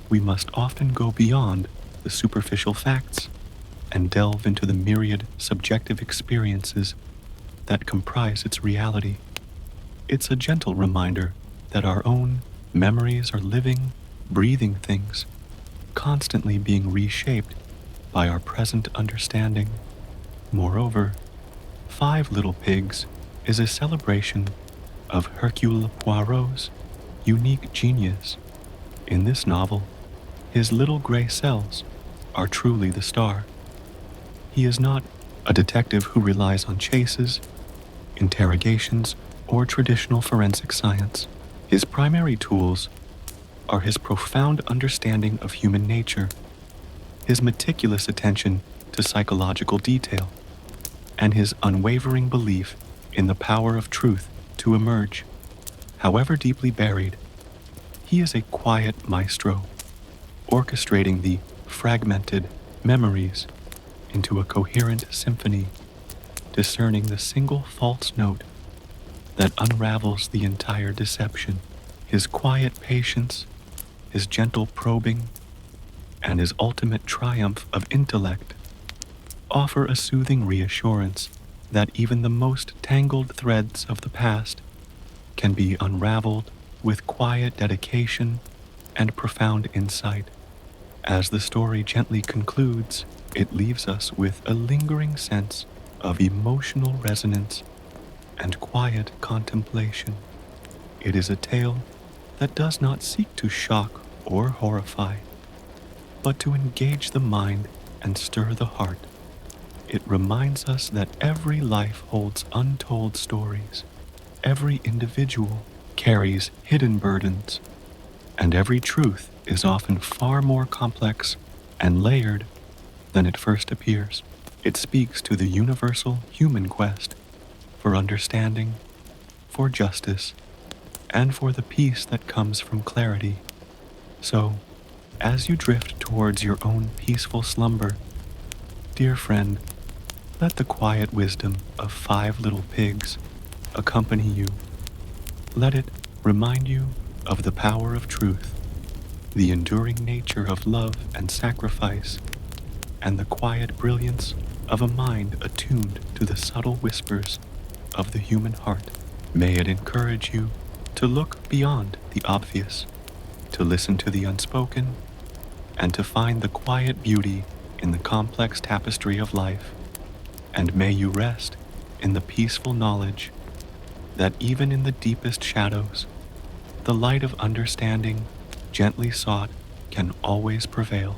we must often go beyond the superficial facts and delve into the myriad subjective experiences that comprise its reality. It's a gentle reminder that our own memories are living, breathing things, constantly being reshaped by our present understanding. Moreover, Five Little Pigs is a celebration of Hercule Poirot's unique genius. In this novel, his little gray cells are truly the star. He is not a detective who relies on chases, interrogations, or traditional forensic science. His primary tools are his profound understanding of human nature, his meticulous attention to psychological detail, and his unwavering belief in the power of truth to emerge. However deeply buried, he is a quiet maestro, orchestrating the fragmented memories into a coherent symphony, discerning the single false note that unravels the entire deception. His quiet patience, his gentle probing, and his ultimate triumph of intellect offer a soothing reassurance that even the most tangled threads of the past can be unraveled with quiet dedication and profound insight. As the story gently concludes, it leaves us with a lingering sense of emotional resonance and quiet contemplation. It is a tale that does not seek to shock or horrify, but to engage the mind and stir the heart. It reminds us that every life holds untold stories, every individual carries hidden burdens, and every truth is often far more complex and layered than it first appears. It speaks to the universal human quest for understanding, for justice, and for the peace that comes from clarity. So, as you drift towards your own peaceful slumber, dear friend, let the quiet wisdom of Five Little Pigs accompany you. Let it remind you of the power of truth, the enduring nature of love and sacrifice, and the quiet brilliance of a mind attuned to the subtle whispers of the human heart. May it encourage you to look beyond the obvious, to listen to the unspoken, and to find the quiet beauty in the complex tapestry of life. And may you rest in the peaceful knowledge that even in the deepest shadows, the light of understanding, gently sought, can always prevail.